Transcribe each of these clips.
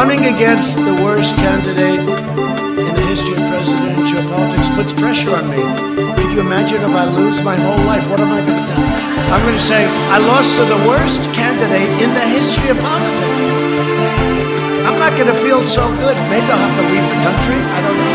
running against the worst candidate in the history of presidential politics puts pressure on me. Could you imagine if I lose my whole life? What am I going to do? I'm going to say, I lost to the worst candidate in the history of politics. I'm not going to feel so good. Maybe I'll have to leave the country. I don't know.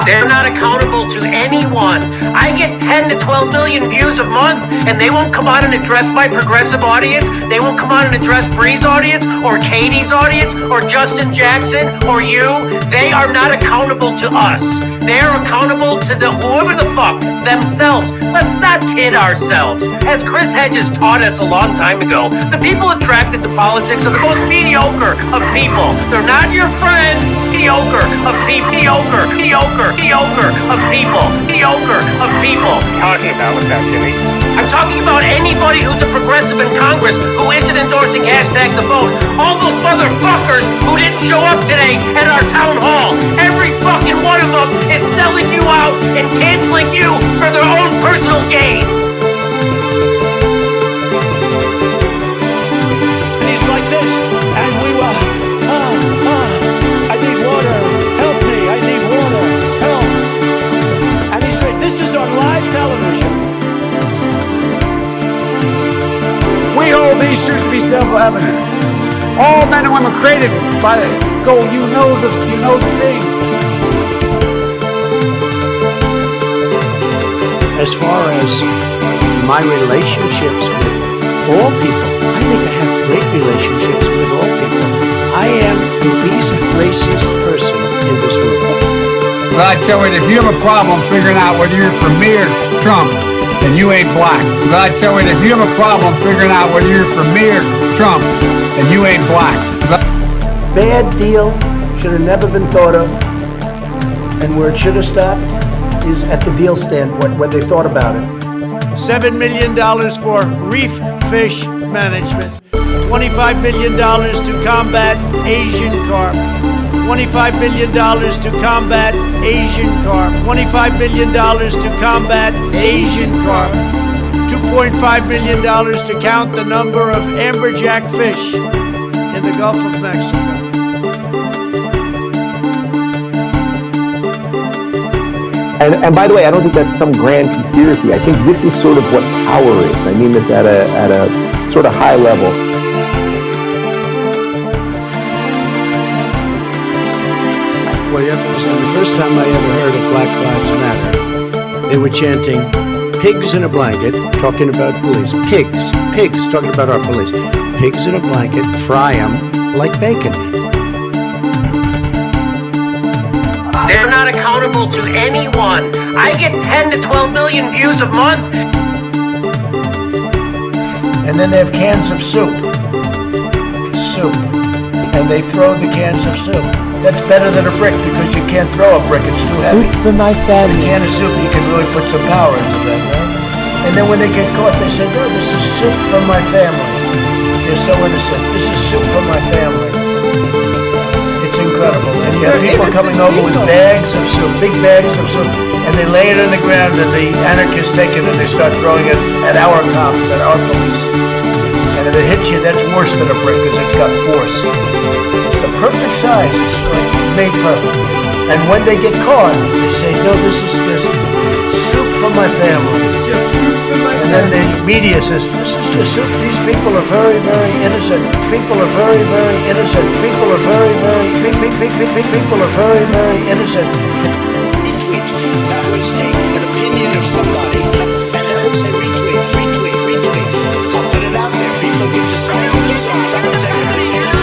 They're not accountable to anyone. I get 10 to 12 million views a month, and they won't come out and address my progressive audience. They won't come out and address Bree's audience, or Katie's audience, or Justin Jackson, or you. They are not accountable to us. They're accountable to whoever the fuck, themselves. Let's not kid ourselves. As Chris Hedges taught us a long time ago, the people attracted to politics are the most mediocre of people. They're not your friends. Mediocre of people. Mediocre of people. Mediocre of people. Talking about what's that, Jimmy? I'm talking about anybody who's a progressive in Congress who isn't endorsing #the vote. All those motherfuckers who didn't show up today at our town hall. Every fucking one of them is selling you out and canceling you for their own personal gain. And he's like this, and we were, I need water, help me, I need water, help. And he said, this is on live television. We hold these truths to be self-evident. All men and women created by the you know the thing. As far as my relationships with all people, I think I have great relationships with all people. I am the least racist person in this room. Well, I tell you, if you have a problem figuring out whether you're for me or Trump, then you ain't black. Well, I tell you, if you have a problem figuring out whether you're for me or Trump, then you ain't black. Bad deal should have never been thought of, and where it should have stopped is at the deal stand when they thought about it. $7 million for reef fish management. $25 billion to combat Asian carp. $25 billion to combat Asian carp. $25 billion to combat Asian carp. $2.5 million to count the number of amberjack fish in the Gulf of Mexico. And by the way, I don't think that's some grand conspiracy. I think this is sort of what power is. I mean this at a sort of high level. Well, you have to understand, the first time I ever heard of Black Lives Matter, they were chanting, pigs in a blanket, talking about police. Pigs, talking about our police. Pigs in a blanket, fry them like bacon. They're not accountable to anyone. I get 10 to 12 million views a month. And then they have cans of soup. And they throw the cans of soup. That's better than a brick because you can't throw a brick, it's too heavy. Soup for my family. A can of soup, you can really put some power into that, right? And then when they get caught, they say, no, this is soup for my family. They're so innocent. This is soup for my family. It's incredible. And you have people coming over with bags of soup, big bags of soup, and they lay it on the ground, and the anarchists take it and they start throwing it at our cops, at our police. And if it hits you, that's worse than a brick because it's got force. It's the perfect size. It's like made perfect. And when they get caught, they say, no, this is just soup for my family. It's just soup for my family. And then the media says, this is just soup. These people are very, very innocent. People are very, very innocent. People are very, very, people are very, very innocent. That was an opinion of somebody. And I would say retweet. I'll put it out there. People can decide for themselves. I don't take a decision.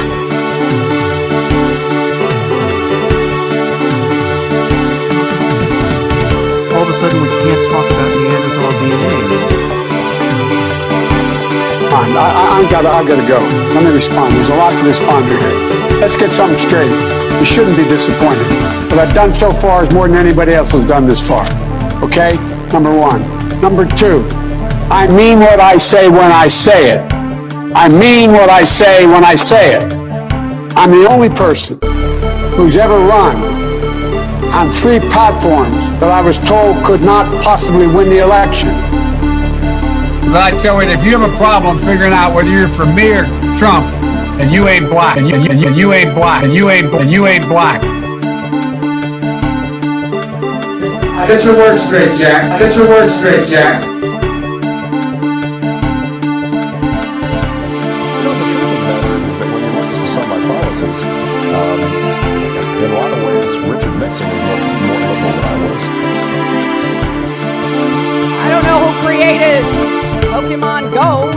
All of a sudden we can't talk about Neanderthal DNA. I've got to go. Let me respond. There's a lot to respond to here. Let's get something straight. You shouldn't be disappointed. What I've done so far is more than anybody else has done this far. Okay? Number one. Number two, I mean what I say when I say it. I mean what I say when I say it. I'm the only person who's ever run on 3 platforms that I was told could not possibly win the election. But I tell you, if you have a problem figuring out whether you're for me or Trump, and you ain't black, and you ain't black, and you ain't black. Get your words straight, Jack. Get your words straight, Jack. The truth of the matter is that when you listen to some of my policies, in a lot of ways, Richard Nixon was more liberal than I was. I don't know who created Pokemon Go,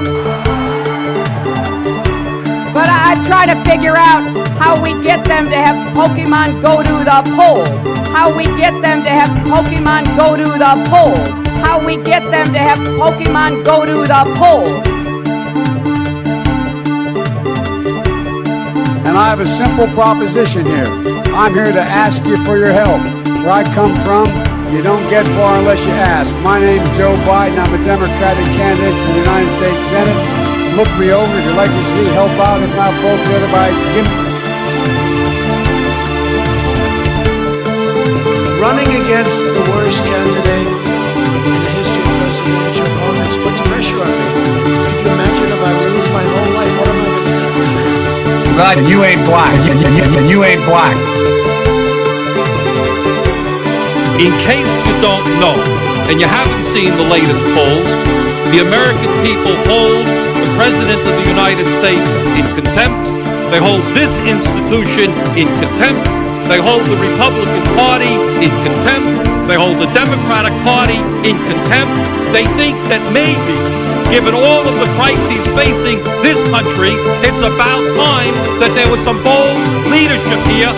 but I'm trying to figure out how we get them to have Pokemon go to the polls. How we get them to have Pokemon go to the polls. How we get them to have Pokemon go to the polls. And I have a simple proposition here. I'm here to ask you for your help. Where I come from, you don't get far unless you ask. My name's Joe Biden. I'm a Democratic candidate for the United States Senate. Look me over if you'd like to see help out. If not, vote the other by Running against the worst candidate in the history of presidential opponents puts pressure on me. Can you imagine if I lose my whole life? What am I going to do? Right, you ain't black. You ain't black. In case you don't know, and you haven't seen the latest polls, the American people hold the President of the United States in contempt. They hold this institution in contempt. They hold the Republican Party in contempt. They hold the Democratic Party in contempt. They think that maybe, given all of the crises facing this country, it's about time that there was some bold leadership here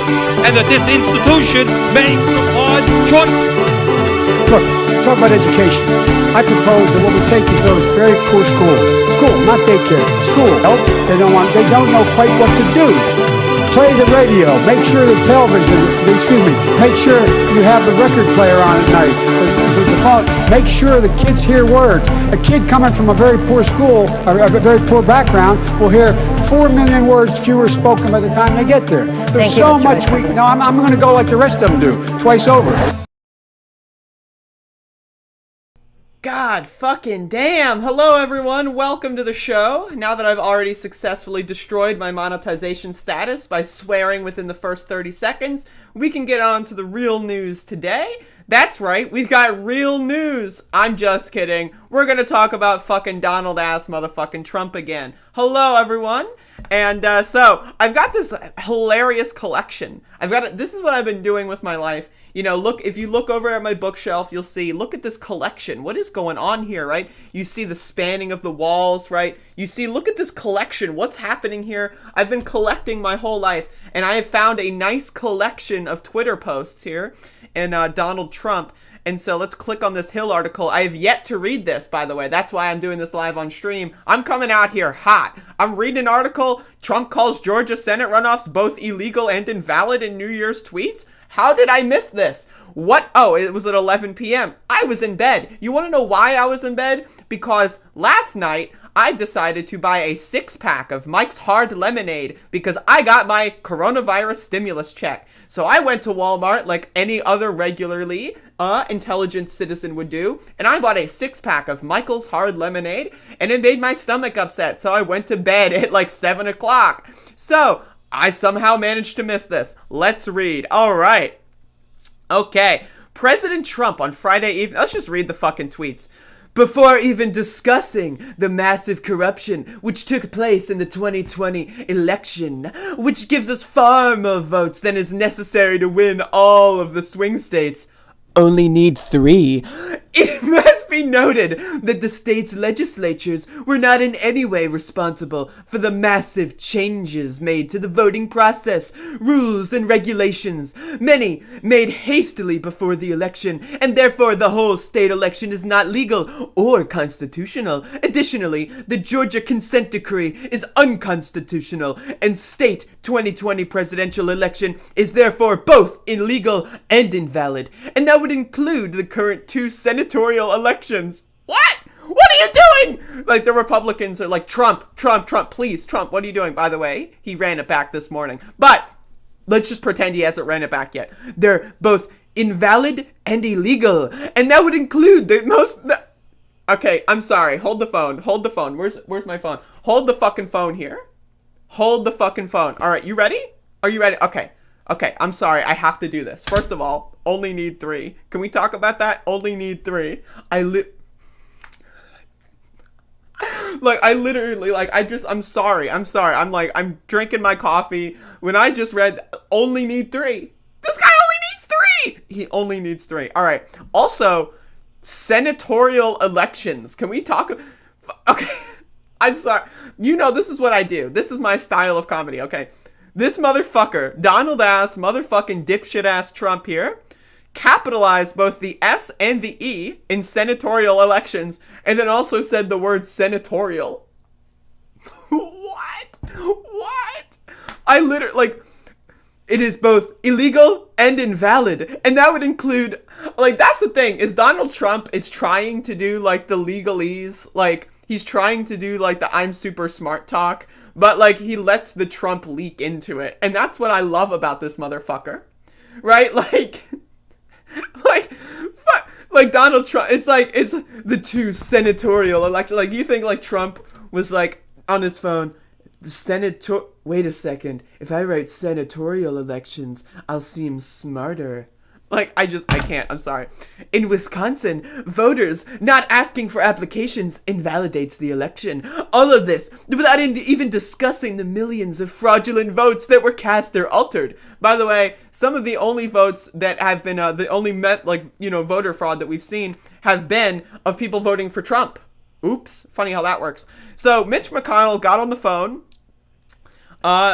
and that this institution made some hard choices. Look, talk about education. I propose that what we take is those very poor schools. School, not daycare. School. They don't know quite what to do. Play the radio. Make sure the television, make sure you have the record player on at night. The phone. Make sure the kids hear words. A kid coming from a very poor school, or a very poor background, will hear 4 million words fewer spoken by the time they get there. There's so much No, I'm going to go like the rest of them do, twice over. God fucking damn. Hello everyone, welcome to the show. Now that I've already successfully destroyed my monetization status by swearing within the first 30 seconds, we can get on to the real news today. That's right, we've got real news. I'm just kidding. We're gonna talk about fucking Donald ass motherfucking Trump again. Hello everyone. And so, I've got this hilarious collection. This is what I've been doing with my life. You know, look, if you look over at my bookshelf, you'll see, look at this collection. What is going on here, right? You see the spanning of the walls, right? You see, look at this collection. What's happening here? I've been collecting my whole life, and I have found a nice collection of Twitter posts here and Donald Trump. And so let's click on this Hill article. I have yet to read this, by the way. That's why I'm doing this live on stream. I'm coming out here hot. I'm reading an article. Trump calls Georgia Senate runoffs both illegal and invalid in New Year's tweets. How did I miss this? What? Oh, it was at 11 p.m. I was in bed. You want to know why I was in bed? Because last night, I decided to buy a 6-pack of Mike's Hard Lemonade because I got my coronavirus stimulus check. So I went to Walmart like any other regularly intelligent citizen would do, and I bought a 6-pack of Michael's Hard Lemonade, and it made my stomach upset, so I went to bed at like 7 o'clock. So I somehow managed to miss this. Let's read. All right. Okay. President Trump on Friday evening. Let's just read the fucking tweets. Before even discussing the massive corruption which took place in the 2020 election, which gives us far more votes than is necessary to win all of the swing states, only need 3. It must be noted that the state's legislatures were not in any way responsible for the massive changes made to the voting process, rules, and regulations, many made hastily before the election, and therefore the whole state election is not legal or constitutional. Additionally, the Georgia consent decree is unconstitutional, and state 2020 presidential election is therefore both illegal and invalid, and that would include the current 2 senatorial elections. What? What are you doing? Like, the Republicans are like, Trump, please, Trump, what are you doing? By the way, he ran it back this morning. But let's just pretend he hasn't ran it back yet. They're both invalid and illegal, and that would include Okay, I'm sorry. Hold the phone. Hold the phone. Where's my phone? Hold the fucking phone here. Hold the fucking phone. All right, you ready? Are you ready? Okay. Okay, I'm sorry. I have to do this. First of all, only need 3. Can we talk about that? Only need 3. I'm sorry. I'm drinking my coffee when I just read only need 3. This guy only needs 3. He only needs 3. All right. Also, senatorial elections. Can we talk? Okay. I'm sorry. You know, this is what I do. This is my style of comedy. Okay. This motherfucker, Donald ass, motherfucking dipshit ass Trump here, capitalized both the S and the E in senatorial elections, and then also said the word senatorial. What? I literally, like, it is both illegal and invalid, and that would include, like, that's the thing, is Donald Trump is trying to do, like, the legalese, like, he's trying to do, like, the I'm super smart talk, but, like, he lets the Trump leak into it, and that's what I love about this motherfucker, right? Like Donald Trump, it's the 2 senatorial elections. Like, you think, like, Trump was, like, on his phone, wait a second, if I write senatorial elections, I'll seem smarter. Like, I can't, I'm sorry. In Wisconsin, voters not asking for applications invalidates the election. All of this, without even discussing the millions of fraudulent votes that were cast or altered. By the way, some of the only votes that have been, voter fraud that we've seen have been of people voting for Trump. Oops, funny how that works. So, Mitch McConnell got on the phone.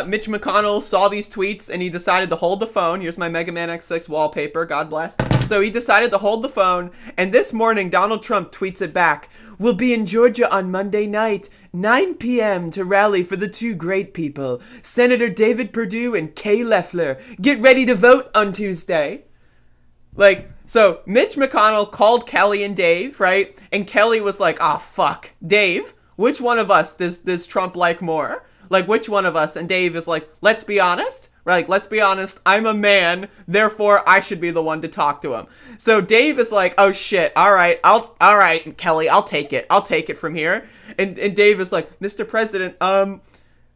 Mitch McConnell saw these tweets and he decided to hold the phone. Here's my Mega Man X6 wallpaper, God bless. So he decided to hold the phone, and this morning Donald Trump tweets it back. We'll be in Georgia on Monday night, 9 p.m. to rally for the 2 great people, Senator David Perdue and Kay Leffler. Get ready to vote on Tuesday. Like, so Mitch McConnell called Kelly and Dave, right? And Kelly was like, oh, fuck. Dave, which one of us does Trump like more? Like, which one of us? And Dave is like, let's be honest. Right? Let's be honest. I'm a man. Therefore, I should be the one to talk to him. So Dave is like, oh shit. All right, Kelly, I'll take it. I'll take it from here. And Dave is like, Mr. President,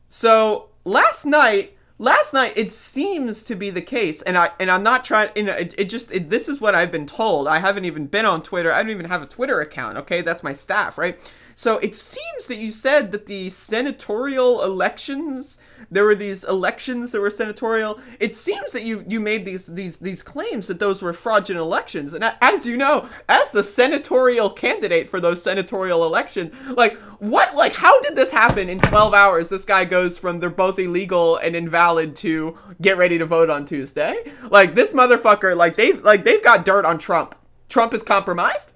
so last night, it seems to be the case, and I'm not trying, this is what I've been told. I haven't even been on Twitter. I don't even have a Twitter account, okay? That's my staff, right? So it seems that you said that the senatorial elections, there were these elections that were senatorial. It seems that you made these claims that those were fraudulent elections. And as you know, as the senatorial candidate for those senatorial elections, how did this happen in 12 hours? This guy goes from they're both illegal and invalid to get ready to vote on Tuesday. Like, this motherfucker, they've got dirt on Trump. Trump is compromised.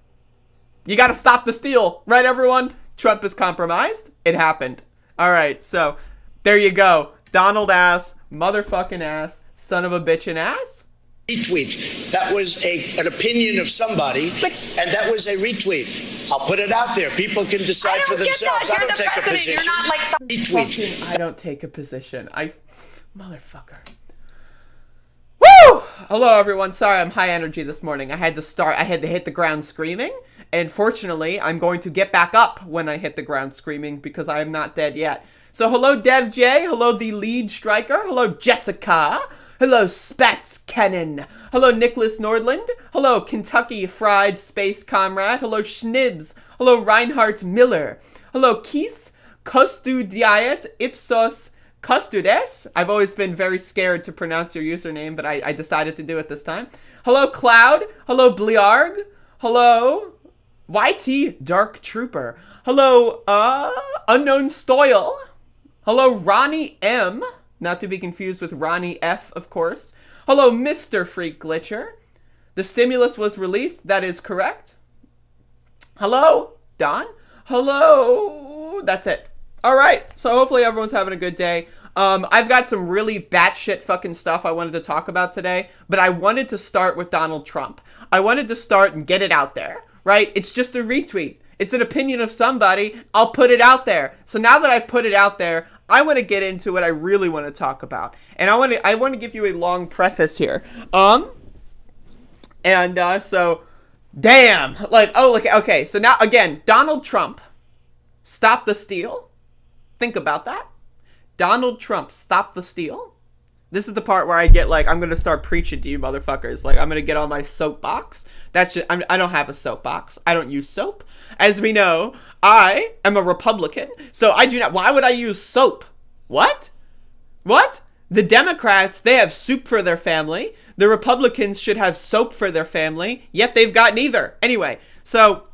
You gotta stop the steal, right, everyone? Trump is compromised. It happened. All right, so there you go. Donald ass, motherfucking ass, son of a bitchin' ass. Retweet. That was an opinion of somebody, and that was a retweet. I'll put it out there. People can decide for themselves. I don't take a position. You're not like retweet. I don't take a position. Motherfucker. Woo! Hello, everyone. Sorry, I'm high energy this morning. I had to hit the ground screaming. And fortunately, I'm going to get back up when I hit the ground screaming because I am not dead yet. So hello, Dev J. Hello, the lead striker. Hello, Jessica. Hello, Spats Cannon. Hello, Nicholas Nordland. Hello, Kentucky Fried Space Comrade. Hello, Schnibs. Hello, Reinhardt Miller. Hello, Kees Costudiat Ipsos Custodes. I've always been very scared to pronounce your username, but I decided to do it this time. Hello, Cloud. Hello, Bliarg. Hello, YT Dark Trooper. Hello, Unknown Stoyle. Hello, Ronnie M. Not to be confused with Ronnie F, of course. Hello, Mr. Freak Glitcher. The stimulus was released. That is correct. Hello, Don. Hello. That's it. All right. So hopefully everyone's having a good day. I've got some really batshit fucking stuff I wanted to talk about today, but I wanted to start with Donald Trump. I wanted to start and get it out there. Right? It's just a retweet. It's an opinion of somebody. I'll put it out there. So now that I've put it out there, I want to get into what I really want to talk about. And I want to give you a long preface here. So Damn. Like, oh, okay. So now, again, Donald Trump, stop the steal. Think about that. Donald Trump, stop the steal. This is the part where I get like, I'm going to start preaching to you motherfuckers. Like, I'm going to get on my soapbox. That's just, I don't have a soapbox. I don't use soap. As we know, I am a Republican. So I do not, why would I use soap? What? The Democrats, they have soup for their family. The Republicans should have soap for their family, yet they've got neither. Anyway, so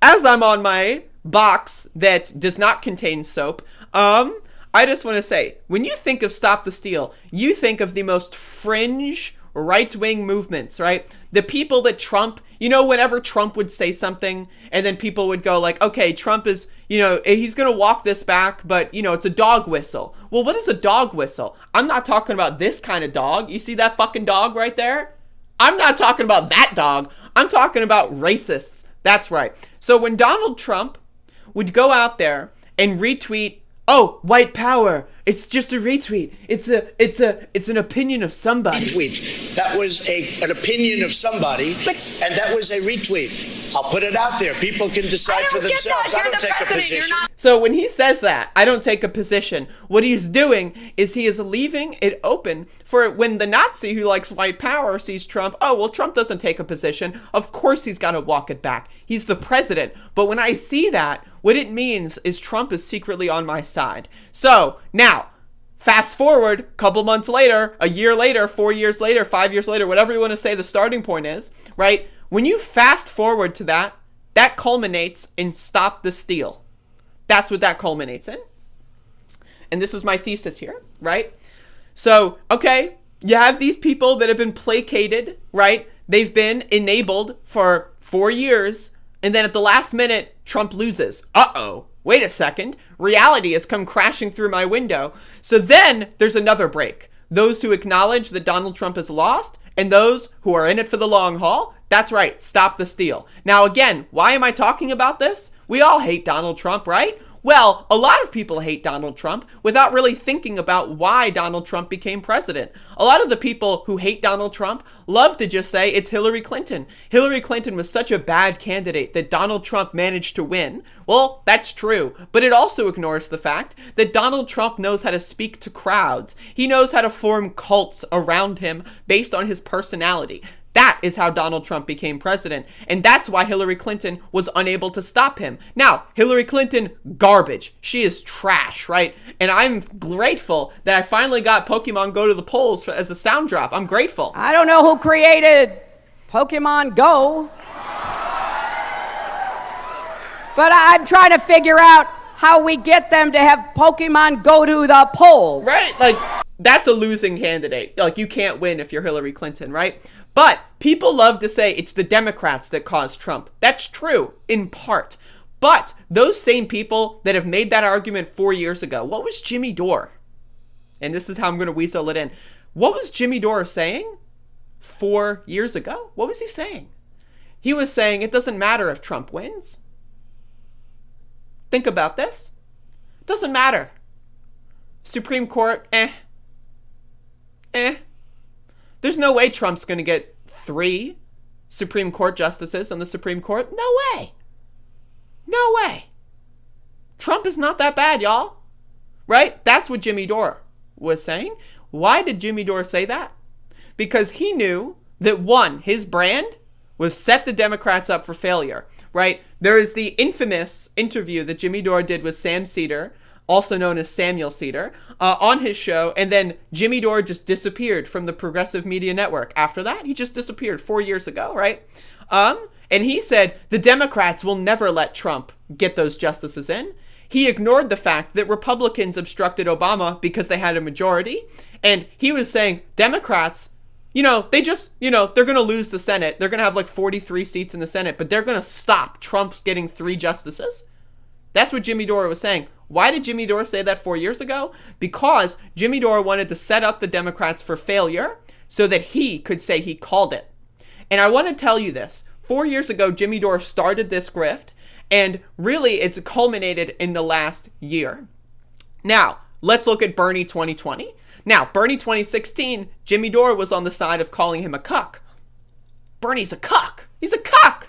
as I'm on my box that does not contain soap, I just want to say, when you think of Stop the Steal, you think of the most fringe right-wing movements, right? The people that Trump, whenever Trump would say something, and then people would go like, okay, Trump is, he's going to walk this back, but, it's a dog whistle. Well, what is a dog whistle? I'm not talking about this kind of dog. You see that fucking dog right there? I'm not talking about that dog. I'm talking about racists. That's right. So when Donald Trump would go out there and retweet, oh, white power, it's just a retweet. It's an opinion of somebody. Retweet. That was an opinion of somebody, and that was a retweet. I'll put it out there. People can decide for themselves. I don't take a position. So when he says that, I don't take a position, what he's doing is he is leaving it open for when the Nazi who likes white power sees Trump, oh, well, Trump doesn't take a position. Of course he's got to walk it back. He's the president. But when I see that, what it means is Trump is secretly on my side. So now, fast forward a couple months later, a year later, 4 years later, 5 years later, whatever you want to say the starting point is, right? When you fast forward to that culminates in Stop the Steal. That's what that culminates in. And this is my thesis here, right? So, okay, you have these people that have been placated, right? They've been enabled for 4 years, and then at the last minute, Trump loses. Uh-oh. Wait a second. Reality has come crashing through my window. So then there's another break. Those who acknowledge that Donald Trump has lost, and those who are in it for the long haul, that's right, Stop the Steal. Now again, why am I talking about this? We all hate Donald Trump, right? Well, a lot of people hate Donald Trump without really thinking about why Donald Trump became president. A lot of the people who hate Donald Trump love to just say it's Hillary Clinton. Hillary Clinton was such a bad candidate that Donald Trump managed to win. Well, that's true, but it also ignores the fact that Donald Trump knows how to speak to crowds. He knows how to form cults around him based on his personality. That is how Donald Trump became president, and that's why Hillary Clinton was unable to stop him. Now, Hillary Clinton, garbage. She is trash, right? And I'm grateful that I finally got Pokemon Go to the polls as a sound drop. I'm grateful. I don't know who created Pokemon Go, but I'm trying to figure out how we get them to have Pokemon go to the polls. Right? Like, that's a losing candidate. Like, you can't win if you're Hillary Clinton, right? But people love to say it's the Democrats that caused Trump. That's true, in part. But those same people that have made that argument 4 years ago, what was Jimmy Dore? And this is how I'm going to weasel it in. What was Jimmy Dore saying 4 years ago? What was he saying? He was saying it doesn't matter if Trump wins. Think about this. It doesn't matter. Supreme Court, There's no way Trump's going to get 3 Supreme Court justices on the Supreme Court. No way. No way. Trump is not that bad, y'all. Right? That's what Jimmy Dore was saying. Why did Jimmy Dore say that? Because he knew that, one, his brand was set the Democrats up for failure. Right? There is the infamous interview that Jimmy Dore did with Sam Cedar, also known as Samuel Cedar, on his show, and then Jimmy Dore just disappeared from the Progressive Media Network. After that, he just disappeared 4 years ago, right? And he said the Democrats will never let Trump get those justices in. He ignored the fact that Republicans obstructed Obama because they had a majority, and he was saying Democrats, they just, they're going to lose the Senate. They're going to have like 43 seats in the Senate, but they're going to stop Trump's getting 3 justices. That's what Jimmy Dore was saying. Why did Jimmy Dore say that 4 years ago? Because Jimmy Dore wanted to set up the Democrats for failure so that he could say he called it. And I want to tell you this. 4 years ago, Jimmy Dore started this grift, and really it's culminated in the last year. Now, let's look at Bernie 2020. Now, Bernie 2016, Jimmy Dore was on the side of calling him a cuck. Bernie's a cuck. He's a cuck.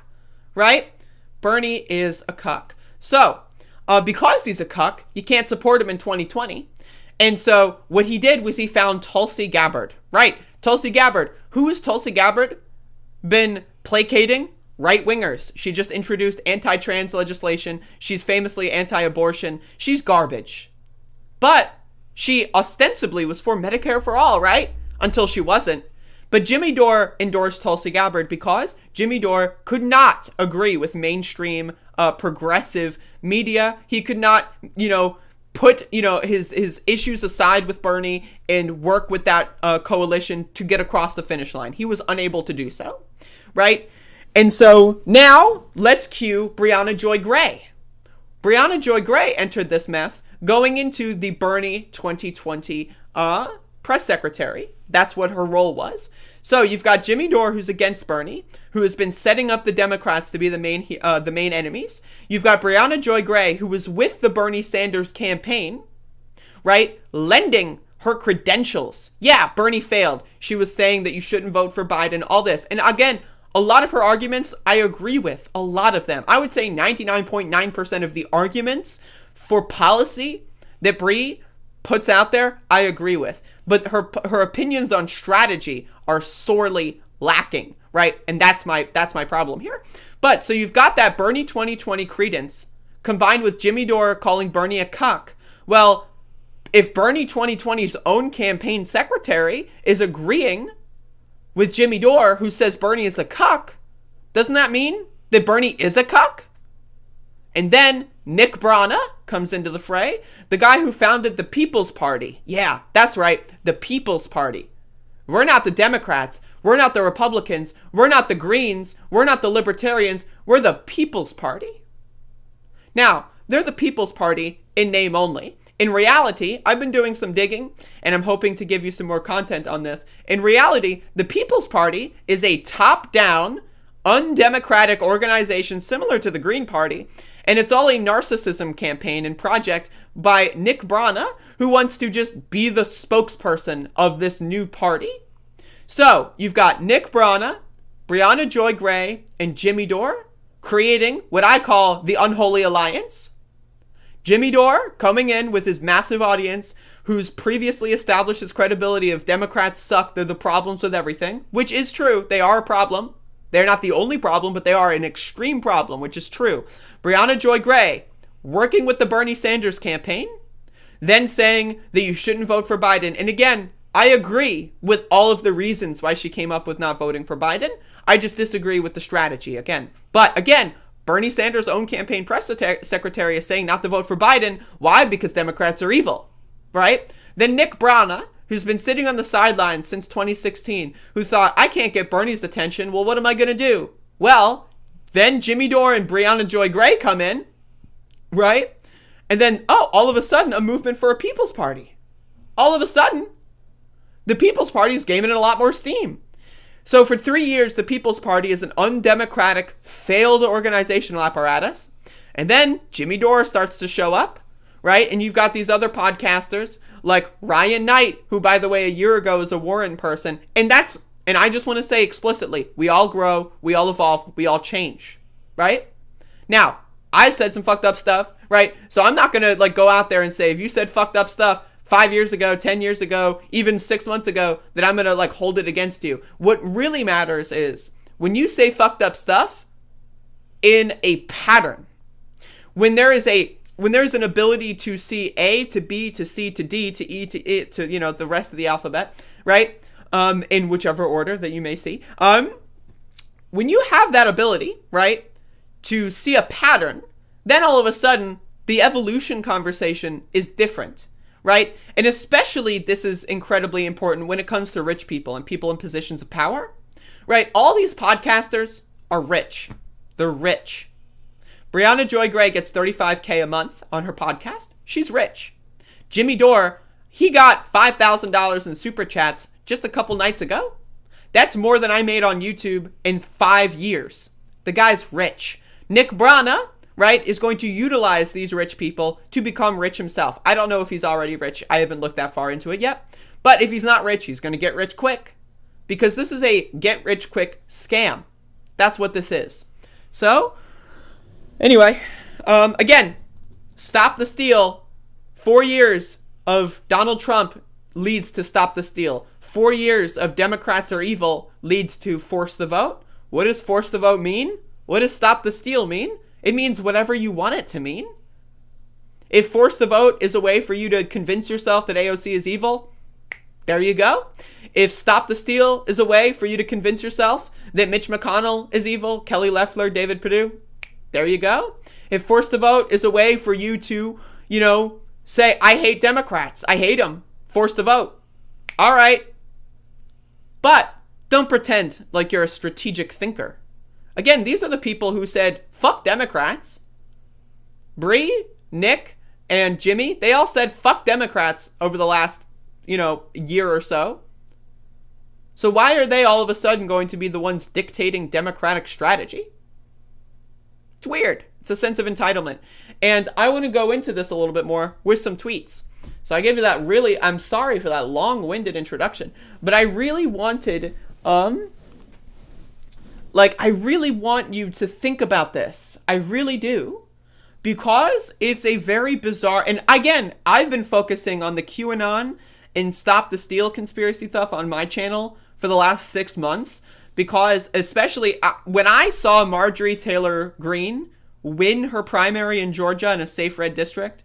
right? Bernie is a cuck. So, because he's a cuck, you can't support him in 2020. And so what he did was he found Tulsi Gabbard, right? Tulsi Gabbard. Who is Tulsi Gabbard? Been placating right-wingers. She just introduced anti-trans legislation. She's famously anti-abortion. She's garbage. But she ostensibly was for Medicare for all, right? Until she wasn't. But Jimmy Dore endorsed Tulsi Gabbard because Jimmy Dore could not agree with mainstream progressive media. He could not, put, his issues aside with Bernie and work with that coalition to get across the finish line. He was unable to do so, right? And so now let's cue Brianna Joy Gray. Brianna Joy Gray entered this mess going into the Bernie 2020 press secretary. That's what her role was. So you've got Jimmy Dore, who's against Bernie, who has been setting up the Democrats to be the main enemies. You've got Brianna Joy Gray, who was with the Bernie Sanders campaign, right, lending her credentials. Yeah, Bernie failed. She was saying that you shouldn't vote for Biden, all this. And again, a lot of her arguments, I agree with. A lot of them. I would say 99.9% of the arguments for policy that Brie puts out there, I agree with. But her opinions on strategy are sorely lacking, right? And that's my problem here. But so you've got that Bernie 2020 credence combined with Jimmy Dore calling Bernie a cuck. Well, if Bernie 2020's own campaign secretary is agreeing with Jimmy Dore, who says Bernie is a cuck, doesn't that mean that Bernie is a cuck? And then Nick Brana comes into the fray, the guy who founded the People's Party. Yeah, that's right, the People's Party. We're not the Democrats. We're not the Republicans. We're not the Greens. We're not the Libertarians. We're the People's Party. Now, they're the People's Party in name only. In reality, I've been doing some digging, and I'm hoping to give you some more content on this. In reality, the People's Party is a top-down, undemocratic organization similar to the Green Party, and it's all a narcissism campaign and project by Nick Brana, who wants to just be the spokesperson of this new party. So, you've got Nick Brana, Brianna Joy Gray, and Jimmy Dore creating what I call the unholy alliance. Jimmy Dore coming in with his massive audience, who's previously established his credibility of Democrats suck, they're the problems with everything, which is true, they are a problem. They're not the only problem, but they are an extreme problem, which is true. Brianna Joy Gray working with the Bernie Sanders campaign, then saying that you shouldn't vote for Biden. And again, I agree with all of the reasons why she came up with not voting for Biden. I just disagree with the strategy again. But again, Bernie Sanders' own campaign press secretary is saying not to vote for Biden. Why? Because Democrats are evil, right? Then Nick Brana, who's been sitting on the sidelines since 2016, who thought, I can't get Bernie's attention. Well, what am I going to do? Well, then Jimmy Dore and Brianna Joy Gray come in, right? And then, all of a sudden, a movement for a People's Party. All of a sudden, the People's Party is gaining a lot more steam. So for 3 years, the People's Party is an undemocratic, failed organizational apparatus. And then Jimmy Dore starts to show up, right? And you've got these other podcasters like Ryan Knight, who, by the way, a year ago was a Warren person. And I just want to say explicitly, we all grow, we all evolve, we all change, right? Now, I've said some fucked up stuff, right? So I'm not going to go out there and say, if you said fucked up stuff 5 years ago, 10 years ago, even 6 months ago, that I'm going to hold it against you. What really matters is when you say fucked up stuff in a pattern, when there's an ability to see A to B to C to D to E to I to, the rest of the alphabet, right? In whichever order that you may see. When you have that ability, right, to see a pattern, then all of a sudden the evolution conversation is different. Right? And especially this is incredibly important when it comes to rich people and people in positions of power. Right? All these podcasters are rich. They're rich. Brianna Joy Gray gets $35K a month on her podcast. She's rich. Jimmy Dore, he got $5,000 in super chats just a couple nights ago. That's more than I made on YouTube in 5 years. The guy's rich. Nick Brana, right, is going to utilize these rich people to become rich himself. I don't know if he's already rich. I haven't looked that far into it yet. But if he's not rich, he's going to get rich quick. Because this is a get rich quick scam. That's what this is. So, anyway, again, stop the steal. 4 years of Donald Trump leads to stop the steal. 4 years of Democrats are evil leads to force the vote. What does force the vote mean? What does stop the steal mean? It means whatever you want it to mean. If force the vote is a way for you to convince yourself that AOC is evil, there you go. If stop the steal is a way for you to convince yourself that Mitch McConnell is evil, Kelly Loeffler, David Perdue, there you go. If force the vote is a way for you to, say, I hate Democrats, I hate them, force the vote. All right. But don't pretend like you're a strategic thinker. Again, these are the people who said, fuck Democrats. Bree, Nick, and Jimmy, they all said fuck Democrats over the last, year or so. So why are they all of a sudden going to be the ones dictating Democratic strategy? It's weird. It's a sense of entitlement. And I want to go into this a little bit more with some tweets. So I gave you that I'm sorry for that long-winded introduction, but I really wanted, I really want you to think about this. I really do. Because it's a very bizarre, and again, I've been focusing on the QAnon and Stop the Steal conspiracy stuff on my channel for the last 6 months, because especially when I saw Marjorie Taylor Greene win her primary in Georgia in a safe red district,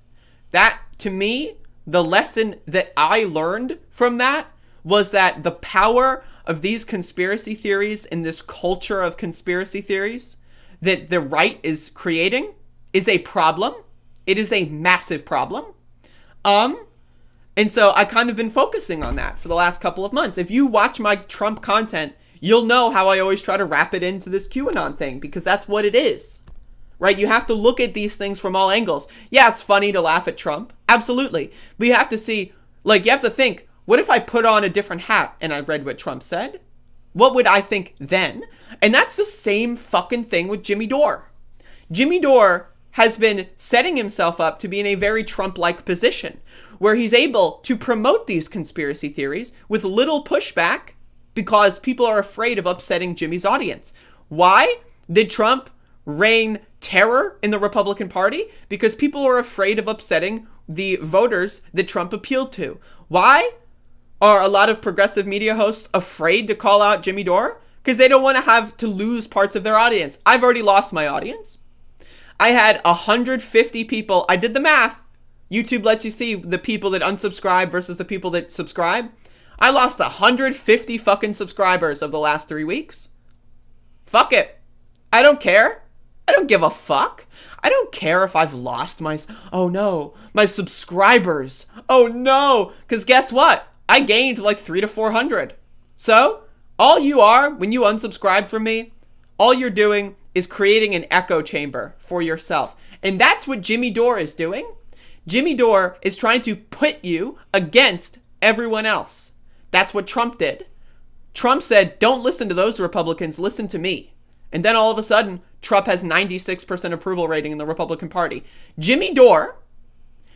that, to me, the lesson that I learned from that was that the power of these conspiracy theories and this culture of conspiracy theories that the right is creating is a problem. It is a massive problem. And so I kind of been focusing on that for the last couple of months. If you watch my Trump content, you'll know how I always try to wrap it into this QAnon thing, because that's what it is, right? You have to look at these things from all angles. Yeah, it's funny to laugh at Trump. Absolutely. But you have to see, you have to think, what if I put on a different hat and I read what Trump said? What would I think then? And that's the same fucking thing with Jimmy Dore. Jimmy Dore has been setting himself up to be in a very Trump-like position, where he's able to promote these conspiracy theories with little pushback because people are afraid of upsetting Jimmy's audience. Why did Trump reign terror in the Republican Party? Because people are afraid of upsetting the voters that Trump appealed to. Why are a lot of progressive media hosts afraid to call out Jimmy Dore? Because they don't want to have to lose parts of their audience. I've already lost my audience. I had 150 people. I did the math. YouTube lets you see the people that unsubscribe versus the people that subscribe. I lost 150 fucking subscribers of the last 3 weeks. Fuck it. I don't care. I don't give a fuck. I don't care if I've lost my subscribers. Oh no. Because guess what? I gained 300 to 400. So, all you are, when you unsubscribe from me, all you're doing is creating an echo chamber for yourself. And that's what Jimmy Dore is doing. Jimmy Dore is trying to put you against everyone else. That's what Trump did. Trump said, don't listen to those Republicans, listen to me. And then all of a sudden, Trump has 96% approval rating in the Republican Party. Jimmy Dore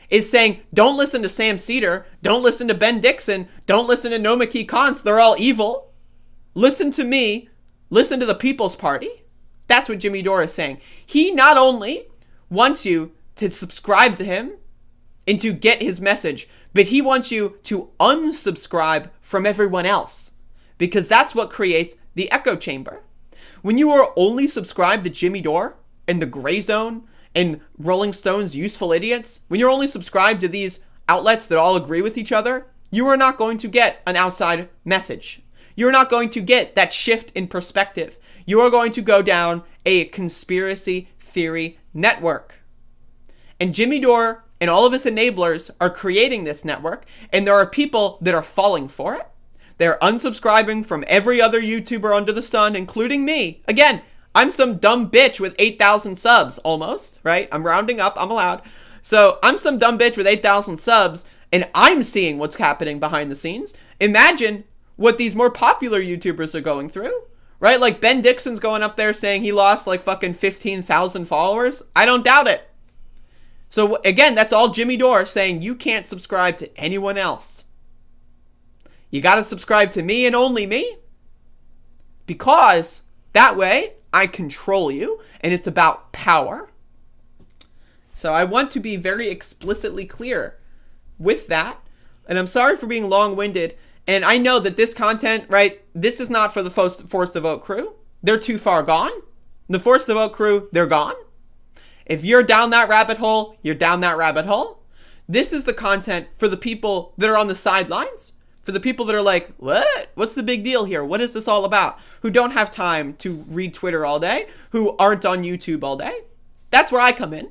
is saying, don't listen to Sam Cedar, don't listen to Ben Dixon, don't listen to Nomiki Konst, they're all evil. Listen to me, listen to the People's Party. That's what Jimmy Dore is saying. He not only wants you to subscribe to him and to get his message, but he wants you to unsubscribe from everyone else, because that's what creates the echo chamber. When you are only subscribed to Jimmy Dore and the Gray Zone and Rolling Stone's Useful Idiots, when you're only subscribed to these outlets that all agree with each other, you are not going to get an outside message. You're not going to get that shift in perspective. You are going to go down a conspiracy theory network. And Jimmy Dore and all of his enablers are creating this network, and there are people that are falling for it. They're unsubscribing from every other YouTuber under the sun, including me. Again, I'm some dumb bitch with 8,000 subs, almost, right? I'm rounding up, I'm allowed. So I'm some dumb bitch with 8,000 subs, and I'm seeing what's happening behind the scenes. Imagine what these more popular YouTubers are going through, right? Like Ben Dixon's going up there saying he lost fucking 15,000 followers. I don't doubt it. So again, that's all Jimmy Dore saying, you can't subscribe to anyone else. You got to subscribe to me and only me, because that way I control you, and it's about power. So I want to be very explicitly clear with that. And I'm sorry for being long-winded. And I know that this content, right, this is not for the Force the Vote crew. They're too far gone. The Force the Vote crew, they're gone. If you're down that rabbit hole, you're down that rabbit hole. This is the content for the people that are on the sidelines. For the people that are like, what? What's the big deal here? What is this all about? Who don't have time to read Twitter all day. Who aren't on YouTube all day. That's where I come in.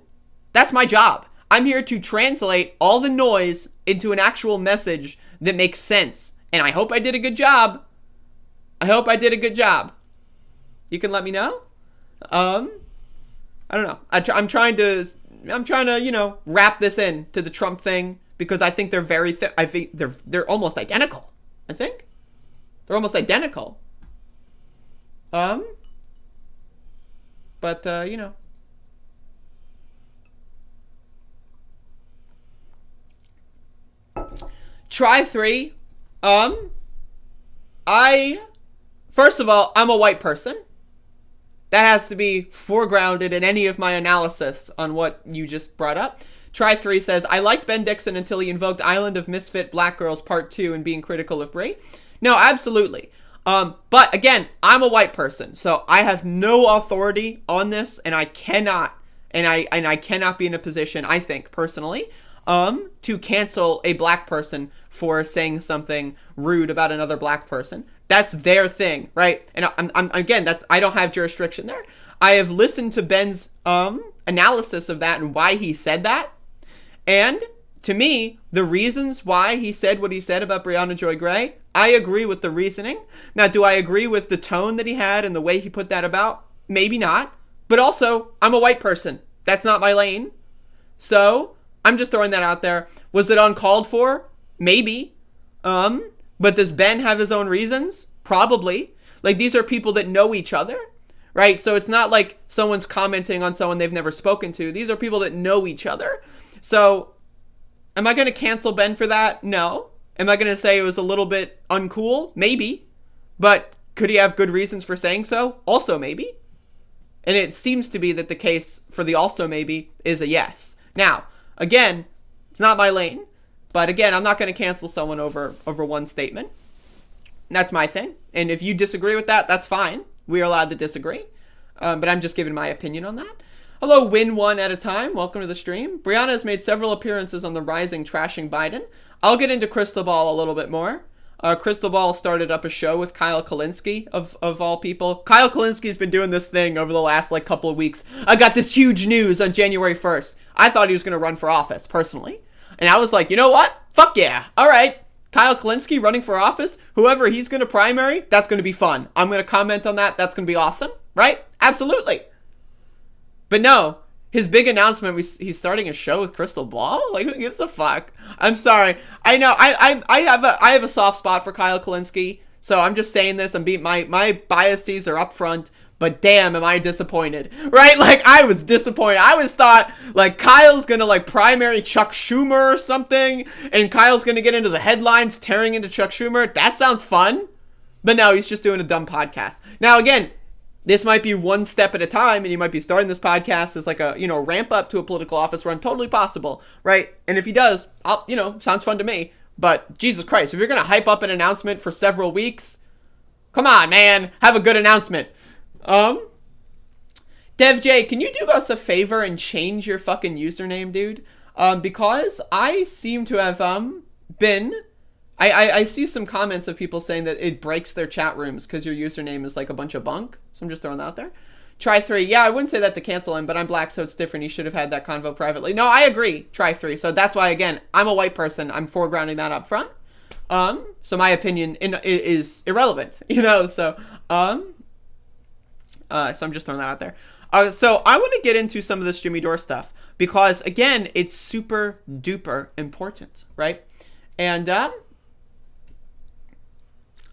That's my job. I'm here to translate all the noise into an actual message that makes sense. And I hope I did a good job. I hope I did a good job. You can let me know. I don't know. I'm trying to, you know, wrap this in to the Trump thing because I think they're I think they're almost identical. I think they're almost identical. But you know. Try 3. First of all, I'm a white person. That has to be foregrounded in any of my analysis on what you just brought up. Try 3 says, I liked Ben Dixon until he invoked Island of Misfit Black Girls Part 2 and being critical of Brie. No, absolutely. But again, I'm a white person, so I have no authority on this, and I cannot, and I cannot be in a position, I think, personally, to cancel a black person for saying something rude about another black person. That's their thing, right? And I'm again, I don't have jurisdiction there. I have listened to Ben's analysis of that and why he said that. And to me, the reasons why he said what he said about Breonna Joy Gray, I agree with the reasoning. Now, do I agree with the tone that he had and the way he put that about? Maybe not. But also, I'm a white person. That's not my lane. So, I'm just throwing that out there. Was it uncalled for? Maybe. But does Ben have his own reasons? Probably. Like, these are people that know each other, right? So it's not like someone's commenting on someone they've never spoken to. These are people that know each other. So, am I going to cancel Ben for that? No. Am I going to say it was a little bit uncool? Maybe. But could he have good reasons for saying so? Also maybe. And it seems to be that the case for the also maybe is a yes. Now, again, it's not my lane. But again, I'm not going to cancel someone over one statement. That's my thing. And if you disagree with that, that's fine. We're allowed to disagree. But I'm just giving my opinion on that. Hello, win one at a time. Welcome to the stream. Brianna has made several appearances on the Rising trashing Biden. I'll get into Crystal Ball a little bit more. Crystal Ball started up a show with Kyle Kulinski, of all people. Kyle Kulinski's been doing this thing over the last couple of weeks. I got this huge news on January 1st. I thought he was going to run for office, personally. And I was like, you know what? Fuck yeah. All right. Kyle Kulinski running for office. Whoever he's going to primary, that's going to be fun. I'm going to comment on that. That's going to be awesome. Right? Absolutely. But no, his big announcement, he's starting a show with Crystal Ball? Like, who gives a fuck? I'm sorry. I know, I have a soft spot for Kyle Kulinski, so I'm just saying this. My biases are up front, but damn, am I disappointed. Right? Like, I was disappointed. I always thought, like, Kyle's gonna, primary Chuck Schumer or something, and Kyle's gonna get into the headlines tearing into Chuck Schumer. That sounds fun. But no, he's just doing a dumb podcast. Now, again, this might be one step at a time, and he might be starting this podcast as like a, ramp up to a political office run. Totally possible, right? And if he does, sounds fun to me. But Jesus Christ, if you're going to hype up an announcement for several weeks, come on, man, have a good announcement. Dev J, can you do us a favor and change your fucking username, dude? Because I seem to have, been... I see some comments of people saying that it breaks their chat rooms because your username is like a bunch of bunk. So I'm just throwing that out there. Try 3. Yeah, I wouldn't say that to cancel him, but I'm black, so it's different. He should have had that convo privately. No, I agree. Try 3. So that's why, again, I'm a white person. I'm foregrounding that up front. So my opinion is irrelevant, so I'm just throwing that out there. So I want to get into some of this Jimmy Dore stuff because, again, it's super duper important, right? And,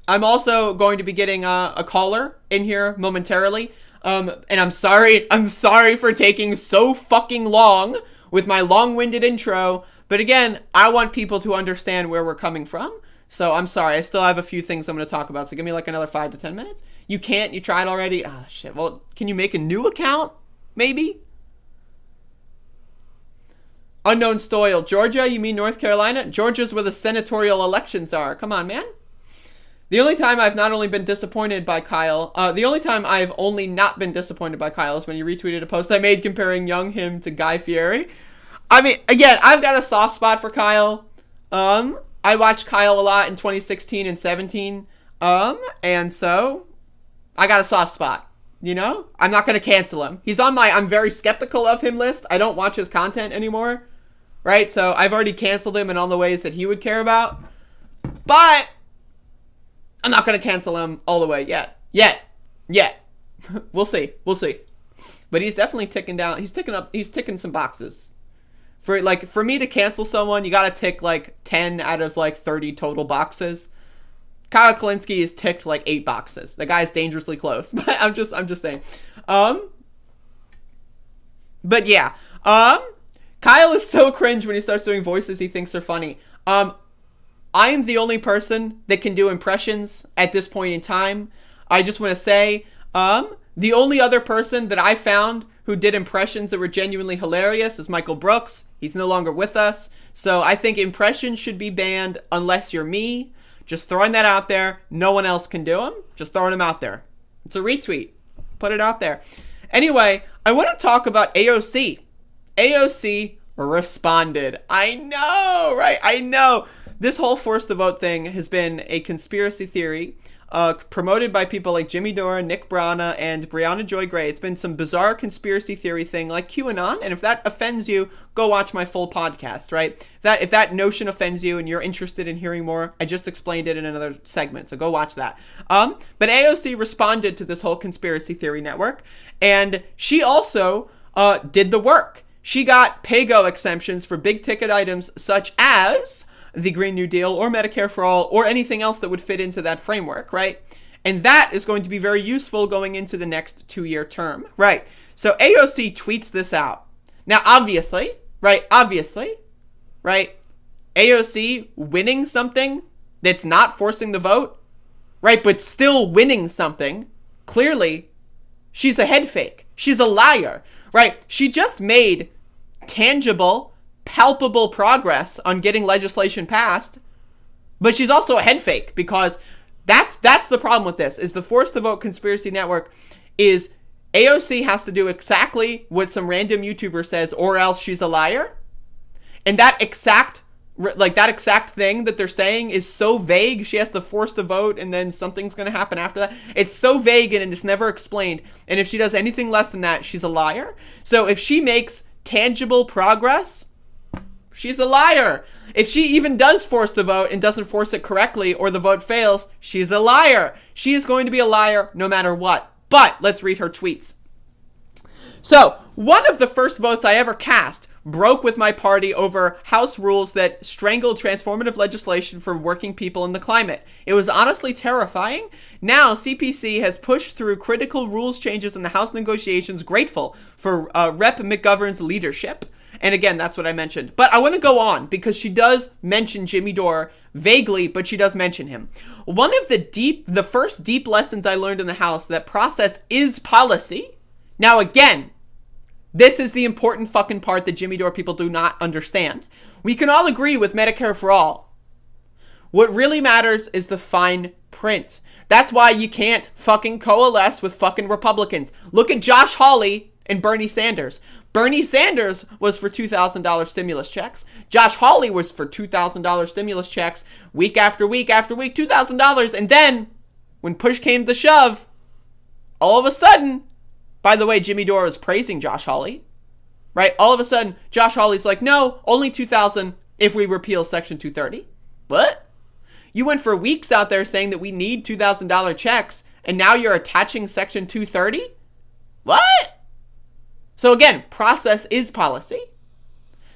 I'm also going to be getting a caller in here momentarily. And I'm sorry for taking so fucking long with my long-winded intro. But again, I want people to understand where we're coming from. So I'm sorry. I still have a few things I'm going to talk about. So give me like another 5 to 10 minutes. You can't? You tried already? Ah, shit. Well, can you make a new account? Maybe? Unknown Stoyle. Georgia? You mean North Carolina? Georgia's where the senatorial elections are. Come on, man. The only time I've not only been disappointed by Kyle, the only time I've only not been disappointed by Kyle is when you retweeted a post I made comparing young him to Guy Fieri. I mean, again, I've got a soft spot for Kyle. I watched Kyle a lot in 2016 and 17. And so I got a soft spot. You know? I'm not going to cancel him. He's on my I'm very skeptical of him list. I don't watch his content anymore. Right? So I've already canceled him in all the ways that he would care about. But I'm not going to cancel him all the way yet. Yet. We'll see. But he's definitely ticking down. He's ticking some boxes. For me to cancel someone, you got to tick like 10 out of like 30 total boxes. Kyle Kalinske has ticked like 8 boxes. The guy's dangerously close. But I'm just saying. But yeah. Kyle is so cringe when he starts doing voices he thinks are funny. I'm the only person that can do impressions at this point in time. I just want to say, the only other person that I found who did impressions that were genuinely hilarious is Michael Brooks. He's no longer with us. So I think impressions should be banned unless you're me. Just throwing that out there. No one else can do them. Just throwing them out there. It's a retweet. Put it out there. Anyway, I want to talk about AOC. AOC responded. I know, right? I know. This whole force to vote thing has been a conspiracy theory promoted by people like Jimmy Dore, Nick Brana, and Brianna Joy Gray. It's been some bizarre conspiracy theory thing like QAnon, and if that offends you, go watch my full podcast, right? If that notion offends you and you're interested in hearing more, I just explained it in another segment, so go watch that. But AOC responded to this whole conspiracy theory network, and she also did the work. She got PAYGO exemptions for big ticket items such as the Green New Deal or Medicare for All or anything else that would fit into that framework, right? And that is going to be very useful going into the next 2-year term, right? So AOC tweets this out. Now, obviously, AOC winning something that's not forcing the vote, right? But still winning something, clearly, she's a head fake. She's a liar, right? She just made tangible, palpable progress on getting legislation passed, but she's also a head fake because that's the problem with this is the force to vote conspiracy network is AOC has to do exactly what some random YouTuber says or else she's a liar. And that exact thing that they're saying is so vague. She has to force the vote and then something's going to happen after that. It's so vague and it's never explained. And if she does anything less than that, she's a liar. So if she makes tangible progress, she's a liar. If she even does force the vote and doesn't force it correctly or the vote fails, she's a liar. She is going to be a liar no matter what. But let's read her tweets. So, one of the first votes I ever cast broke with my party over House rules that strangled transformative legislation for working people in the climate. It was honestly terrifying. Now, CPC has pushed through critical rules changes in the House negotiations, grateful for Rep. McGovern's leadership. And again, that's what I mentioned. But I want to go on because she does mention Jimmy Dore vaguely, but she does mention him. One of the first deep lessons I learned in the House that process is policy. Now again, this is the important fucking part that Jimmy Dore people do not understand. We can all agree with Medicare for All. What really matters is the fine print. That's why you can't fucking coalesce with fucking Republicans. Look at Josh Hawley and Bernie Sanders. Bernie Sanders was for $2,000 stimulus checks. Josh Hawley was for $2,000 stimulus checks week after week after week, $2,000. And then when push came to shove, all of a sudden, by the way, Jimmy Dore was praising Josh Hawley, right? All of a sudden, Josh Hawley's like, no, only $2,000 if we repeal Section 230. What? You went for weeks out there saying that we need $2,000 checks, and now you're attaching Section 230? What? So again, process is policy.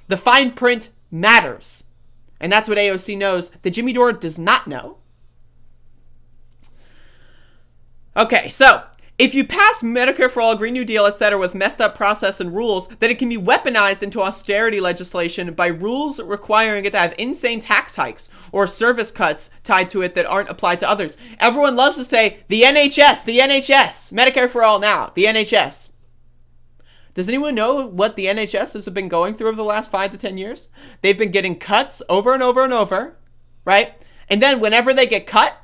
The fine print matters. And that's what AOC knows that Jimmy Dore does not know. Okay, so If you pass Medicare for All, Green New Deal, etc. with messed up process and rules, then it can be weaponized into austerity legislation by rules requiring it to have insane tax hikes or service cuts tied to it that aren't applied to others. Everyone loves to say, the NHS, Medicare for All now, the NHS. Does anyone know what the NHS has been going through over the last 5 to 10 years? They've been getting cuts over and over and over, right? And then whenever they get cut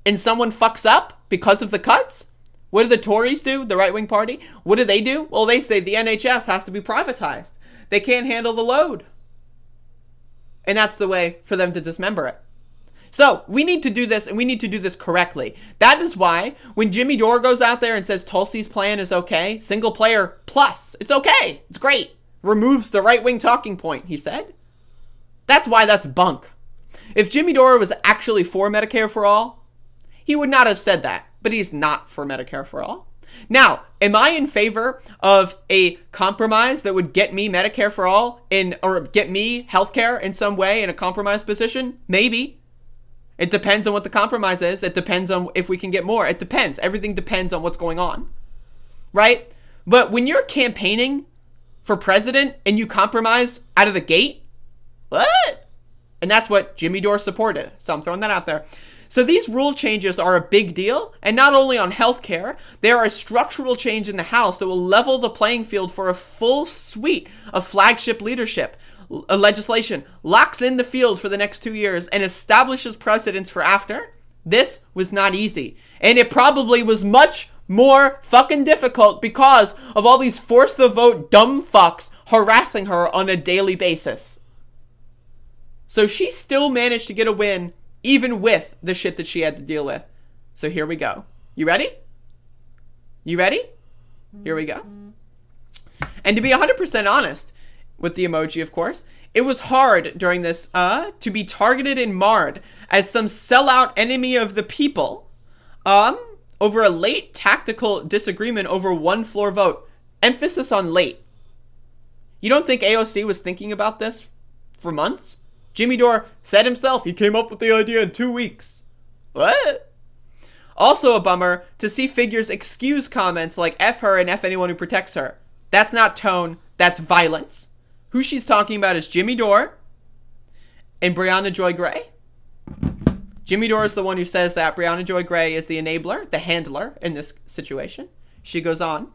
and someone fucks up because of the cuts, what do the Tories do, the right-wing party? What do? Well, they say the NHS has to be privatized. They can't handle the load. And that's the way for them to dismember it. So we need to do this, and we need to do this correctly. That is why when Jimmy Dore goes out there and says Tulsi's plan is okay, single player plus, it's okay, it's great, removes the right-wing talking point, he said. That's why that's bunk. If Jimmy Dore was actually for Medicare for All, he would not have said that, but he's not for Medicare for All. Now, am I in favor of a compromise that would get me Medicare for All or get me healthcare in some way in a compromised position? Maybe. It depends on what the compromise is. It depends on if we can get more. It depends. Everything depends on what's going on, right? But when you're campaigning for president and you compromise out of the gate, what? And that's what Jimmy Dore supported. So I'm throwing that out there. So these rule changes are a big deal, and not only on healthcare, they are a structural change in the House that will level the playing field for a full suite of flagship leadership. Legislation locks in the field for the next 2 years and establishes precedents for after. This was not easy, and it probably was much more fucking difficult because of all these force the vote dumb fucks harassing her on a daily basis. So she still managed to get a win even with the shit that she had to deal with. So here we go. You ready? You ready? Here we go. And to be 100% honest, with the emoji, of course, it was hard during this to be targeted and marred as some sellout enemy of the people over a late tactical disagreement over one floor vote. Emphasis on late. You don't think AOC was thinking about this for months? Jimmy Dore said himself he came up with the idea in 2 weeks. What? Also a bummer to see figures excuse comments like F her and F anyone who protects her. That's not tone, that's violence. Who she's talking about is Jimmy Dore and Brianna Joy Gray. Jimmy Dore is the one who says that. Brianna Joy Gray is the enabler, the handler in this situation. She goes on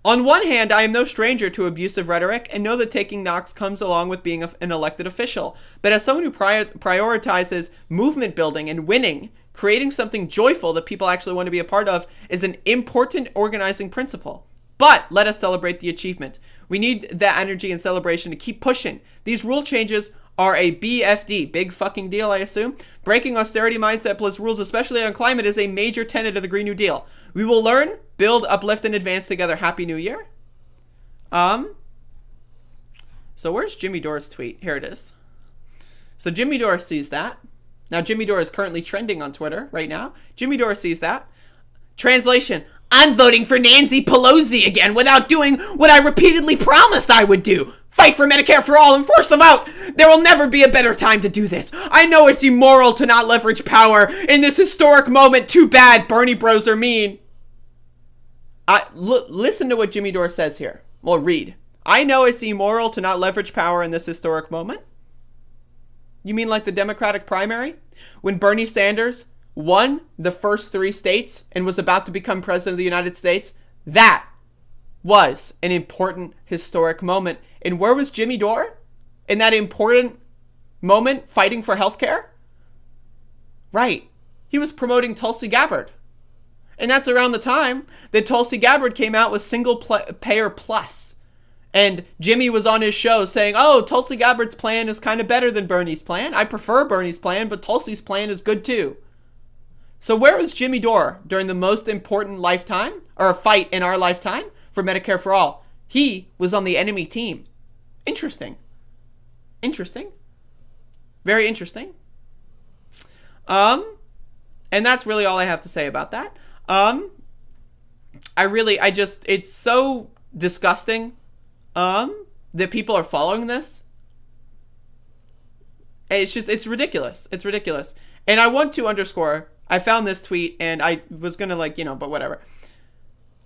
one hand, I am no stranger to abusive rhetoric and know that taking knocks comes along with being an elected official. But as someone who prioritizes movement building and winning, creating something joyful that people actually want to be a part of is an important organizing principle. But let us celebrate the achievement. We need that energy and celebration to keep pushing. These rule changes are a BFD, big fucking deal, I assume. Breaking austerity mindset plus rules, especially on climate, is a major tenet of the Green New Deal. We will learn, build, uplift, and advance together. Happy New Year. So where's Jimmy Dore's tweet? Here it is. So Jimmy Dore sees that. Now Jimmy Dore is currently trending on Twitter right now. Jimmy Dore sees that. Translation: I'm voting for Nancy Pelosi again without doing what I repeatedly promised I would do. Fight for Medicare for all and force them out. There will never be a better time to do this. I know it's immoral to not leverage power in this historic moment. Too bad Bernie bros are mean. Listen to what Jimmy Dore says here. Well, read. I know it's immoral to not leverage power in this historic moment. You mean like the Democratic primary? When Bernie Sanders won the first 3 states and was about to become president of the United States? That was an important historic moment. And where was Jimmy Dore in that important moment fighting for healthcare? Right. He was promoting Tulsi Gabbard. And that's around the time that Tulsi Gabbard came out with single payer plus. And Jimmy was on his show saying, oh, Tulsi Gabbard's plan is kind of better than Bernie's plan. I prefer Bernie's plan, but Tulsi's plan is good too. So where was Jimmy Dore during the most important lifetime, or a fight in our lifetime, for Medicare for All? He was on the enemy team. Interesting. Interesting. Very interesting. And that's really all I have to say about that. It's so disgusting, that people are following this. It's ridiculous. It's ridiculous. And I want to underscore, I found this tweet and I was gonna but whatever.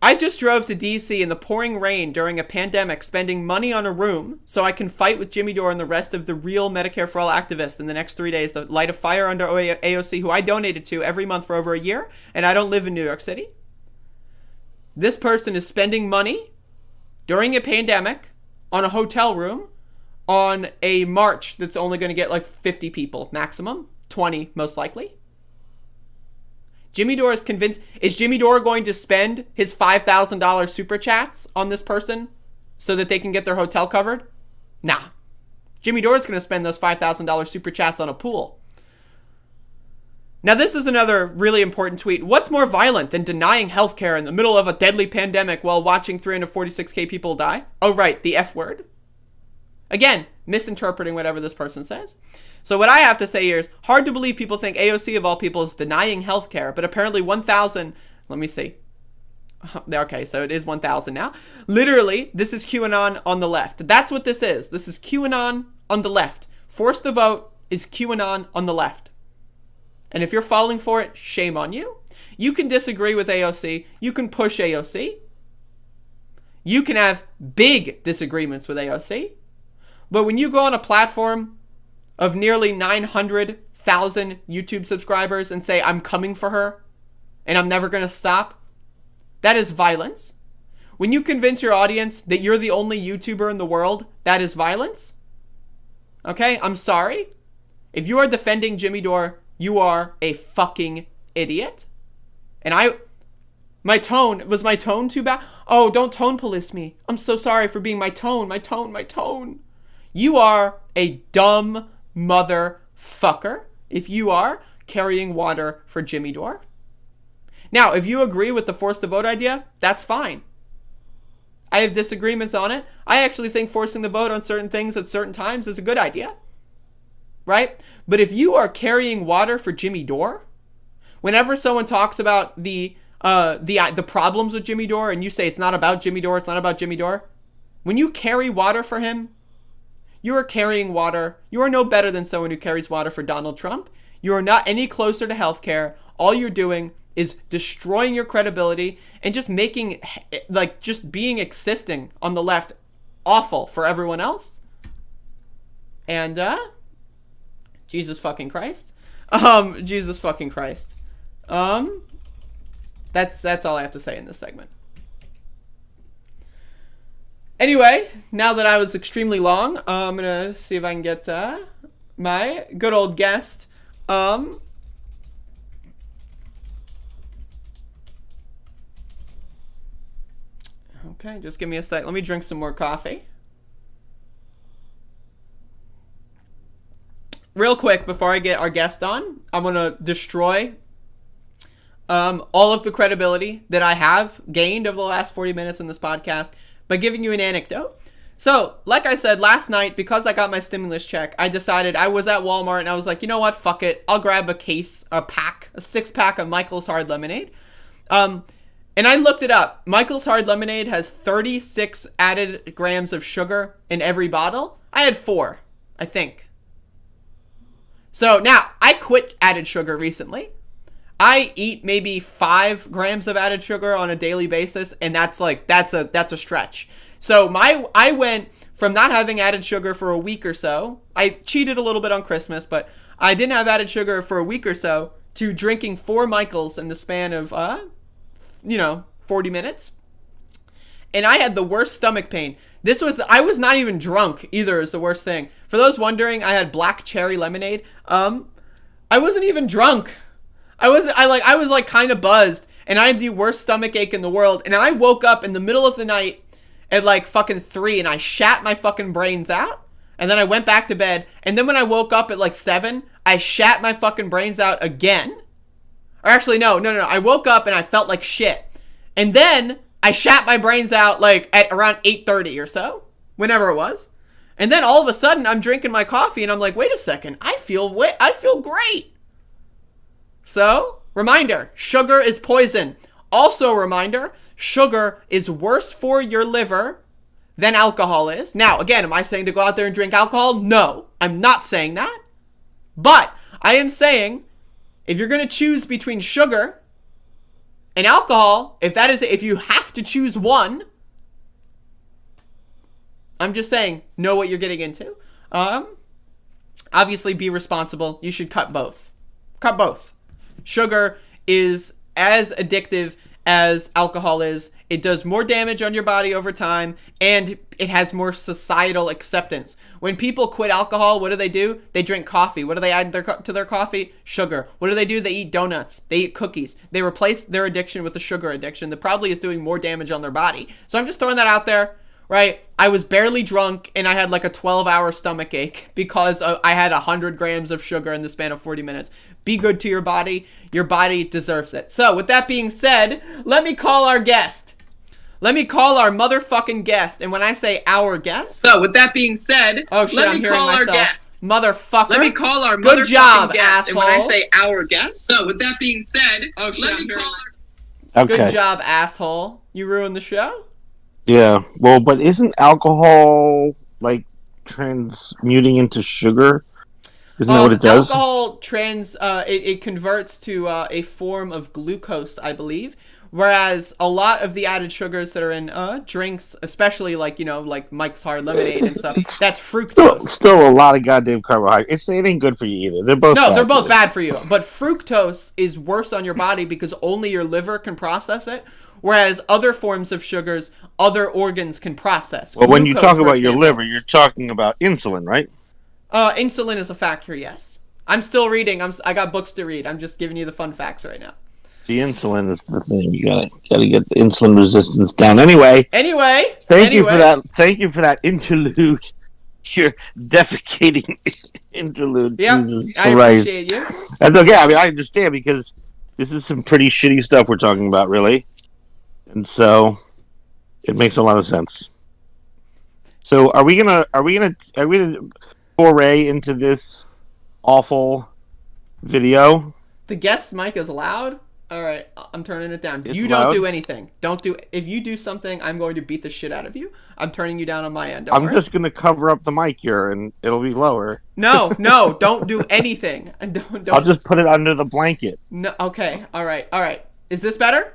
I just drove to DC in the pouring rain during a pandemic, spending money on a room so I can fight with Jimmy Dore and the rest of the real Medicare for All activists in the next 3 days to light a fire under AOC, who I donated to every month for over a year, and I don't live in New York City. This person is spending money during a pandemic on a hotel room on a march that's only going to get like 50 people maximum, 20 most likely. Jimmy Dore is convinced. Is Jimmy Dore going to spend his $5,000 super chats on this person so that they can get their hotel covered? Nah. Jimmy Dore is going to spend those $5,000 super chats on a pool. Now, this is another really important tweet. What's more violent than denying healthcare in the middle of a deadly pandemic while watching 346k people die? Oh, right, the F word. Again, misinterpreting whatever this person says. So what I have to say here is, hard to believe people think AOC of all people is denying healthcare, but apparently 1,000, let me see. Okay, so it is 1,000 now. Literally, this is QAnon on the left. That's what this is. This is QAnon on the left. Force the vote is QAnon on the left. And if you're falling for it, shame on you. You can disagree with AOC. You can push AOC. You can have big disagreements with AOC. But when you go on a platform of nearly 900,000 YouTube subscribers and say, I'm coming for her and I'm never going to stop, that is violence. When you convince your audience that you're the only YouTuber in the world, that is violence. Okay, I'm sorry. If you are defending Jimmy Dore, you are a fucking idiot. And my tone too bad? Oh, don't tone police me. I'm so sorry for being my tone. You are a dumb motherfucker if you are carrying water for Jimmy Dore. Now, if you agree with the force the vote idea, that's fine. I have disagreements on it. I actually think forcing the vote on certain things at certain times is a good idea. Right? But if you are carrying water for Jimmy Dore, whenever someone talks about the problems with Jimmy Dore and you say it's not about Jimmy Dore, when you carry water for him, you are carrying water. You are no better than someone who carries water for Donald Trump. You are not any closer to healthcare. All you're doing is destroying your credibility and just making, existing on the left awful for everyone else. And, Jesus fucking Christ. Jesus fucking Christ. That's all I have to say in this segment. Anyway, now that I was extremely long, I'm gonna see if I can get my good old guest. Okay, just give me a sec. Let me drink some more coffee. Real quick, before I get our guest on, I'm gonna destroy all of the credibility that I have gained over the last 40 minutes in this podcast by giving you an anecdote. So, like I said, last night, because I got my stimulus check, I decided, I was at Walmart and I was like, you know what, fuck it. I'll grab a 6-pack of Michael's Hard Lemonade. And I looked it up. Michael's Hard Lemonade has 36 added grams of sugar in every bottle. I had 4, I think. So now, I quit added sugar recently. I eat maybe 5 grams of added sugar on a daily basis, and that's a stretch. So I went from not having added sugar for a week or so. I cheated a little bit on Christmas, but I didn't have added sugar for a week or so, to drinking 4 Michaels in the span of 40 minutes. And I had the worst stomach pain. I was not even drunk either, is the worst thing. For those wondering, I had black cherry lemonade. I wasn't even drunk. I was kind of buzzed, and I had the worst stomach ache in the world, and I woke up in the middle of the night at like fucking 3, and I shat my fucking brains out, and then I went back to bed, and then when I woke up at like 7, I shat my fucking brains out again. Or actually, no, I woke up and I felt like shit, and then I shat my brains out like at around 8:30 or so, whenever it was, and then all of a sudden I'm drinking my coffee, and I'm like, wait a second, I feel great. So, reminder, sugar is poison. Also, reminder, sugar is worse for your liver than alcohol is. Now, again, am I saying to go out there and drink alcohol? No, I'm not saying that. But I am saying, if you're going to choose between sugar And alcohol, if you have to choose one, I'm just saying, know what you're getting into. Obviously, be responsible. You should cut both. Cut both. Sugar is as addictive as alcohol is. It does more damage on your body over time, and it has more societal acceptance. When people quit alcohol, what do? They drink coffee. What do they add to their coffee? Sugar. What do? They eat donuts. They eat cookies. They replace their addiction with a sugar addiction that probably is doing more damage on their body. So I'm just throwing that out there. Right, I was barely drunk and I had like a 12-hour stomach ache because I had 100 grams of sugar in the span of 40 minutes. Be good to your body. Your body deserves it. So with that being said, let me call our guest. Let me call our motherfucking guest. And when I say our guest... So with that being said, oh shit, I'm hearing myself. Our guest. Motherfucker. Let me call our good job, guest. asshole. And when I say our guest... So with that being said, oh shit, I'm hearing Okay. Good job, asshole. You ruined the show? Yeah, well, but isn't alcohol like transmuting into sugar? Isn't that what it does? Alcohol it converts to a form of glucose, I believe. Whereas a lot of the added sugars that are in drinks, especially like Mike's Hard Lemonade and stuff, that's fructose. Still a lot of goddamn carbohydrates. It ain't good for you either. They're both bad for you. But fructose is worse on your body because only your liver can process it. Whereas other forms of sugars, other organs can process. Well, when you talk about your liver, you're talking about insulin, right? Insulin is a factor, yes. I'm still reading. I got books to read. I'm just giving you the fun facts right now. The insulin is the thing. You gotta get the insulin resistance down. Anyway. Thank you for that. Thank you for that interlude. Your defecating interlude. Yeah, I appreciate you. That's okay. I mean, I understand because this is some pretty shitty stuff we're talking about, really. And so it makes a lot of sense. So are we gonna foray into this awful video? The guest mic is loud. All right, I'm turning it down. It's you loud? Don't do anything. If you do something, I'm going to beat the shit out of you. I'm turning you down on my end. I'm just gonna cover up the mic here, and it'll be lower. No, don't do anything. Don't. I'll just put it under the blanket. No. Okay. All right. Is this better?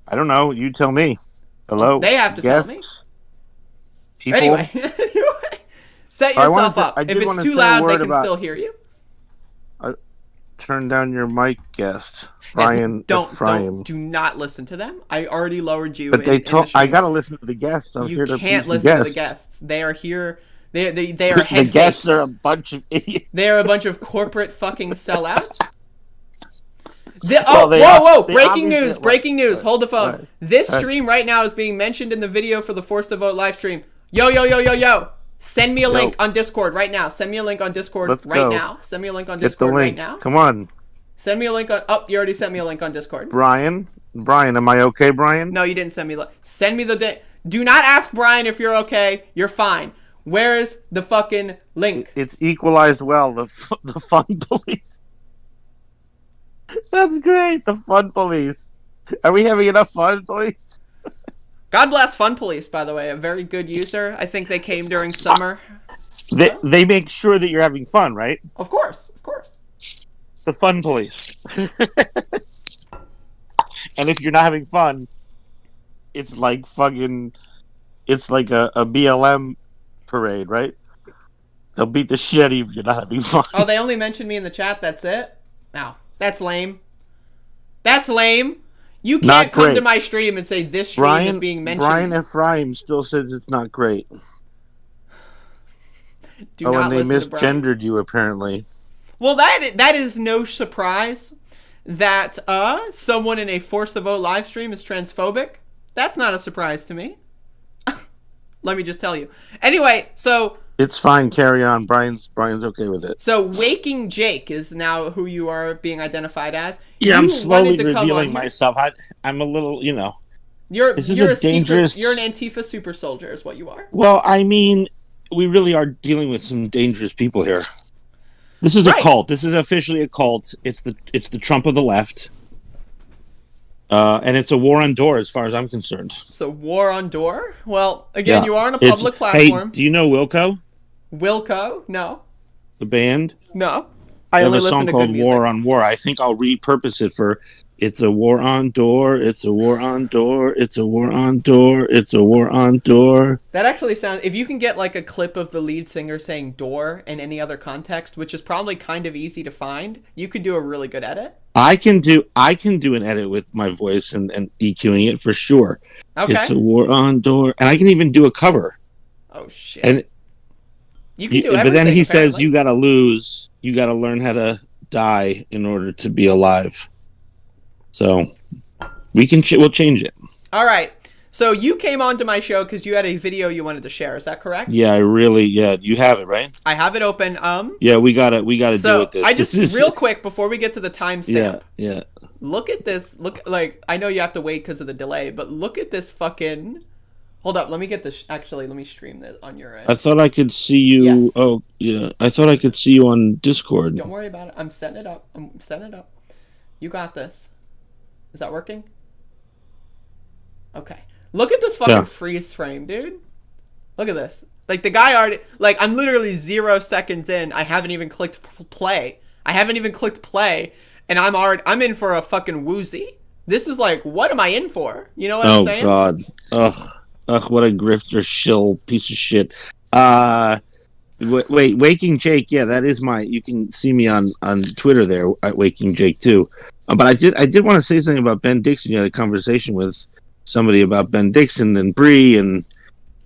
I don't know. You tell me. Hello. They have to guests? tell me. People? Anyway, set yourself up. If it's too loud, they can still hear you. Turn down your mic, guest. Brian. Do not listen to them. I already lowered you. But I gotta listen to the guests. You can't listen to the guests. They are here. They are the guests are a bunch of idiots. They are a bunch of corporate fucking sellouts. Whoa! Breaking news! Hold the phone. Right. This stream right now is being mentioned in the video for the Force the Vote live stream. Yo! Send me a link on Discord right now. Send me a link on Discord now. Send me a link on Discord right now. Come on. Send me a link on. Oh, you already sent me a link on Discord. Brian, am I okay, Brian? No, you didn't send me. Send me the. Do not ask Brian if you're okay. You're fine. Where is the fucking link? It's equalized well. The fun police. That's great. The fun police. Are we having enough fun, police? God bless Fun Police, by the way. A very good user. I think they came during summer. They make sure that you're having fun, right? Of course. The Fun Police. And if you're not having fun, it's like fucking... It's like a BLM parade, right? They'll beat the shit out of you if you're not having fun. Oh, they only mentioned me in the chat, that's it? No. That's lame. You can't come to my stream and say this stream is being mentioned. Brian Ephraim still says it's not great. And they misgendered you, apparently. Well, that is no surprise that someone in a Force the Vote live stream is transphobic. That's not a surprise to me. Let me just tell you. Anyway, so... It's fine, carry on. Brian's okay with it. So, Waking Jake is now who you are being identified as. Yeah, I'm slowly revealing myself. I'm a little, You're an dangerous... You're an Antifa super soldier is what you are. Well, I mean, we really are dealing with some dangerous people here. This is a cult. This is officially a cult. It's the Trump of the left. And it's a war on Dore, as far as I'm concerned. So, war on Dore? Well, again, you are on a public platform. Hey, do you know Wilco? Wilco? No. The band? No. I have only a listen song to called good music. War on War. I think I'll repurpose it for "It's a War on Dore, it's a war on Dore, it's a war on Dore, it's a war on Dore." That actually sounds... If you can get like a clip of the lead singer saying Dore in any other context, which is probably kind of easy to find, you could do a really good edit. I can do an edit with my voice and EQing it for sure. Okay. It's a war on Dore, and I can even do a cover. Oh shit. And you can do everything, but then he apparently says you gotta lose, you gotta learn how to die in order to be alive. So we can we'll change it. All right. So you came onto my show because you had a video you wanted to share. Is that correct? Yeah, you have it, right? I have it open. Yeah, we gotta do it. I just real quick before we get to the timestamp. Yeah. Look at this. I know you have to wait because of the delay, but look at this fucking. Hold up. Let me get this. Actually, let me stream this on your end. I thought I could see you. Yes. Oh, yeah. I thought I could see you on Discord. Don't worry about it. I'm setting it up. You got this. Is that working? Okay. Look at this fucking freeze frame, dude. Look at this. Like, the guy already... Like, I'm literally 0 seconds in. I haven't even clicked play. And I'm in for a fucking woozy. This is like, what am I in for? You know what I'm saying? Oh, God. Ugh, what a grifter shill piece of shit. Wait, Waking Jake, yeah, that is you can see me on Twitter there at Waking Jake too. But I did want to say something about Ben Dixon. You had a conversation with somebody about Ben Dixon and Bree, and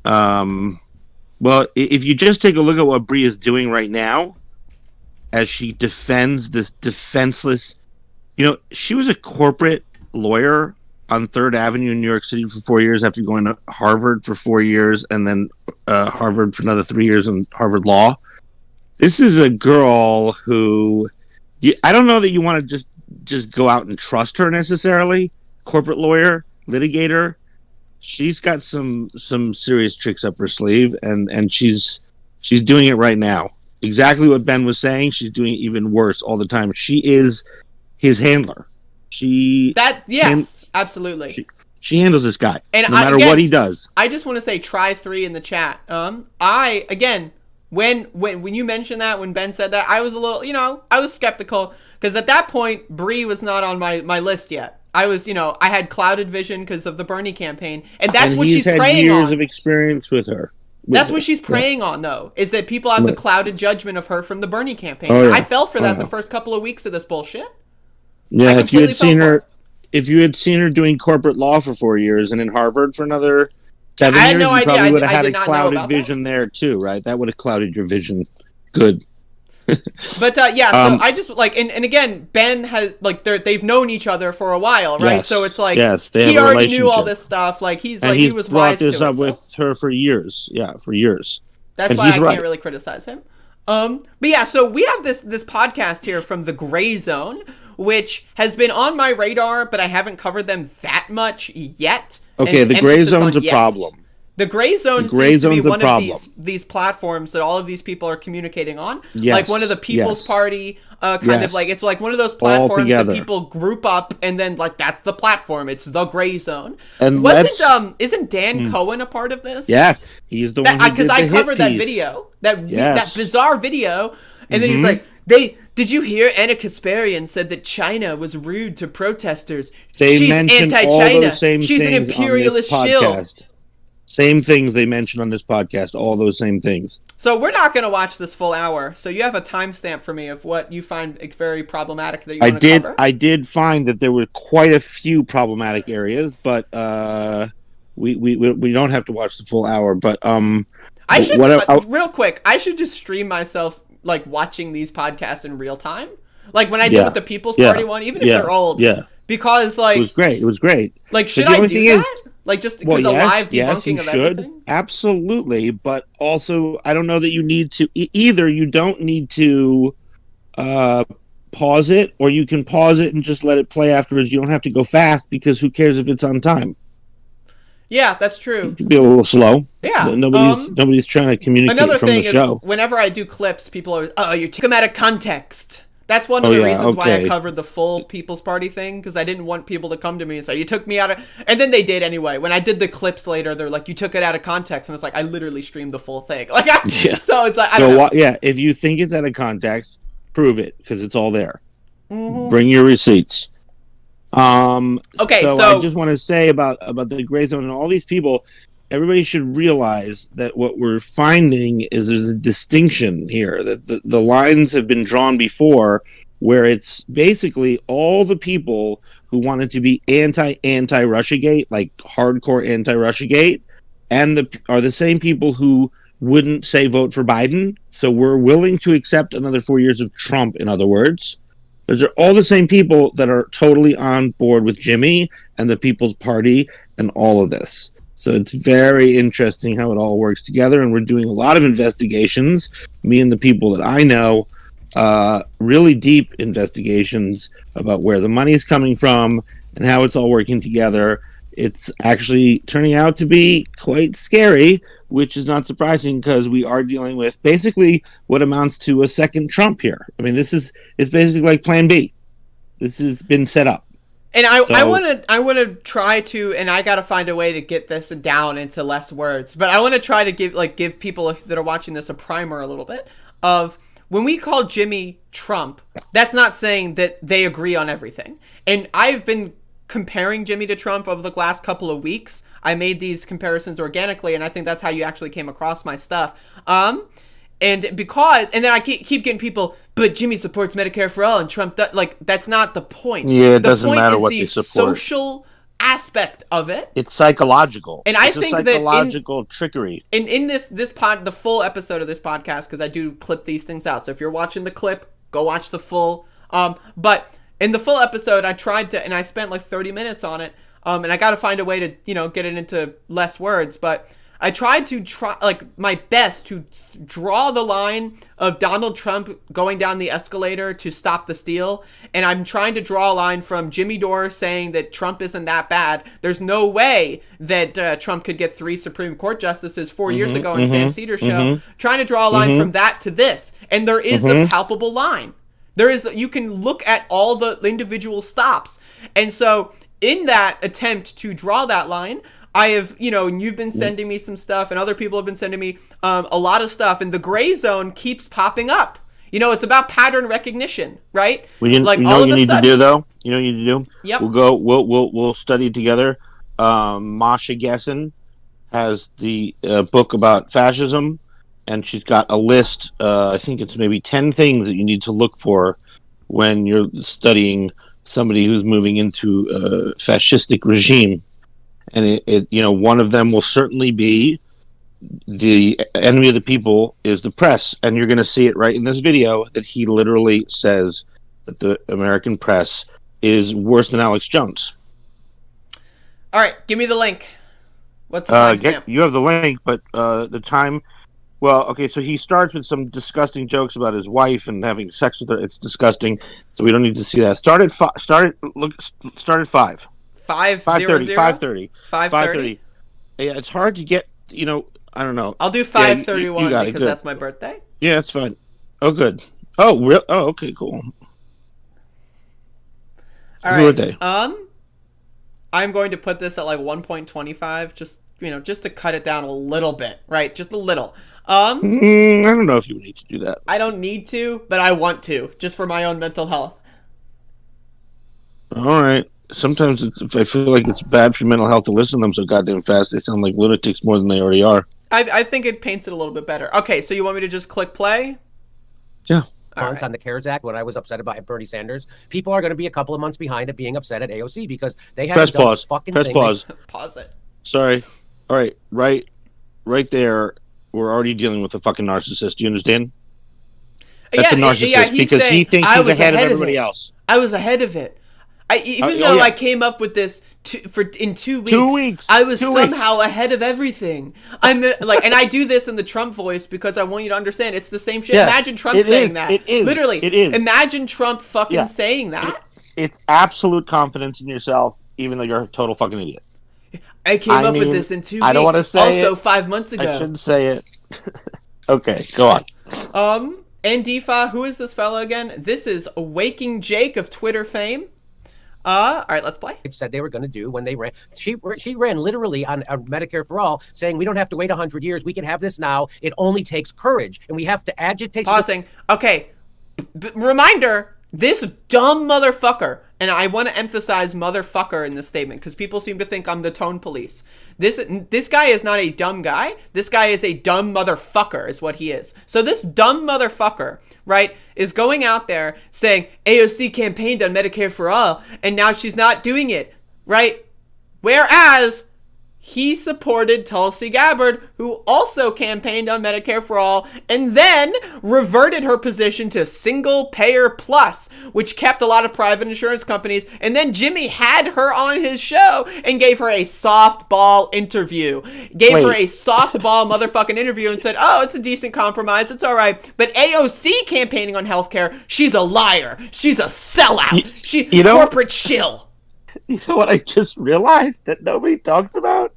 well, if you just take a look at what Bree is doing right now, as she defends this defenseless, she was a corporate lawyer on 3rd Avenue in New York City for 4 years after going to Harvard for 4 years and then Harvard for another 3 years in Harvard Law. This is a girl who I don't know that you want to just go out and trust her necessarily. Corporate lawyer, litigator. She's got some serious tricks up her sleeve, and she's doing it right now. Exactly what Ben was saying. She's doing it even worse all the time. She is his handler. Absolutely. She handles this guy, and no matter what he does. I just want to say, try 3 in the chat. When you mentioned that, when Ben said that, I was a little, I was skeptical because at that point, Bree was not on my list yet. I was, I had clouded vision because of the Bernie campaign, and that's what she's preying on. He's had years of experience with her. That's what she's preying on, though, is that people have the clouded judgment of her from the Bernie campaign. Oh, yeah. I fell for that the first couple of weeks of this bullshit. Yeah, if you had seen her doing corporate law for 4 years and in Harvard for another 7 years, you probably would have had a clouded vision there too, right? That would have clouded your vision. Good. But so I just and again, Ben has they've known each other for a while, right? Yes, so it's like they have he a already relationship. knew all this stuff. Like he was brought wise this to up with her for years. Yeah, for years. That's why I can't really criticize him. But yeah, so we have this podcast here from the Gray Zone, which has been on my radar, but I haven't covered them that much yet. Okay, the Gray Zone's a problem. The Gray Zone seems to be one of these platforms that all of these people are communicating on. Yes, like one of the People's Party, kind of like, it's like one of those platforms that people group up and then that's the platform. It's the Gray Zone. And isn't Dan Cohen a part of this? Yes, he's the one who did the I covered that piece. video, that bizarre video, and then he's like, did you hear Anarchist said that China was rude to protesters? She's mentioned anti-China. all those same She's an things imperialist on this shill. podcast. Same things they mentioned on this podcast, all those same things. So we're not going to watch this full hour. So you have a timestamp for me of what you find very problematic that you want to cover? I did find that there were quite a few problematic areas, but we don't have to watch the full hour. But real quick, I should just stream myself watching these podcasts in real time, like when I did with the People's Party one, even if they're old. Yeah. Because it was great. It was great. Should I do that? Just because the live debunking of everything? Absolutely. But also, I don't know that you need to either. You don't need to pause it, or you can pause it and just let it play afterwards. You don't have to go fast because who cares if it's on time? Yeah, that's true. You can be a little slow. Yeah. Nobody's trying to communicate from the show. Whenever I do clips, people always, you took them out of context. That's one of the reasons why I covered the full People's Party thing, because I didn't want people to come to me and say, you took me out of... And then they did anyway. When I did the clips later, they're like, you took it out of context. And it's like, I literally streamed the full thing. So it's like, I don't know. Yeah, if you think it's out of context, prove it because it's all there. Mm-hmm. Bring your receipts. Okay, so I just want to say about the gray zone and all these people. Everybody should realize that what we're finding is there's a distinction here, that the lines have been drawn before, where it's basically all the people who wanted to be anti-Russiagate, like hardcore anti-Russiagate, and are the same people who wouldn't say vote for Biden. So we're willing to accept another 4 years of Trump, in other words. Those are all the same people that are totally on board with Jimmy and the People's Party and all of this. So it's very interesting how it all works together, and we're doing a lot of investigations, me and the people that I know, really deep investigations about where the money is coming from and how it's all working together. It's actually turning out to be quite scary, which is not surprising because we are dealing with basically what amounts to a second Trump here. I mean, it's basically like Plan B. This has been set up. And I want to try to, and I got to find a way to get this down into less words, but I want to try to give people that are watching this a primer a little bit of when we call Jimmy Trump, that's not saying that they agree on everything. And I've been comparing Jimmy to Trump over the last couple of weeks. I made these comparisons organically, and I think that's how you actually came across my stuff. And then I keep getting people, but Jimmy supports Medicare for all and Trump does, like, that's not the point. Yeah, it doesn't matter what they support. The social aspect of it. It's psychological. And it's I think psychological trickery. In the full episode of this podcast, because I do clip these things out. So if you're watching the clip, go watch the full. But in the full episode, I tried to, and I spent like 30 minutes on it. And I got to find a way to, get it into less words, but I tried to my best to draw the line of Donald Trump going down the escalator to stop the steal. And I'm trying to draw a line from Jimmy Dore saying that Trump isn't that bad. There's no way that Trump could get 3 Supreme Court justices 4 years ago on Sam Cedars show. Trying to draw a line from that to this. And there is the palpable line. You can look at all the individual stops. And so in that attempt to draw that line, I have, and you've been sending me some stuff, and other people have been sending me a lot of stuff, and the gray zone keeps popping up. It's about pattern recognition, right? You know what you need to do, though? You know what you need to do? Yep. We'll study it together. Masha Gessen has the book about fascism, and she's got a list, I think it's maybe 10 things that you need to look for when you're studying somebody who's moving into a fascistic regime. And one of them will certainly be the enemy of the people is the press. And you're going to see it right in this video that he literally says that the American press is worse than Alex Jones. All right, give me the link. What's the timestamp? You have the link, but the time... Well, okay, so he starts with some disgusting jokes about his wife and having sex with her. It's disgusting, so we don't need to see that. Start at 5. 5:30. 5:30. Yeah, it's hard to get. I don't know. I'll do 5:31 because that's my birthday. Yeah, that's fine. Oh, good. Oh, real? Oh, okay, cool. All right. Birthday. I'm going to put this at like 1.25, just to cut it down a little bit, right? Just a little. I don't know if you need to do that. I don't need to, but I want to, just for my own mental health. All right. Sometimes I feel like it's bad for your mental health to listen to them so goddamn fast. They sound like lunatics more than they already are. I think it paints it a little bit better. Okay, so you want me to just click play? Yeah. Right. On the CARES Act, when I was upset about Bernie Sanders, people are going to be a couple of months behind at being upset at AOC because they haven't done pause. Fucking Press thing. pause. Pause it. Sorry. All right. Right there. We're already dealing with a fucking narcissist. Do you understand? That's a narcissist because he thinks he's ahead of everybody else. I was ahead of it. Even though I came up with this in 2 weeks. 2 weeks. I was somehow ahead of everything. I'm and I do this in the Trump voice because I want you to understand it's the same shit. Yeah, imagine Trump saying that. It is. Literally. It is. Imagine Trump fucking saying that. It's absolute confidence in yourself, even though you're a total fucking idiot. I came up with this in 2 weeks. I don't want to say also 5 months ago. I shouldn't say it. Okay, go on. Antifa, who is this fella again? This is Waking Jake of Twitter fame. All right, let's play. They've said they were going to do when they ran. She ran literally on Medicare for all, saying we don't have to wait 100 years. We can have this now. It only takes courage, and we have to agitate. Pausing. Okay, reminder, this dumb motherfucker, and I want to emphasize motherfucker in this statement because people seem to think I'm the tone police. This guy is not a dumb guy. This guy is a dumb motherfucker is what he is. So this dumb motherfucker, right, is going out there saying AOC campaigned on Medicare for all and now she's not doing it, right? Whereas he supported Tulsi Gabbard, who also campaigned on Medicare for all, and then reverted her position to single payer plus, which kept a lot of private insurance companies. And then Jimmy had her on his show and gave her a softball interview. Gave her a softball motherfucking interview and said, oh, it's a decent compromise. It's all right. But AOC campaigning on healthcare, she's a liar. She's a sellout. Corporate shill. You know what I just realized that nobody talks about?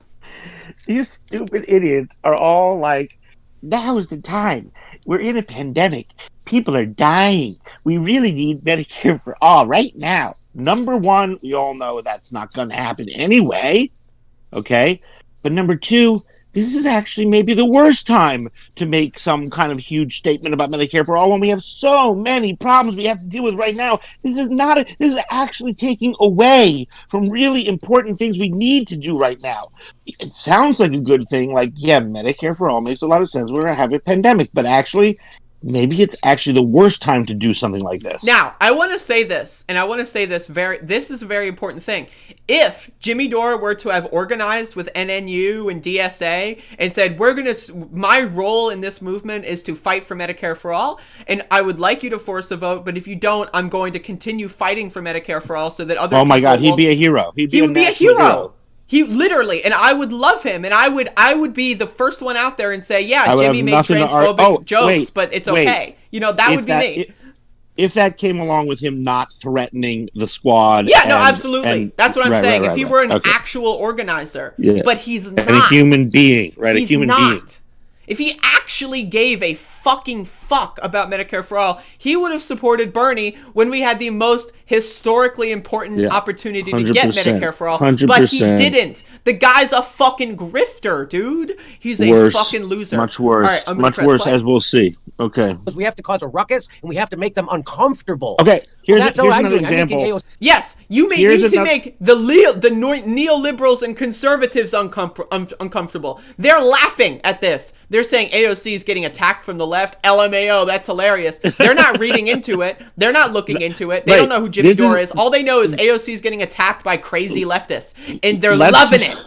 These stupid idiots are all like, now is the time. We're in a pandemic. People are dying. We really need Medicare for all right now. Number one, we all know that's not going to happen anyway. Okay? But number two, this is actually maybe the worst time to make some kind of huge statement about Medicare for all when we have so many problems we have to deal with right now. This is actually taking away from really important things we need to do right now. It sounds like a good thing, like, yeah, Medicare for all makes a lot of sense. We're going to have a pandemic, but actually, maybe it's actually the worst time to do something like this. Now, I want to say this, and I want to say this this is a very important thing. If Jimmy Dore were to have organized with NNU and DSA and said, my role in this movement is to fight for Medicare for all, and I would like you to force a vote, but if you don't, I'm going to continue fighting for Medicare for all so that other Oh my God, he'd be a hero. He would be a hero. He literally, and I would love him, and I would be the first one out there and say, yeah, Jimmy made transphobic jokes, but it's okay. That would be me. If that came along with him not threatening the squad. Yeah, no, absolutely. That's what I'm saying. If he were an actual organizer, but he's not. And a human being, right? He's a human being. If he actually gave a fucking fuck about Medicare for all, he would have supported Bernie when we had the most historically important opportunity to get Medicare for all. 100%. But he didn't. The guy's a fucking grifter, dude. He's a fucking loser. Much worse. Right, much worse, as we'll see. Okay. Because we have to cause a ruckus and we have to make them uncomfortable. Okay, here's another example. Yes, you need to make the neoliberals and conservatives uncomfortable. They're laughing at this. They're saying AOC is getting attacked from the left. LMAO, that's hilarious. They're not reading into it. They're not looking into it. They don't know who Jimmy Dore is. All they know is AOC is getting attacked by crazy leftists, and they're loving it.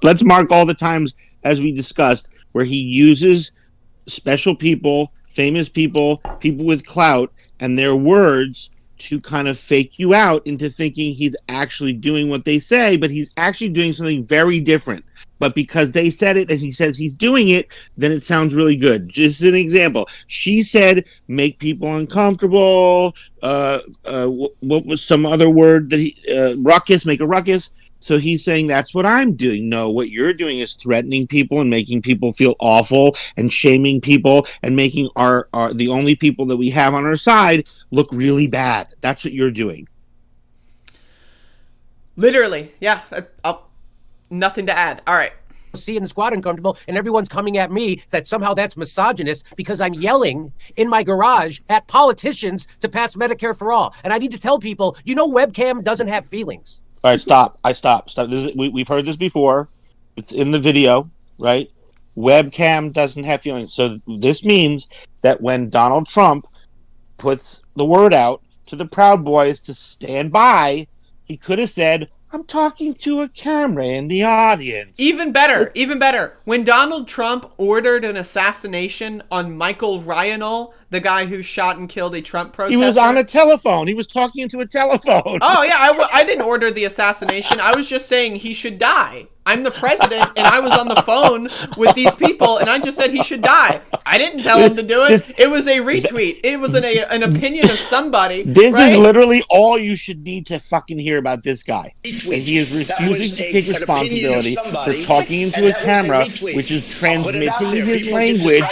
Let's mark all the times, as we discussed, where he uses special people, famous people, people with clout, and their words to kind of fake you out into thinking he's actually doing what they say, but he's actually doing something very different. But because they said it and he says he's doing it, then it sounds really good. Just an example. She said, make people uncomfortable. What was some other word that ruckus, make a ruckus. So he's saying that's what I'm doing. No, what you're doing is threatening people and making people feel awful and shaming people and making our the only people that we have on our side look really bad. That's what you're doing. Literally, yeah. Nothing to add. All right. See in the squad uncomfortable, and everyone's coming at me that somehow that's misogynist because I'm yelling in my garage at politicians to pass Medicare for all. And I need to tell people, webcam doesn't have feelings. All right, stop. Stop. We've heard this before. It's in the video, right? Webcam doesn't have feelings. So this means that when Donald Trump puts the word out to the Proud Boys to stand by, he could have said, I'm talking to a camera in the audience. Even better. When Donald Trump ordered an assassination on Michael Ryanel, the guy who shot and killed a Trump protester. He was on a telephone. He was talking into a telephone. Oh, yeah. I didn't order the assassination. I was just saying he should die. I'm the president, and I was on the phone with these people, and I just said he should die. I didn't tell him to do it. It was a retweet. It was an opinion of somebody. This is literally all you should need to fucking hear about this guy. And he is refusing to take responsibility for talking into a camera, which is transmitting his language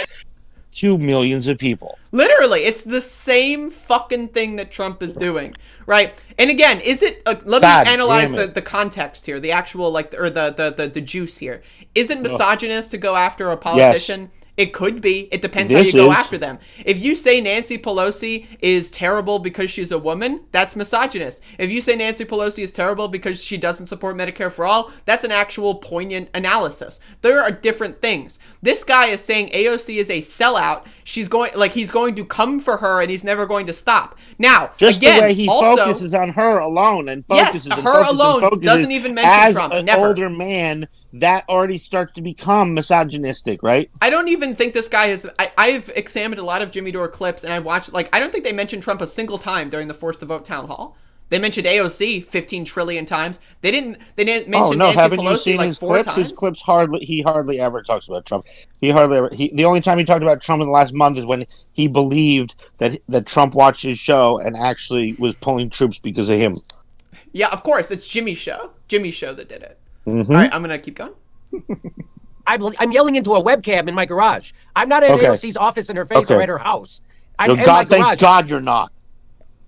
to millions of people. Literally, it's the same fucking thing that Trump is doing, right? And again, is it? Let me analyze the context here, the actual the juice here. Is it misogynist to go after a politician? Yes. It could be. It depends how you go after them. If you say Nancy Pelosi is terrible because she's a woman, that's misogynist. If you say Nancy Pelosi is terrible because she doesn't support Medicare for all, that's an actual poignant analysis. There are different things. This guy is saying AOC is a sellout. He's going to come for her and he's never going to stop. Now, just again, the way he also, focuses on her alone and focuses yes, and her focuses alone and focuses doesn't even mention as Trump. an Never. older man, that already starts to become misogynistic, right? I don't even think this guy has. I've examined a lot of Jimmy Dore clips and I've watched. I don't think they mentioned Trump a single time during the Force the Vote town hall. They mentioned AOC 15 trillion times. They didn't mention Nancy haven't Pelosi you seen like his 4 clips? times. His clips he hardly ever talks about Trump. The only time he talked about Trump in the last month is when he believed that Trump watched his show and actually was pulling troops because of him. Yeah, of course, it's Jimmy's show. Jimmy's show that did it. Mm-hmm. All right, I'm gonna keep going. I'm yelling into a webcam in my garage. I'm not at AOC's office in her face or at her house. I'm in my garage. Thank God you're not.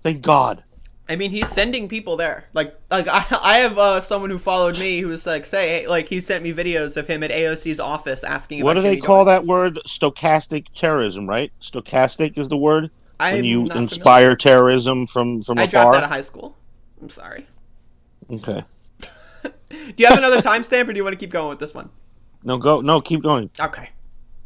Thank God. I mean, he's sending people there. I have someone who followed me who was he sent me videos of him at AOC's office asking. What do they call that word? Stochastic terrorism, right? Stochastic is the word when you inspire terrorism from afar. I dropped out of high school. I'm sorry. Okay. Do you have another timestamp, or do you want to keep going with this one? No, keep going. Okay.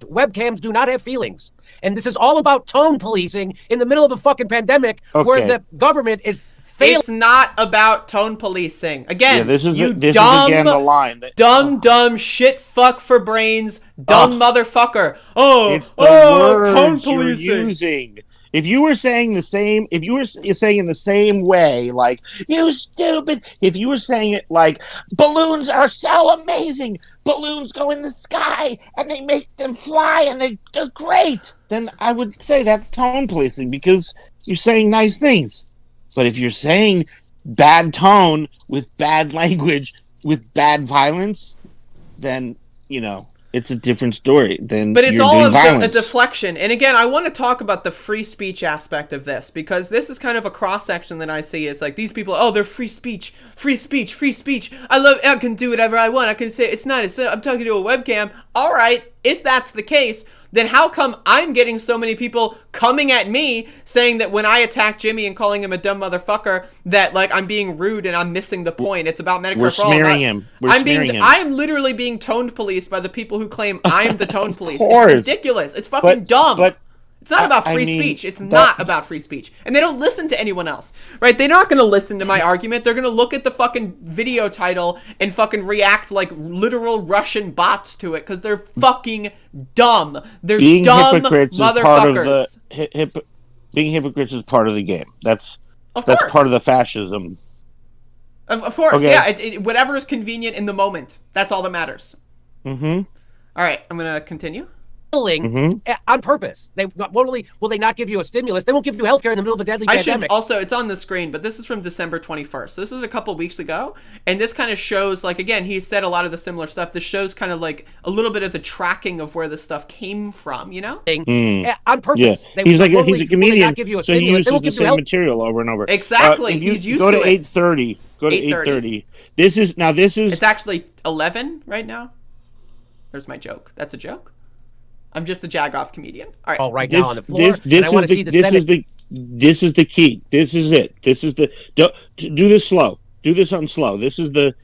Webcams do not have feelings. And this is all about tone policing in the middle of a fucking pandemic where the government is failing. It's not about tone policing. Again, this is again the line. Dumb shit fuck for brains, dumb motherfucker. It's the words tone policing. You're using. If you were saying in the same way, like, you stupid, if you were saying it like, balloons are so amazing, balloons go in the sky and they make them fly and they're great, then I would say that's tone policing because you're saying nice things. But if you're saying bad tone with bad language, with bad violence, then, it's a different story than But it's you're all doing a deflection. And again, I want to talk about the free speech aspect of this, because this is kind of a cross-section that I see. It's like these people, they're free speech. I can do whatever I want. I can say I'm talking to a webcam. All right, if that's the case, then how come I'm getting so many people coming at me saying that when I attack Jimmy and calling him a dumb motherfucker, that I'm being rude and I'm missing the point? It's about Medicare for all. We're smearing him. I'm literally being toned policed by the people who claim I'm the toned police. Course. It's ridiculous. It's fucking dumb. But it's not about free speech. It's not about free speech. And they don't listen to anyone else, right? They're not going to listen to my argument. They're going to look at the fucking video title and fucking react like literal Russian bots to it because they're fucking dumb. They're being dumb hypocrites motherfuckers. Is part of the being hypocrites is part of the game. That's course. Part of the fascism. Of course, okay. Yeah. Whatever is convenient in the moment. That's all that matters. Mm-hmm. All right, I'm going to continue. On purpose. Will they not give you a stimulus? They won't give you healthcare in the middle of a deadly pandemic. It's on the screen, but this is from December 21st. So this is a couple weeks ago, and this kind of shows, again, he said a lot of the similar stuff. This shows kind of a little bit of the tracking of where this stuff came from, On purpose. Yeah. He's a comedian, so he uses the same help. material over and over. Exactly. If you He's used go to it. 8:30. Go to 8:30. This is. It's actually 11 right now. There's my joke. That's a joke. I'm just a jagoff comedian. All right. Now on the floor. This is the key. This is it. This is do this slow. Do this on slow. This is the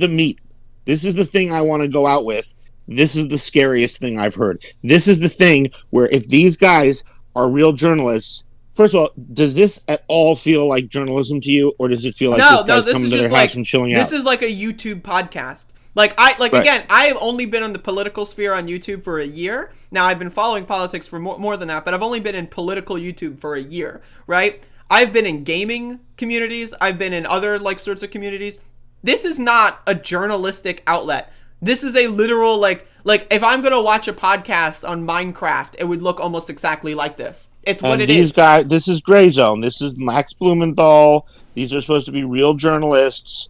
meat. This is the thing I want to go out with. This is the scariest thing I've heard. This is the thing where if these guys are real journalists, first of all, does this at all feel like journalism to you, or does it feel like this guy's coming to their house and chilling out? This is like a YouTube podcast. Again, I have only been on the political sphere on YouTube for a year. Now, I've been following politics for more than that, but I've only been in political YouTube for a year, right? I've been in gaming communities. I've been in other, sorts of communities. This is not a journalistic outlet. This is a literal, if I'm going to watch a podcast on Minecraft, it would look almost exactly like this. It's what it is. These guys, this is Gray Zone. This is Max Blumenthal. These are supposed to be real journalists.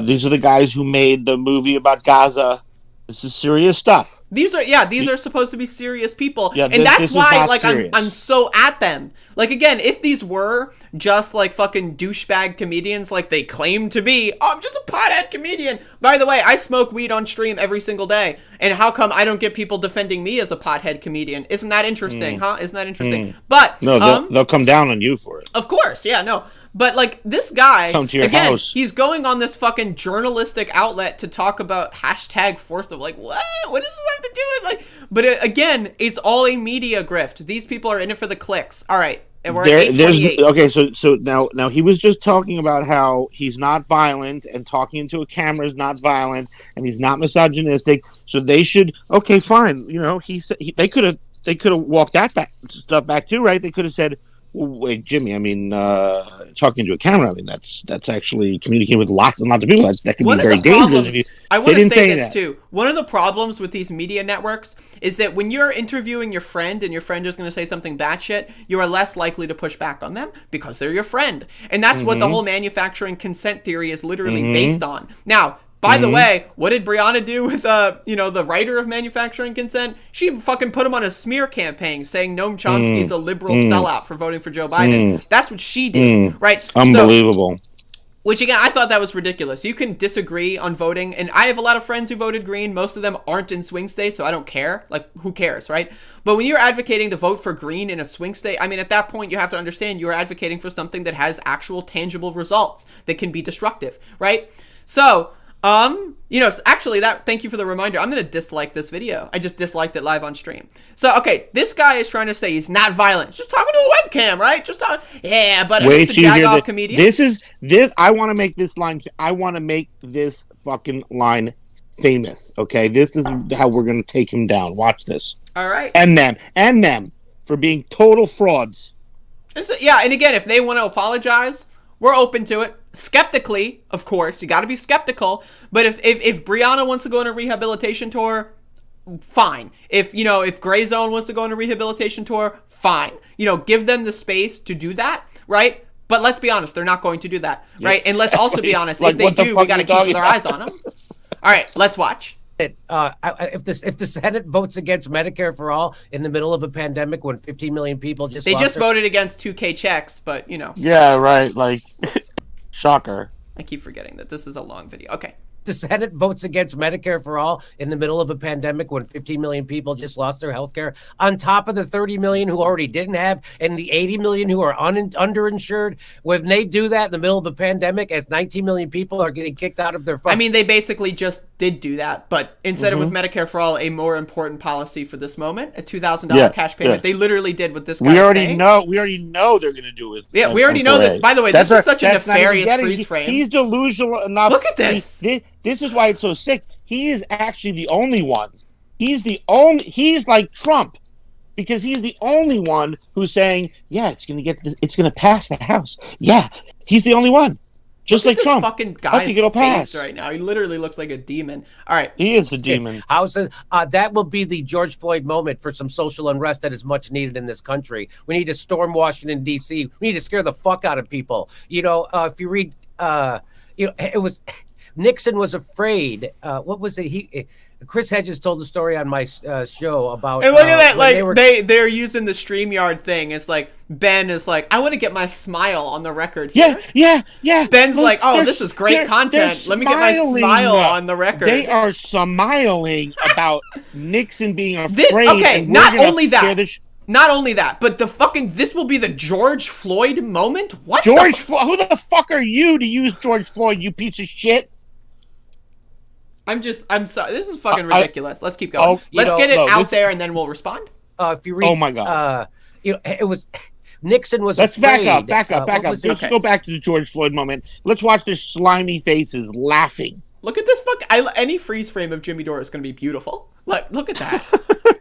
These are the guys who made the movie about Gaza. This is serious stuff. These are supposed to be serious people. Yeah, and that's why, like, serious. I'm so at them. Like, again, if these were just, like, fucking douchebag comedians like they claim to be, oh, I'm just a pothead comedian. By the way, I smoke weed on stream every single day. And how come I don't get people defending me as a pothead comedian? Isn't that interesting, huh? Isn't that interesting? But, no, they'll come down on you for it. Of course, yeah, no. But, like, this guy, come to your house. He's going on this fucking journalistic outlet to talk about hashtag forced of, like, what? What does this have to do with, like... But, again, it's all a media grift. These people are in it for the clicks. All right, and we're at 8:28. Okay, so now he was just talking about how he's not violent, and talking into a camera is not violent, and he's not misogynistic, so they should... Okay, fine. You know, they could have walked that stuff back, too, right? They could have said... Wait, Jimmy, I mean, talking to a camera, I mean, that's actually communicating with lots and lots of people. That can be very dangerous. I want to say this, too. One of the problems with these media networks is that when you're interviewing your friend and your friend is going to say something batshit, you are less likely to push back on them because they're your friend. And that's what the whole manufacturing consent theory is literally based on. Now, by the way, what did Brianna do with, the writer of Manufacturing Consent? She fucking put him on a smear campaign saying Noam Chomsky's a liberal sellout for voting for Joe Biden. That's what she did, right? Unbelievable. Which, again, I thought that was ridiculous. You can disagree on voting, and I have a lot of friends who voted Green. Most of them aren't in swing states, so I don't care. Like, who cares, right? But when you're advocating to vote for Green in a swing state, I mean, at that point, you have to understand you're advocating for something that has actual tangible results that can be destructive, right? So... actually thank you for the reminder. I'm going to dislike this video. I just disliked it live on stream. So, okay, this guy is trying to say he's not violent. He's just talking to a webcam, right? Just talking. Yeah, but wait till you hear that. Comedian. I want to make this line. I want to make this fucking line famous. Okay, this is how we're going to take him down. Watch this. All right. And them for being total frauds. Yeah, and again, if they want to apologize, we're open to it. Skeptically, of course. You got to be skeptical. But if Brianna wants to go on a rehabilitation tour, fine. If Gray Zone wants to go on a rehabilitation tour, fine. Give them the space to do that, right? But let's be honest, they're not going to do that, right? And let's also be honest, if they do, we got to keep our eyes on them. All right, let's watch. If the Senate votes against Medicare for all in the middle of a pandemic when 15 million people they just voted against 2K checks, but yeah, right, like shocker. I keep forgetting that this is a long video. Okay. The Senate votes against Medicare for all in the middle of a pandemic when 15 million people just lost their health care, on top of the 30 million who already didn't have and the 80 million who are underinsured. When they do that in the middle of a pandemic, as 19 million people are getting kicked out of their I mean, they basically just did do that, but instead of with Medicare for all, a more important policy for this moment, a $2,000 cash payment. They literally did what this guy We already know they're going to do it. Yeah, we already know that. By the way, this is such a nefarious freeze frame. He's delusional enough. Look at this. This is why it's so sick. He is actually the only one. He's like Trump, because he's the only one who's saying, yeah, it's going to pass the House. Yeah, he's the only one. Just like Trump. Fucking guy's I think it'll pass right now. He literally looks like a demon. All right. He is the demon. Houses, that will be the George Floyd moment for some social unrest that is much needed in this country. We need to storm Washington, D.C. We need to scare the fuck out of people. If you read, it was... Nixon was afraid. What was it? Chris Hedges told the story on my show about. And look at that! Like they're using the StreamYard thing. It's like Ben is like, I want to get my smile on the record here. Yeah. Ben's like, oh, this is great content. Let me get my smile on the record. They are smiling about Nixon being afraid. Okay, not only that. Not only that, but this will be the George Floyd moment? What? Floyd? Who the fuck are you to use George Floyd, you piece of shit? I'm sorry. This is fucking ridiculous. Let's keep going. Let's get it out there and then we'll respond. If you read, oh my God. It was Nixon was Let's afraid. back up. Let's go back to the George Floyd moment. Let's watch their slimy faces laughing. Look at this any freeze frame of Jimmy Dore is going to be beautiful. Look at that.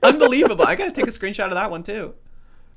Unbelievable. I got to take a screenshot of that one too.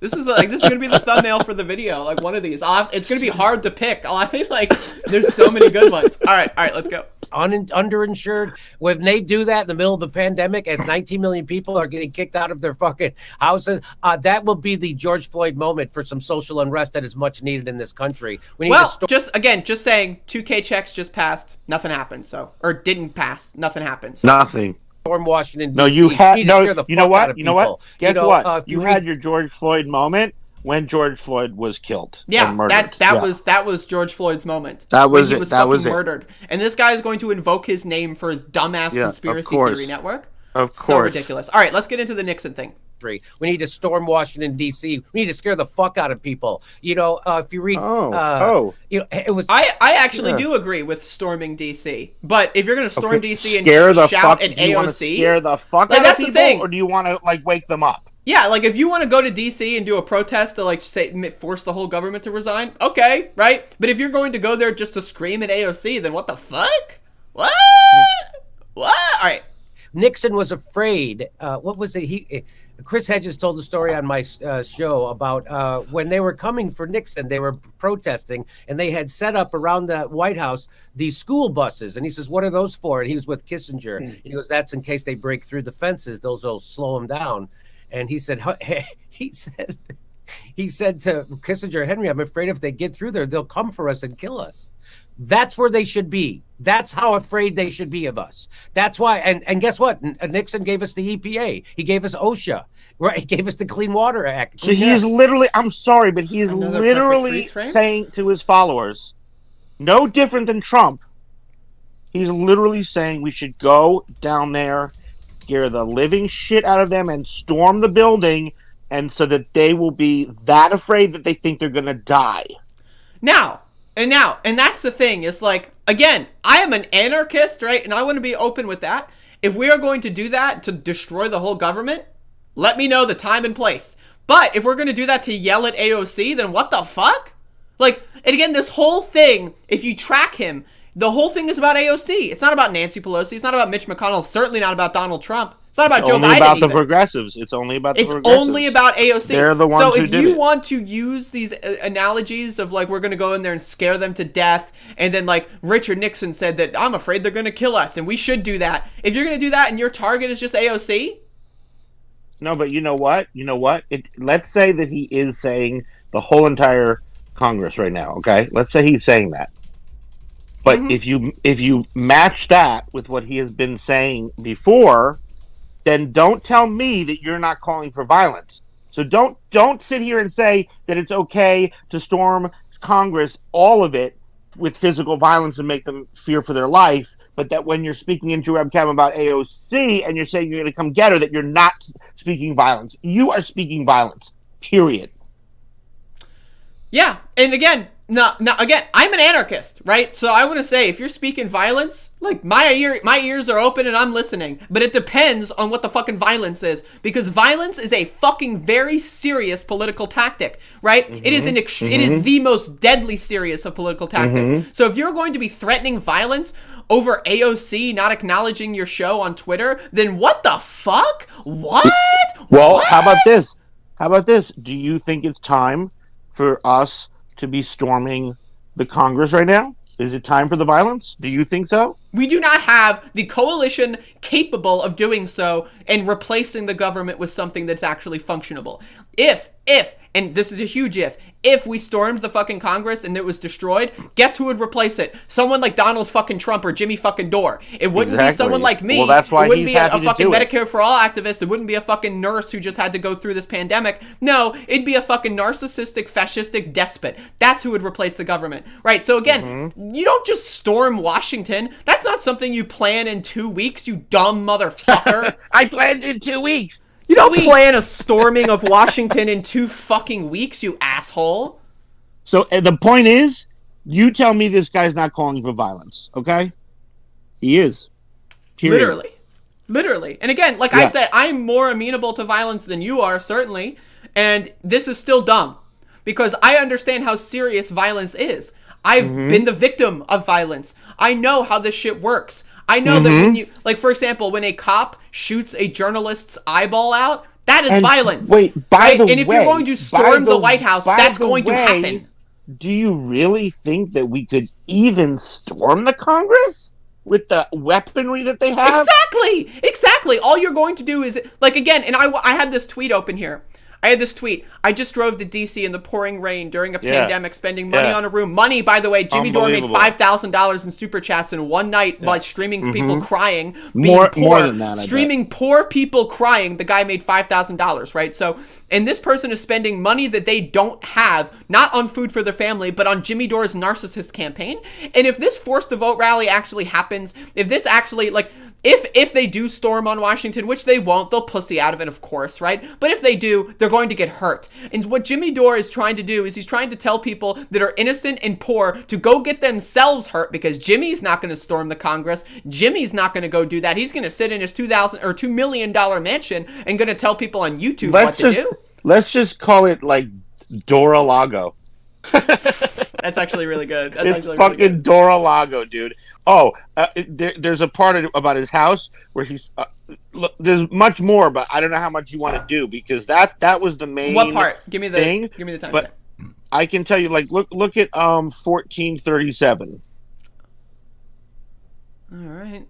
This is going to be the thumbnail for the video. Like one of these. It's going to be hard to pick. There's so many good ones. All right, let's go. Underinsured. When they do that in the middle of a pandemic, as 19 million people are getting kicked out of their fucking houses, that will be the George Floyd moment for some social unrest that is much needed in this country. We need just saying, 2K checks just passed. Nothing happened. Or didn't pass. Nothing happened. Nothing. storm Washington, No, D.C. you had need to scare the You know fuck what? out of You know what? people. Guess You know, what? if You read- had your George Floyd moment when George Floyd was killed. Yeah, and murdered. that was George Floyd's moment. That was when he it. was That fucking was it. murdered. And this guy is going to invoke his name for his dumbass Yeah, of conspiracy course. theory network. Of So course. ridiculous. All right, let's get into the Nixon thing. We need to storm Washington, D.C. We need to scare the fuck out of people. You know, if you read, you know, it was. I actually do agree with storming DC, but if you're going to storm DC and scare the shout fuck, at do you want to AOC, scare the fuck like, out of that's the people, thing. or do you want to like wake them up? Yeah, like if you want to go to DC and do a protest to like say force the whole government to resign, okay, right? But if you're going to go there just to scream at AOC, then what the fuck? What? All right. Nixon was afraid. What was it? Chris Hedges told the story on my show about when they were coming for Nixon, they were protesting, and they had set up around the White House these school buses. And he says, "What are those for?" And he was with Kissinger. And he goes, "That's in case they break through the fences. Those will slow them down." And he said, he said to Kissinger, "Henry, I'm afraid if they get through there, they'll come for us and kill us." That's where they should be. That's how afraid they should be of us. That's why. And guess what? Nixon gave us the EPA. He gave us OSHA. Right? He gave us the Clean Water Act. So he is literally. I'm sorry, but he is literally saying to his followers, no different than Trump. He's literally saying we should go down there, scare the living shit out of them, and storm the building, and so that they will be that afraid that they think they're gonna die. And that's the thing, is like, again, I am an anarchist, right? And I want to be open with that. If we are going to do that to destroy the whole government, let me know the time and place. But if we're going to do that to yell at AOC, then what the fuck? Like, and again, this whole thing, if you track him, the whole thing is about AOC. It's not about Nancy Pelosi. It's not about Mitch McConnell. Certainly not about Donald Trump. It's not about Joe Biden. It's only about the even. progressives. It's only about the progressives. It's only about AOC. They're the ones who did it. So if you want to use these analogies of like we're going to go in there and scare them to death, and then like Richard Nixon said that I'm afraid they're going to kill us and we should do that. If you're going to do that and your target is just AOC. No, but you know what? Let's say that he is saying the whole entire Congress right now, okay? Let's say he's saying that. But if you match that with what he has been saying before, then don't tell me that you're not calling for violence. So don't sit here and say that it's okay to storm Congress, all of it, with physical violence and make them fear for their life, but that when you're speaking into webcam about AOC and you're saying you're going to come get her, that you're not speaking violence. You are speaking violence, period. Yeah, and again, I'm an anarchist, right? So I want to say, if you're speaking violence, like my ears are open and I'm listening. But it depends on what the fucking violence is, because violence is a fucking very serious political tactic, right? It is it is the most deadly serious of political tactics. So if you're going to be threatening violence over AOC not acknowledging your show on Twitter, then what the fuck? What? Well, what? How about this? Do you think it's time for us to be storming the Congress right now? Is it time for the violence? Do you think so? We do not have the coalition capable of doing so and replacing the government with something that's actually functionable. If, and this is a huge if we stormed the fucking Congress and it was destroyed, guess who would replace it? Someone like Donald fucking Trump or Jimmy fucking Dore. It wouldn't be someone like me. Well, that's why it wouldn't he's be a happy to fucking do it. Medicare for all activist. It wouldn't be a fucking nurse who just had to go through this pandemic. No, it'd be a fucking narcissistic, fascistic despot. That's who would replace the government. Right, so again, you don't just storm Washington. That's not something you plan in 2 weeks, you dumb motherfucker. I planned in 2 weeks. You don't plan a storming of Washington in 2 fucking weeks, you asshole. So the point is, you tell me this guy's not calling for violence, okay? He is. Period. Literally. And again, like I said, I'm more amenable to violence than you are, certainly. And this is still dumb. Because I understand how serious violence is. I've been the victim of violence. I know how this shit works. I know that when you, like, for example, when a cop shoots a journalist's eyeball out, that is violence. Wait, by the way, and if you're going to storm the White House, that's going to happen. Do you really think that we could even storm the Congress with the weaponry that they have? Exactly. All you're going to do is, like, again, and I had this tweet open here. I had this tweet. I just drove to DC in the pouring rain during a pandemic, spending money Yeah. on a room. Money, by the way, Jimmy Dore made Unbelievable. $5,000 in super chats in one night by streaming people crying, being More poor, than that, I streaming poor people crying. The guy made $5,000, right? So, and this person is spending money that they don't have, not on food for their family, but on Jimmy Dore's narcissist campaign. And if this force the vote rally actually happens, if this actually, like, if they do storm on Washington, which they won't, they'll pussy out of it, of course, right? But if they do, they're going to get hurt. And what Jimmy Dore is trying to do is he's trying to tell people that are innocent and poor to go get themselves hurt, because Jimmy's not going to storm the Congress. Jimmy's not going to go do that. He's going to sit in his $2 million mansion and going to tell people on YouTube what to do. Let's just call it like Dore-a-Lago. That's actually really good. That's It's actually fucking really good. Dore-a-Lago, dude. Oh, there's a part about his house where he's. Look, there's much more, but I don't know how much you want to do, because that was the main. What part? Give me the thing. Give me the time. But I can tell you, like, look at 1437. All right.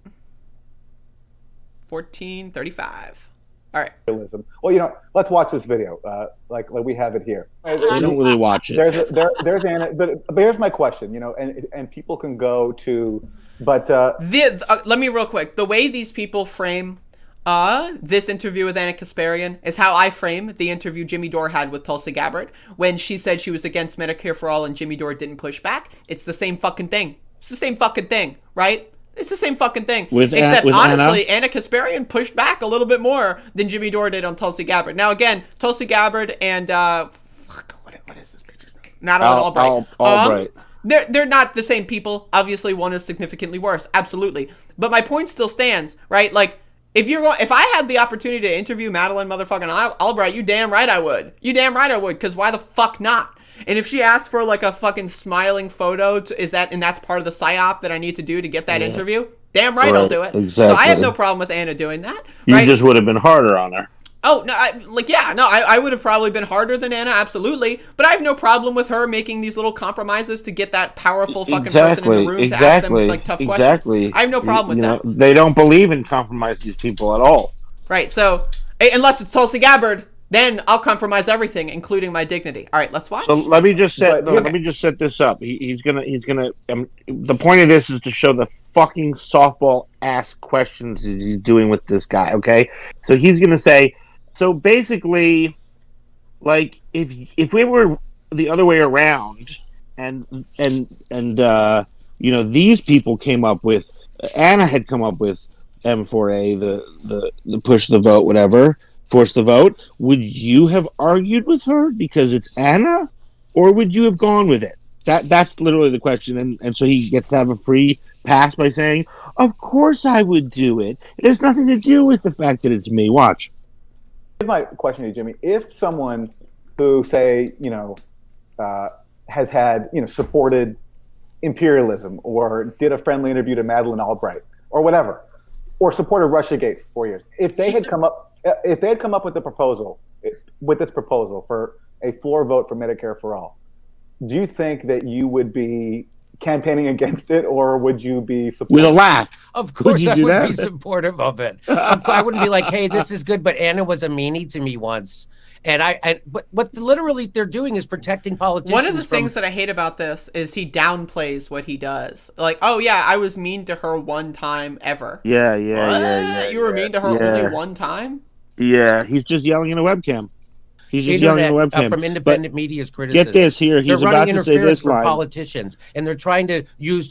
1435. All right. Well, let's watch this video. Like we have it here. They don't really watch it. There's Anna, but here's my question. And people can go to, but let me real quick. The way these people frame this interview with Anna Kasparian is how I frame the interview Jimmy Dore had with Tulsi Gabbard when she said she was against Medicare for All and Jimmy Dore didn't push back. It's the same fucking thing. It's the same fucking thing, right? It's the same fucking thing. Except honestly, Anna Kasparian pushed back a little bit more than Jimmy Dore did on Tulsi Gabbard. Now again, Tulsi Gabbard and what is this bitch's name? Madeline Albright. Albright. They're not the same people. Obviously, one is significantly worse. Absolutely. But my point still stands, right? Like, if I had the opportunity to interview Madeline motherfucking Albright, you damn right I would. You damn right I would, because why the fuck not? And if she asks for like a fucking smiling photo, that's part of the psyop that I need to do to get that interview, damn right I'll do it. Exactly. So I have no problem with Anna doing that. You right? just would have been harder on her. Oh, no, I would have probably been harder than Anna, absolutely. But I have no problem with her making these little compromises to get that powerful fucking person in the room to ask them like tough questions. I have no problem with that. They don't believe in compromise these people at all. Right, so, unless it's Tulsi Gabbard, then I'll compromise everything, including my dignity. All right, let's watch. So let me just set this up. He's gonna. The point of this is to show the fucking softball ass questions he's doing with this guy. Okay, so he's gonna say. So basically, like if we were the other way around, and these people came up with, Anna had come up with M4A, the push the vote, whatever. Force the vote, would you have argued with her because it's Anna, or would you have gone with it? That's literally the question, and so he gets to have a free pass by saying, of course I would do it. It has nothing to do with the fact that it's me. Watch. Here's my question to you, Jimmy. If someone who, say, has had, supported imperialism, or did a friendly interview to Madeleine Albright, or whatever, or supported Russiagate for 4 years, if they had come up with this proposal for a floor vote for Medicare for All, do you think that you would be campaigning against it, or would you be supportive? With a laugh? Of course I would be supportive of it. I wouldn't be like, hey, this is good, but Anna was a meanie to me once. But what literally they're doing is protecting politicians. One of the things that I hate about this is he downplays what he does. Like, oh yeah, I was mean to her one time ever. Yeah. You were mean to her only one time? Yeah, he's just yelling in a webcam. He's just yelling in a webcam. From independent media's criticism. Get this here. He's about to say this line. Politicians, and they're trying to use.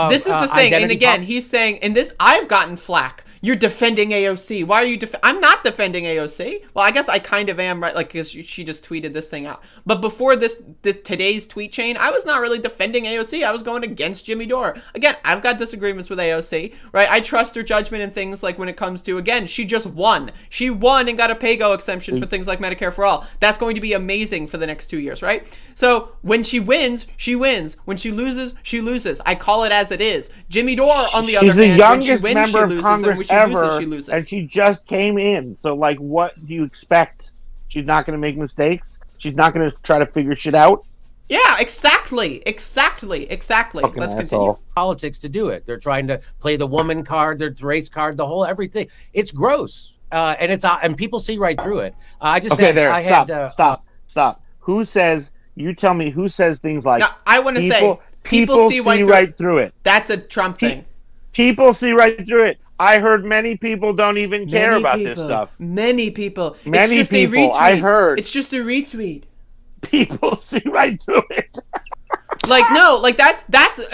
This is the thing, and again, he's saying, and this I've gotten flack. You're defending AOC. Why are you I'm not defending AOC. Well, I guess I kind of am, right? Like, because she just tweeted this thing out. But before today's tweet chain, I was not really defending AOC. I was going against Jimmy Dore. Again, I've got disagreements with AOC, right? I trust her judgment in things like when it comes to, again, she just won. She won and got a pay-go exemption for things like Medicare for All. That's going to be amazing for the next 2 years, right? So when she wins, she wins. When she loses, she loses. I call it as it is. Jimmy Dore, on the other hand, she's the youngest when she wins, member she loses, of Congress ever, she loses. and she just came in. So, like, what do you expect? She's not going to make mistakes? She's not going to try to figure shit out? Yeah, exactly. Fucking Let's asshole. continue. Politics to do it. They're trying to play the woman card, the race card, the whole everything. It's gross. and it's and people see right through it. I just okay, said, there. I Stop. had, Stop. Who says? You tell me. Who says things like? Now, I want to say people see right through it. That's a Trump thing. People see right through it. I heard many people don't even care about this stuff. Many people. Many it's just people. A retweet. I heard. It's just a retweet. People see right through it. Like, no, like that's,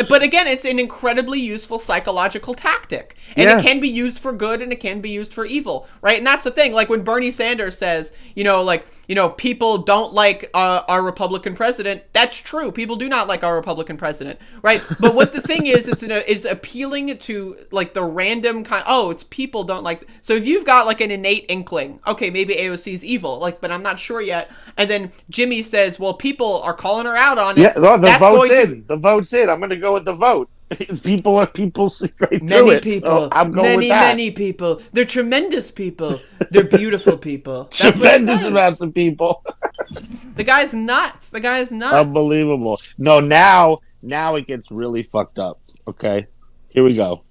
but again, it's an incredibly useful psychological tactic. And it can be used for good and it can be used for evil, right? And that's the thing, like when Bernie Sanders says, people don't like our Republican president, that's true. People do not like our Republican president, right? But what the thing is appealing to like the random kind, it's people don't like, so if you've got like an innate inkling, okay, maybe AOC is evil, like, but I'm not sure yet. And then Jimmy says, well, people are calling her out on it. Yeah, the vote's in. The vote's in. I'm going to go with the vote. People see right through it. People. So I'm going with that. Many people. They're tremendous people. They're beautiful people. Tremendous amounts of people. The guy's nuts. Unbelievable. No, now it gets really fucked up. Okay, here we go.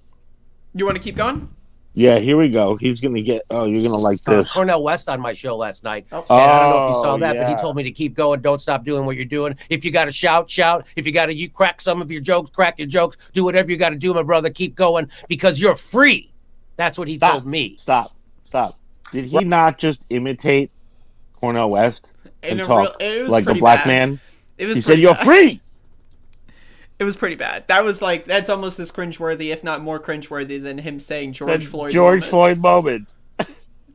You want to keep going? Yeah, here we go. He's going to get... Oh, you're going to like this. Cornel West on my show last night. And I don't know if you saw that, but he told me to keep going. Don't stop doing what you're doing. If you got to shout. If you got to crack some of your jokes, crack your jokes. Do whatever you got to do, my brother. Keep going because you're free. That's what he told me. Stop. Did he not just imitate Cornel West and talk like a black man? He said, you're free. It was pretty bad. That's almost as cringeworthy, if not more cringeworthy, than him saying George Floyd moment.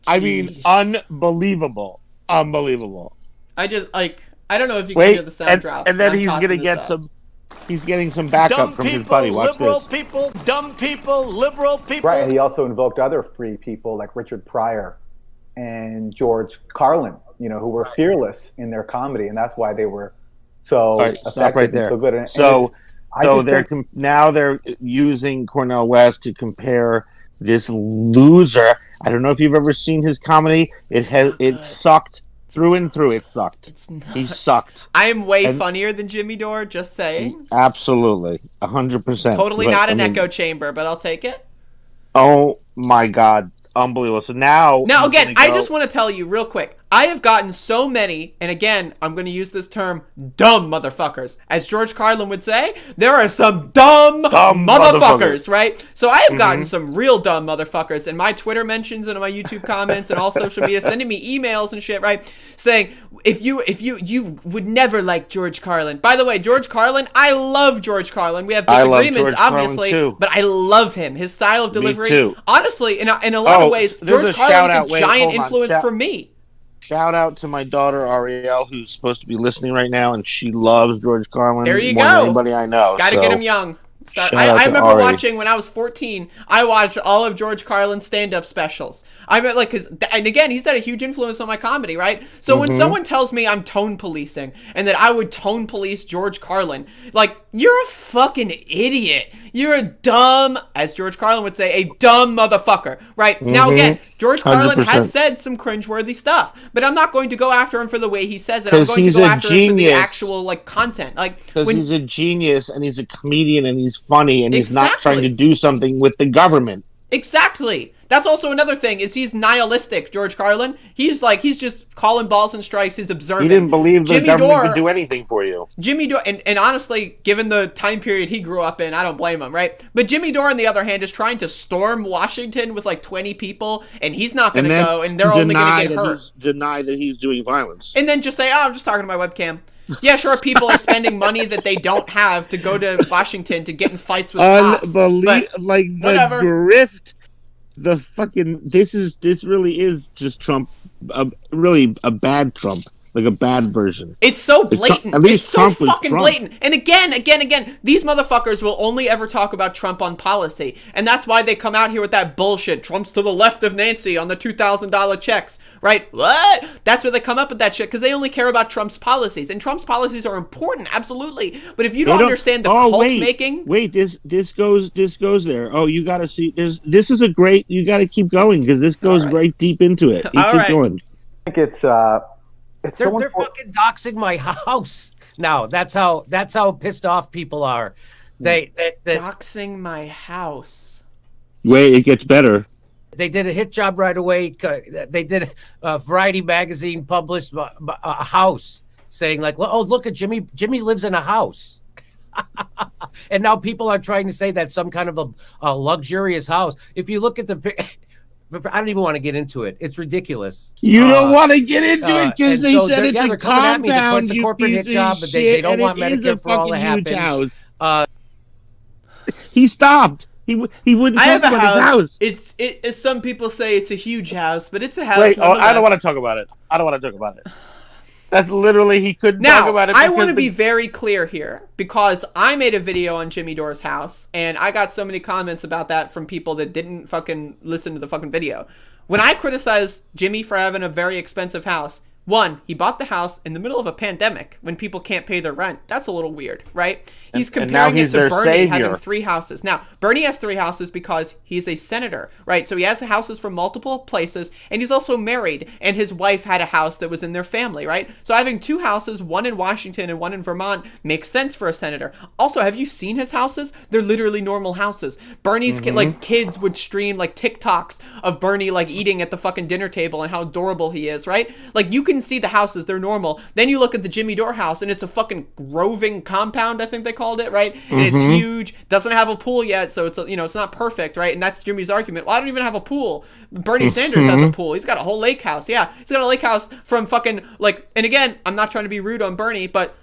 I mean, unbelievable. I just, I don't know if you can hear the sound drop. And then he's going to get he's getting some backup from his buddy. Watch liberal this. people, dumb people, liberal people. Right, and he also invoked other free people like Richard Pryor and George Carlin, who were fearless in their comedy, and that's why they were so effective stop right there. and so good. So they're using Cornel West to compare this loser. I don't know if you've ever seen his comedy. It sucked through and through. It sucked. He sucked. I am way funnier than Jimmy Dore. Just saying. Absolutely, 100%. Totally not an echo chamber, but I'll take it. Oh my God, unbelievable! So now again, I just want to tell you real quick. I have gotten so many, and again, I'm going to use this term, dumb motherfuckers. As George Carlin would say, there are some dumb motherfuckers, right? So I have gotten some real dumb motherfuckers in my Twitter mentions and in my YouTube comments and all social media, sending me emails and shit, right? Saying, if you would never like George Carlin. By the way, George Carlin, I love George Carlin. We have disagreements, obviously, but I love him. His style of delivery. Honestly, in a lot of ways, George Carlin is a giant influence for me. Shout out to my daughter Ariel, who's supposed to be listening right now, and she loves George Carlin more than anybody I know. Gotta get him young. I remember watching when I was 14. I watched all of George Carlin's stand-up specials. I mean, and again, he's had a huge influence on my comedy, right? So when someone tells me I'm tone policing and that I would tone police George Carlin, you're a fucking idiot. You're a dumb, as George Carlin would say, a dumb motherfucker, right? Now again, George Carlin 100%. Has said some cringeworthy stuff, but I'm not going to go after him for the way he says it. I'm going to go after him for the actual content. Because he's a genius and he's a comedian and he's funny and he's not trying to do something with the government. Exactly. That's also another thing, is he's nihilistic, George Carlin. He's just calling balls and strikes. He's observant. He didn't believe the government could do anything for you. Jimmy Dore, and honestly, given the time period he grew up in, I don't blame him, right? But Jimmy Dore, on the other hand, is trying to storm Washington with 20 people, and he's not going to go, and they're only going to get hurt. Deny that he's doing violence. And then just say, I'm just talking to my webcam. Yeah, sure, people are spending money that they don't have to go to Washington to get in fights with cops. The grift. The fucking this really is just Trump, really a bad Trump, like a bad version. It's so blatant. At least Trump was fucking Trump. Blatant. And again, these motherfuckers will only ever talk about Trump on policy, and that's why they come out here with that bullshit. Trump's to the left of Nancy on the $2,000 checks, right? What? That's where they come up with that shit, because they only care about Trump's policies, and Trump's policies are important, absolutely. But if you don't understand the cult making, this goes there. Oh, you got to see. This is a great. You got to keep going because this goes right deep into it. Keep going. I think they're fucking doxing my house now. That's how pissed off people are. They doxing my house. Wait, it gets better. They did a hit job right away. They did Variety magazine published a house saying like, oh, look at Jimmy. Jimmy lives in a house. And now people are trying to say that's some kind of a luxurious house. If you look at I don't even want to get into it. It's ridiculous. You don't want to get into it because they said it's they're a coming at me. compound, It's a you corporate hit piece job, of but shit, they don't and want it is a Medicare for all to fucking huge happen. house. He stopped. He wouldn't I talk have a about his house. It's some people say it's a huge house, but it's a house. Wait, I don't want to talk about it. I don't want to talk about it. That's literally, he couldn't now, talk about it. I want to be very clear here because I made a video on Jimmy Dore's house and I got so many comments about that from people that didn't fucking listen to the fucking video. When I criticize Jimmy for having a very expensive house, one, he bought the house in the middle of a pandemic when people can't pay their rent. That's a little weird, right? He's comparing it to Bernie having 3 houses. Now, Bernie has 3 houses because he's a senator, right? So he has houses from multiple places, and he's also married, and his wife had a house that was in their family, right? So having 2 houses, one in Washington and one in Vermont, makes sense for a senator. Also, have you seen his houses? They're literally normal houses. Bernie's kids would stream like TikToks of Bernie like eating at the fucking dinner table and how adorable he is, right? Like you can see the houses, they're normal. Then you look at the Jimmy Dore house and it's a fucking roving compound, I think they called it, right? And it's huge, doesn't have a pool yet, so it's it's not perfect, right? And that's Jimmy's argument. Well, I don't even have a pool. Bernie Sanders has a pool. He's got a whole lake house. Yeah, he's got a lake house from fucking and again, I'm not trying to be rude on Bernie, but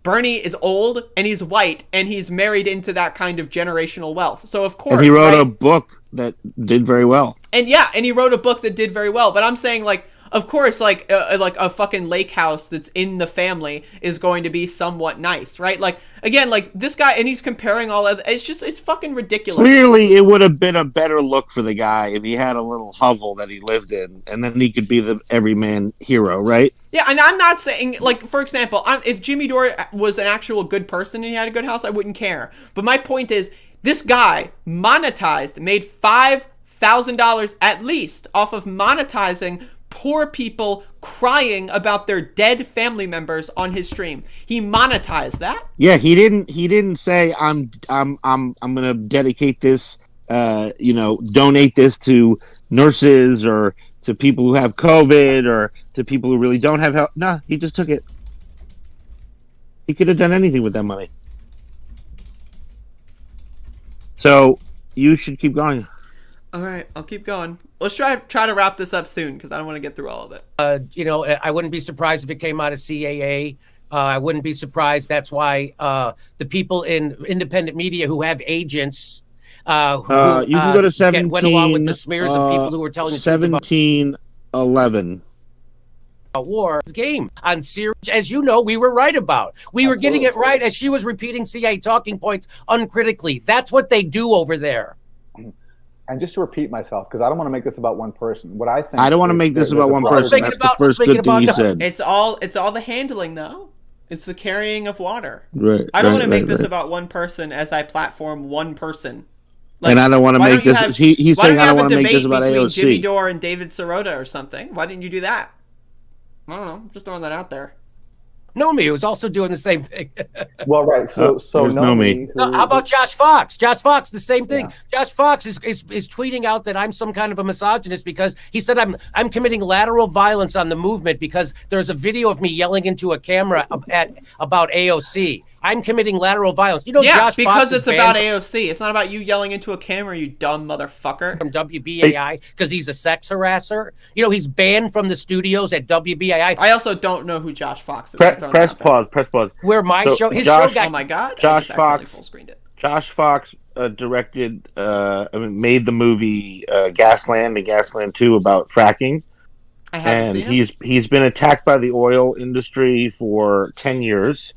Bernie is old and he's white and he's married into that kind of generational wealth. So of course, and he wrote a book that did very well. And he wrote a book that did very well. But I'm saying of course, a fucking lake house that's in the family is going to be somewhat nice, right? Again, this guy, and he's comparing all of it's fucking ridiculous. Clearly, it would have been a better look for the guy if he had a little hovel that he lived in, and then he could be the everyman hero, right? Yeah, and I'm not saying, for example, if Jimmy Dore was an actual good person and he had a good house, I wouldn't care. But my point is, this guy monetized, made $5,000 at least off of monetizing poor people crying about their dead family members on his stream. He monetized that. Yeah, he didn't say I'm gonna dedicate this, donate this to nurses or to people who have COVID or to people who really don't have help. No, he just took it. He could have done anything with that money. So you should keep going. All right, I'll keep going. Let's try to wrap this up soon because I don't want to get through all of it. I wouldn't be surprised if it came out of CAA. I wouldn't be surprised. That's why the people in independent media who have agents you can go to 17. Went along with the smears of people who were telling the truth about 1711. War game on Syria, as you know, we were right about. We were getting it right as she was repeating CIA talking points uncritically. That's what they do over there. And just to repeat myself, because I don't want to make this about one person. What I think I don't want to make this about one person. That's the first good thing you said. It's all the handling, though. It's the carrying of water. Right. I don't want to make this about one person as I platform one person. And I don't want to make this. He's saying I don't want to make this about AOC. Jimmy Dore and David Sirota or something. Why didn't you do that? I don't know. I'm just throwing that out there. Nomi was also doing the same thing. Well, right. So Nomi. How about Josh Fox? Josh Fox, the same thing. Yeah. Josh Fox is tweeting out that I'm some kind of a misogynist because he said I'm committing lateral violence on the movement because there's a video of me yelling into a camera about AOC. I'm committing lateral violence. Josh because Fox it's about AOC. It's not about you yelling into a camera, you dumb motherfucker. From WBAI because he's a sex harasser. He's banned from the studios at WBAI. I also don't know who Josh Fox is. Press pause. Where my show, his show got. Oh my god! Josh Fox directed, made the movie Gasland and Gasland 2 about fracking. And he's been attacked by the oil industry for 10 years.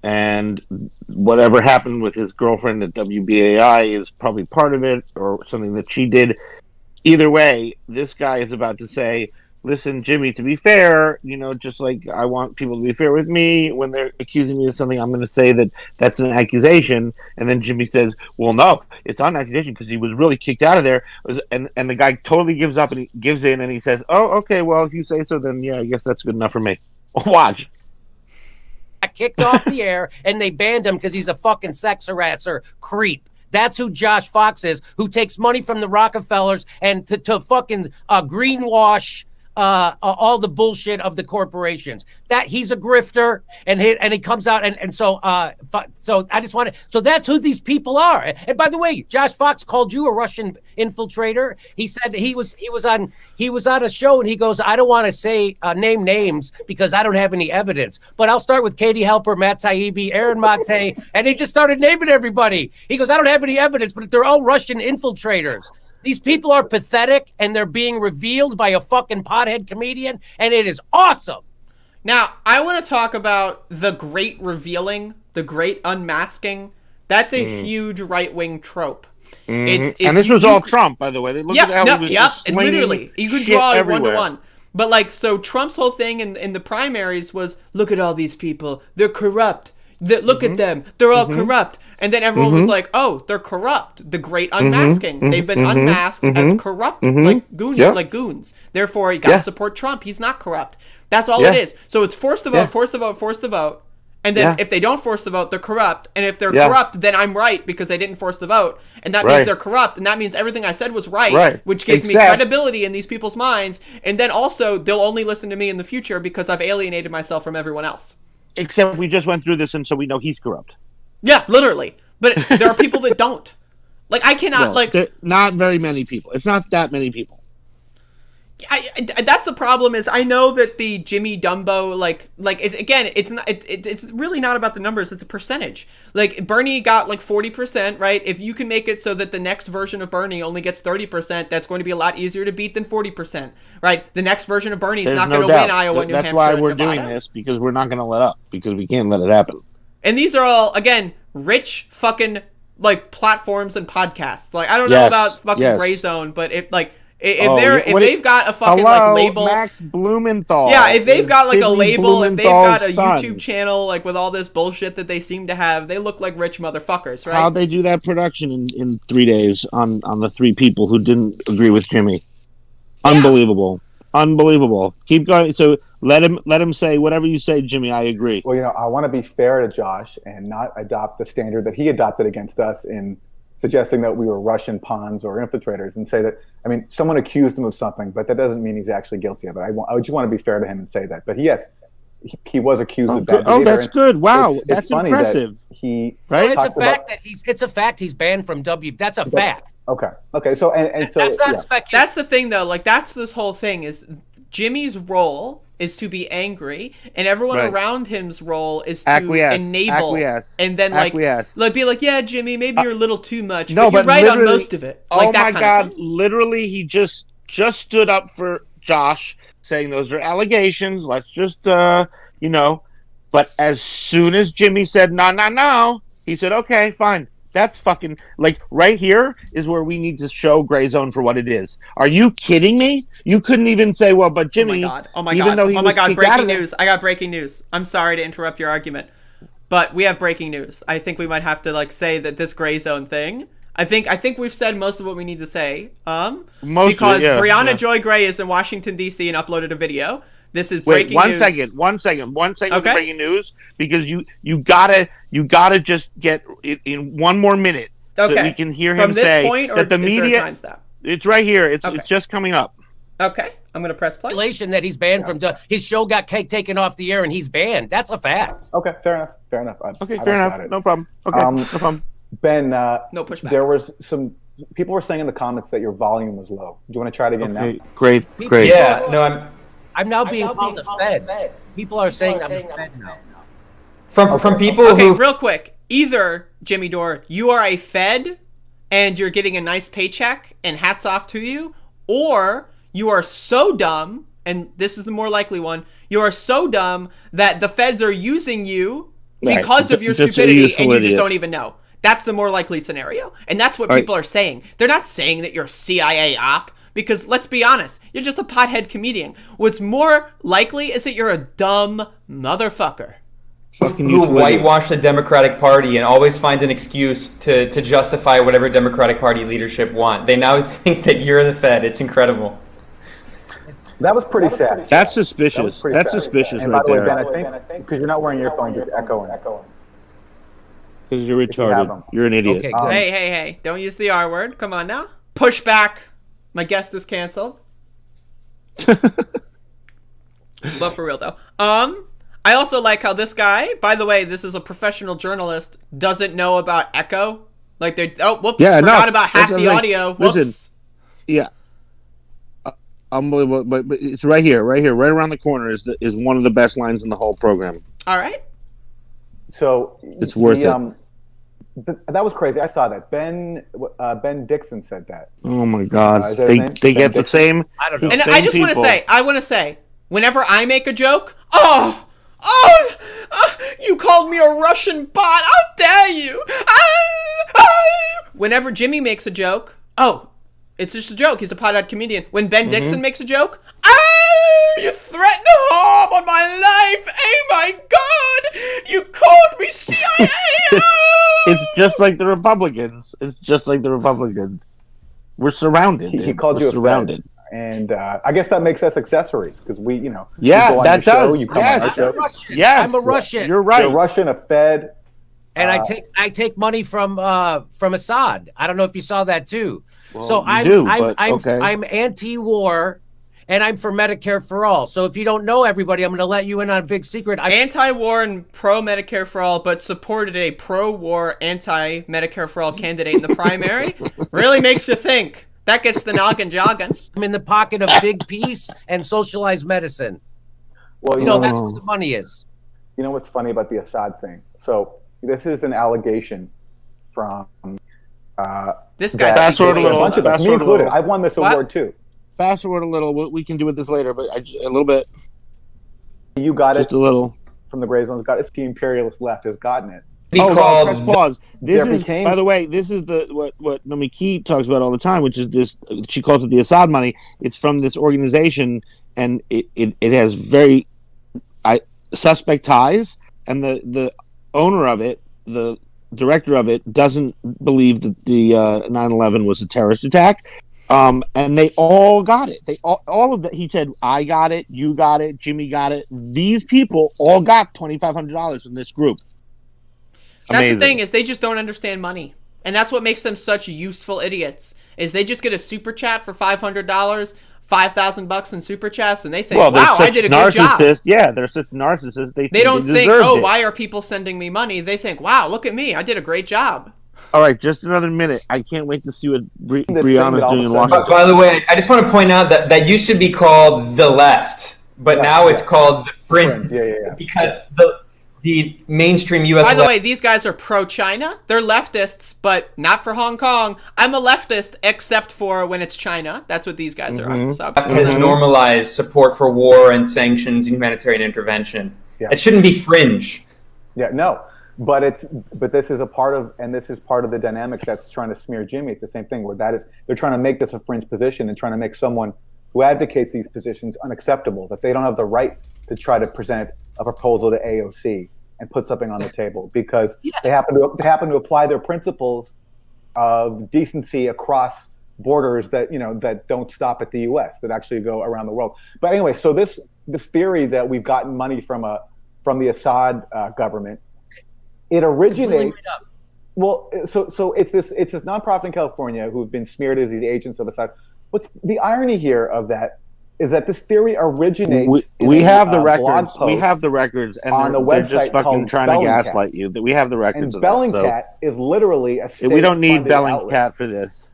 And whatever happened with his girlfriend at WBAI is probably part of it or something that she did. Either way, this guy is about to say, listen, Jimmy, to be fair, just like I want people to be fair with me when they're accusing me of something, I'm going to say that that's an accusation. And then Jimmy says, well, no, it's not an accusation because he was really kicked out of there. And the guy totally gives up and he gives in and he says, oh, okay, well, if you say so, then yeah, I guess that's good enough for me. Watch. Kicked off the air and they banned him because he's a fucking sex harasser creep. That's who Josh Fox is, who takes money from the Rockefellers and to fucking greenwash all the bullshit of the corporations. That he's a grifter, and he comes out so I just want to. So that's who these people are. And by the way, Josh Fox called you a Russian infiltrator. He said he was on a show, and he goes, I don't want to say name names because I don't have any evidence, but I'll start with Katie Halper, Matt Taibbi, Aaron Mate, and he just started naming everybody. He goes, I don't have any evidence, but they're all Russian infiltrators. These people are pathetic, and they're being revealed by a fucking pothead comedian, and it is awesome. Now, I want to talk about the great revealing, the great unmasking. That's a huge right-wing trope. And this was all Trump, by the way. Look at how he was just and literally, you can draw it one-to-one. But, like, so Trump's whole thing in the primaries was, look at all these people. They're corrupt. Look at them. They're all corrupt. And then everyone was like, oh, they're corrupt. The great unmasking. They've been unmasked as corrupt, like goons. Therefore, you got to support Trump. He's not corrupt. That's all it is. So it's force the vote, force the vote, force the vote. And then if they don't force the vote, they're corrupt. And if they're corrupt, then I'm right because they didn't force the vote. And that means they're corrupt. And that means everything I said was right. Which gives me credibility in these people's minds. And then also, they'll only listen to me in the future because I've alienated myself from everyone else. Except we just went through this, and so we know he's corrupt. Yeah, literally. But there are people that don't. Like, I cannot, not very many people. It's not that many people. That's the problem. Is I know that the Jimmy Dumbo, it's really not about the numbers. It's a percentage. Like, Bernie got 40%, right? If you can make it so that the next version of Bernie only gets 30%, that's going to be a lot easier to beat than 40%, right? The next version of Bernie is not going to win Iowa, New Hampshire, That's why we're Nevada. doing this, because we're not going to let up, because we can't let it happen. And these are all, again, rich fucking platforms and podcasts. Like, I don't know about fucking Gray Zone, but if they've got a fucking label, Max Blumenthal. Yeah, if they've got a label, if they've got a son. YouTube channel with all this bullshit that they seem to have, they look like rich motherfuckers, right? How'd they do that production in 3 days on the three people who didn't agree with Jimmy? Unbelievable. Keep going. So let him say whatever you say, Jimmy. I agree. Well, I want to be fair to Josh and not adopt the standard that he adopted against us in suggesting that we were Russian pawns or infiltrators, and say that, someone accused him of something, but that doesn't mean he's actually guilty of it. I just want to be fair to him and say that. But he was accused of bad behavior. Oh, that's good. Wow, that's impressive. It's a fact he's banned from That's a fact. Okay. So and so that's not speculation. That's the thing, though. That's this whole thing is Jimmy's role is to be angry, and everyone around him's role is to enable, and then be like, yeah, Jimmy, maybe you're a little too much, but you're right on most of it. Oh my God! Literally, he just stood up for Josh, saying those are allegations. Let's just, But as soon as Jimmy said no, he said, okay, fine. That's fucking, right here is where we need to show Gray Zone for what it is. Are you kidding me? You couldn't even say, well, but Jimmy, oh my God, breaking news. I got breaking news. I'm sorry to interrupt your argument, but we have breaking news. I think we might have to, say that this Gray Zone thing, I think we've said most of what we need to say, because Brianna Joy Gray is in Washington, D.C. and uploaded a video. This is breaking news. One second. Okay. Breaking news, because you gotta just get it in one more minute so that we can hear him say point, that the media. It's right here. It's just coming up. Okay, I'm gonna press play. That he's banned from his show got taken off the air and he's banned. That's a fact. Okay, fair enough. Fair enough. No problem. Okay, no problem. Ben, no pushback. There was some people were saying in the comments that your volume was low. Do you want to try it again now? Great. Yeah, no, I'm now being called a Fed. People are saying I'm a Fed now. From people who... real quick. Either, Jimmy Dore, you are a Fed and you're getting a nice paycheck and hats off to you, or you are so dumb, and this is the more likely one, you are so dumb that the Feds are using you because of your stupidity and you just don't even know. That's the more likely scenario. And that's what people are saying. They're not saying that you're a CIA op. Because, let's be honest, you're just a pothead comedian. What's more likely is that you're a dumb motherfucker. Who whitewash the Democratic Party and always find an excuse to justify whatever Democratic Party leadership want. They now think that you're the Fed. It's incredible. That was pretty sad. That's suspicious. That's suspicious right there. Ben, I think, because you're not wearing earphones, it's echoing. Because you're you have retarded. them. You're an idiot. Okay, good. Hey! Don't use the R word. Come on now. Push back. My guest is canceled. But for real though. I also like how this guy, by the way, this is a professional journalist, doesn't know about echo. Like they forgot about half the audio. Whoops. Listen, yeah. Unbelievable, but it's right here, right around the corner is one of the best lines in the whole program. All right. So it's worth it. That was crazy. I saw that. Ben Dixon said that. Oh my God! They get Dixon? the same. I don't know. And I just want to say, whenever I make a joke, you called me a Russian bot. How dare you? Whenever Jimmy makes a joke, it's just a joke. He's a pot-eyed comedian. When Ben Dixon makes a joke, you threatened harm on my life. Oh my God! You called me CIA. It's just like the Republicans. We're surrounded. He called you surrounded. And I guess that makes us accessories because we, Yeah, you go on that your show, does. you come on our show. Yes, I'm a Russian. You're right. You're Russian, a Fed. And I take money from Assad. I don't know if you saw that too. Well, so I'm anti-war, and I'm for Medicare for all. So if you don't know everybody, I'm going to let you in on a big secret. Anti-war and pro-Medicare for all, but supported a pro-war, anti-Medicare for all candidate in the primary. Really makes you think. That gets the noggin jogging. I'm in the pocket of big peace and socialized medicine. Well, that's where the money is. You know what's funny about the Assad thing? So this is an allegation from this guy. Fast forward a little. A bunch of us, me included. I've won this award too. Fast forward a little. We can do with this later, but a little bit. You got just it. a little from the Gray Zone's got it. The imperialist left has gotten it. Press pause. This is, by the way, this is what Naomi Key talks about all the time, which is this. She calls it the Assad money. It's from this organization, and it has very suspect ties, and the owner of it, the director of it, doesn't believe that the 9/11 was a terrorist attack. And they all got it. They all of that. He said, "I got it. You got it. Jimmy got it. These people all got $2,500 from this group." That's Amazing. the thing is they just don't understand money, and that's what makes them such useful idiots. Is they just get a super chat for $500, $5,000 in super chats, and they think, "Wow, I did a good job." Yeah, they're such narcissists. They don't think, "Oh, why are people sending me money?" They think, "Wow, look at me, I did a great job." All right, just another minute. I can't wait to see what Brianna's doing in Washington. By the way, I just want to point out that used to be called the left, but now it's called the fringe. Yeah. Because the mainstream U.S. By the way, these guys are pro-China. They're leftists, but not for Hong Kong. I'm a leftist, except for when it's China. That's what these guys are on. So. has normalized support for war and sanctions and humanitarian intervention. Yeah. It shouldn't be fringe. Yeah, no. But this is part of the dynamic that's trying to smear Jimmy. It's the same thing where they're trying to make this a fringe position and trying to make someone who advocates these positions unacceptable, that they don't have the right to try to present a proposal to AOC and put something on the table because they happen to apply their principles of decency across borders that don't stop at the U.S., that actually go around the world. But anyway, so this theory that we've gotten money from the Assad government, it originates. Well, so it's this nonprofit in California who've been smeared as these agents of Assad. What's the irony here of that is that this theory originates. We have the records. We have the records, and on they're just fucking trying to gaslight you. That we have the records. And Bellingcat is literally a. We don't need Bellingcat outlet. for this.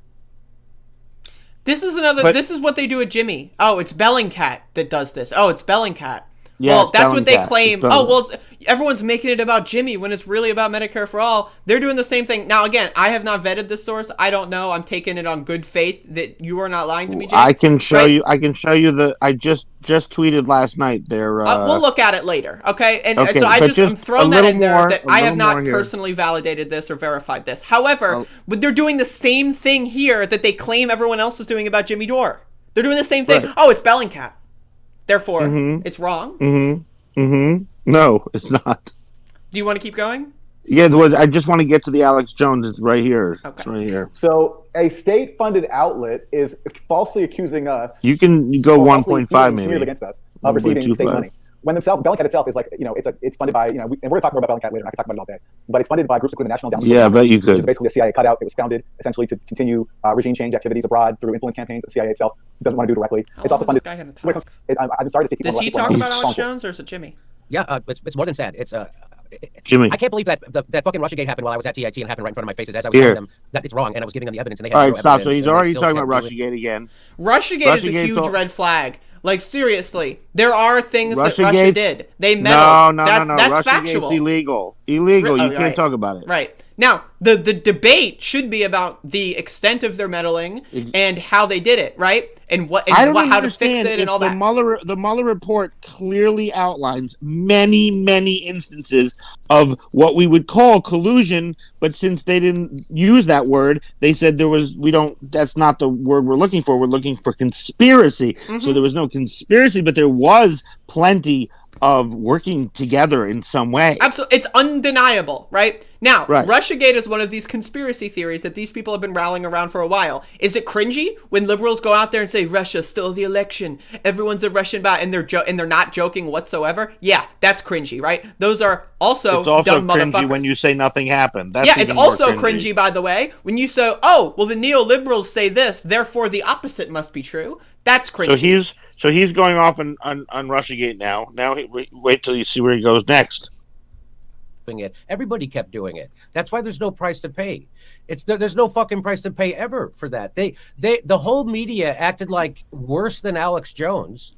This is this is what they do with Jimmy. Oh, it's Bellingcat that does this. Oh, it's Bellingcat. Yeah, well, that's what they Bellingcat. claim. Oh, well, everyone's making it about Jimmy when it's really about Medicare for all. They're doing the same thing. Now, again, I have not vetted this source. I don't know. I'm taking it on good faith that you are not lying to me, Jimmy. I can show you. I can show you I just tweeted last night. We'll look at it later, okay? And okay, so I'm throwing that in there that I have not here. personally validated this or verified this. However, but they're doing the same thing here that they claim everyone else is doing about Jimmy Dore. They're doing the same thing. Right. Oh, it's Bellingcat. Therefore, it's wrong. No, it's not. Do you want to keep going? Yeah, I just want to get to the Alex Jones. It's right here. Okay. It's right here. So a state-funded outlet is falsely accusing us. You can go 1.5 maybe. Against us of receiving state money. when Bellingcat itself is like, it's funded by, and we're going to talk more about Bellingcat later. I can talk about it all day, but it's funded by groups including the National Endowment. Yeah, I bet you Which could. is basically a CIA cutout. It was founded essentially to continue regime change activities abroad through influence campaigns that the CIA itself doesn't want to do directly. It's also funded. I'm sorry to say. Does he talk about Alex Jones or is it Jimmy? Yeah, it's more than sad. It's Jimmy. I can't believe that fucking Russiagate happened while I was at TIT and happened right in front of my faces as I was telling them that it's wrong, and I was giving them the evidence, and they had All right, no stop. evidence, So he's and they already still talking about kept doing Russiagate again. Russiagate is a Russiagate's huge red flag. Like, seriously, there are things that Russia Russiagate's- did. They meddled. No. That's Russiagate's factual. illegal. Illegal. You can't right. talk about it. Right. Now, the debate should be about the extent of their meddling and how they did it, right? And how to fix it and all that. The Mueller report clearly outlines many, many instances of what we would call collusion, but since they didn't use that word, they said that's not the word we're looking for. We're looking for conspiracy. So there was no conspiracy, but there was plenty of working together in some way. Absolutely. It's undeniable, right? Now, Russiagate is one of these conspiracy theories that these people have been rallying around for a while. Is it cringy when liberals go out there and say Russia stole the election, everyone's a Russian bot, and they're not joking whatsoever? Yeah, that's cringy, right? Those are also It's also dumb cringy motherfuckers. when you say nothing happened. That's yeah, it's even more also cringy, by the way, when you say, oh, well, the neoliberals say this, therefore the opposite must be true. That's cringy. So he's going off on Russiagate now. Now wait till you see where he goes next. it. Everybody kept doing it. That's why there's no price to pay. There's no fucking price to pay ever for that. The whole media acted like worse than Alex Jones.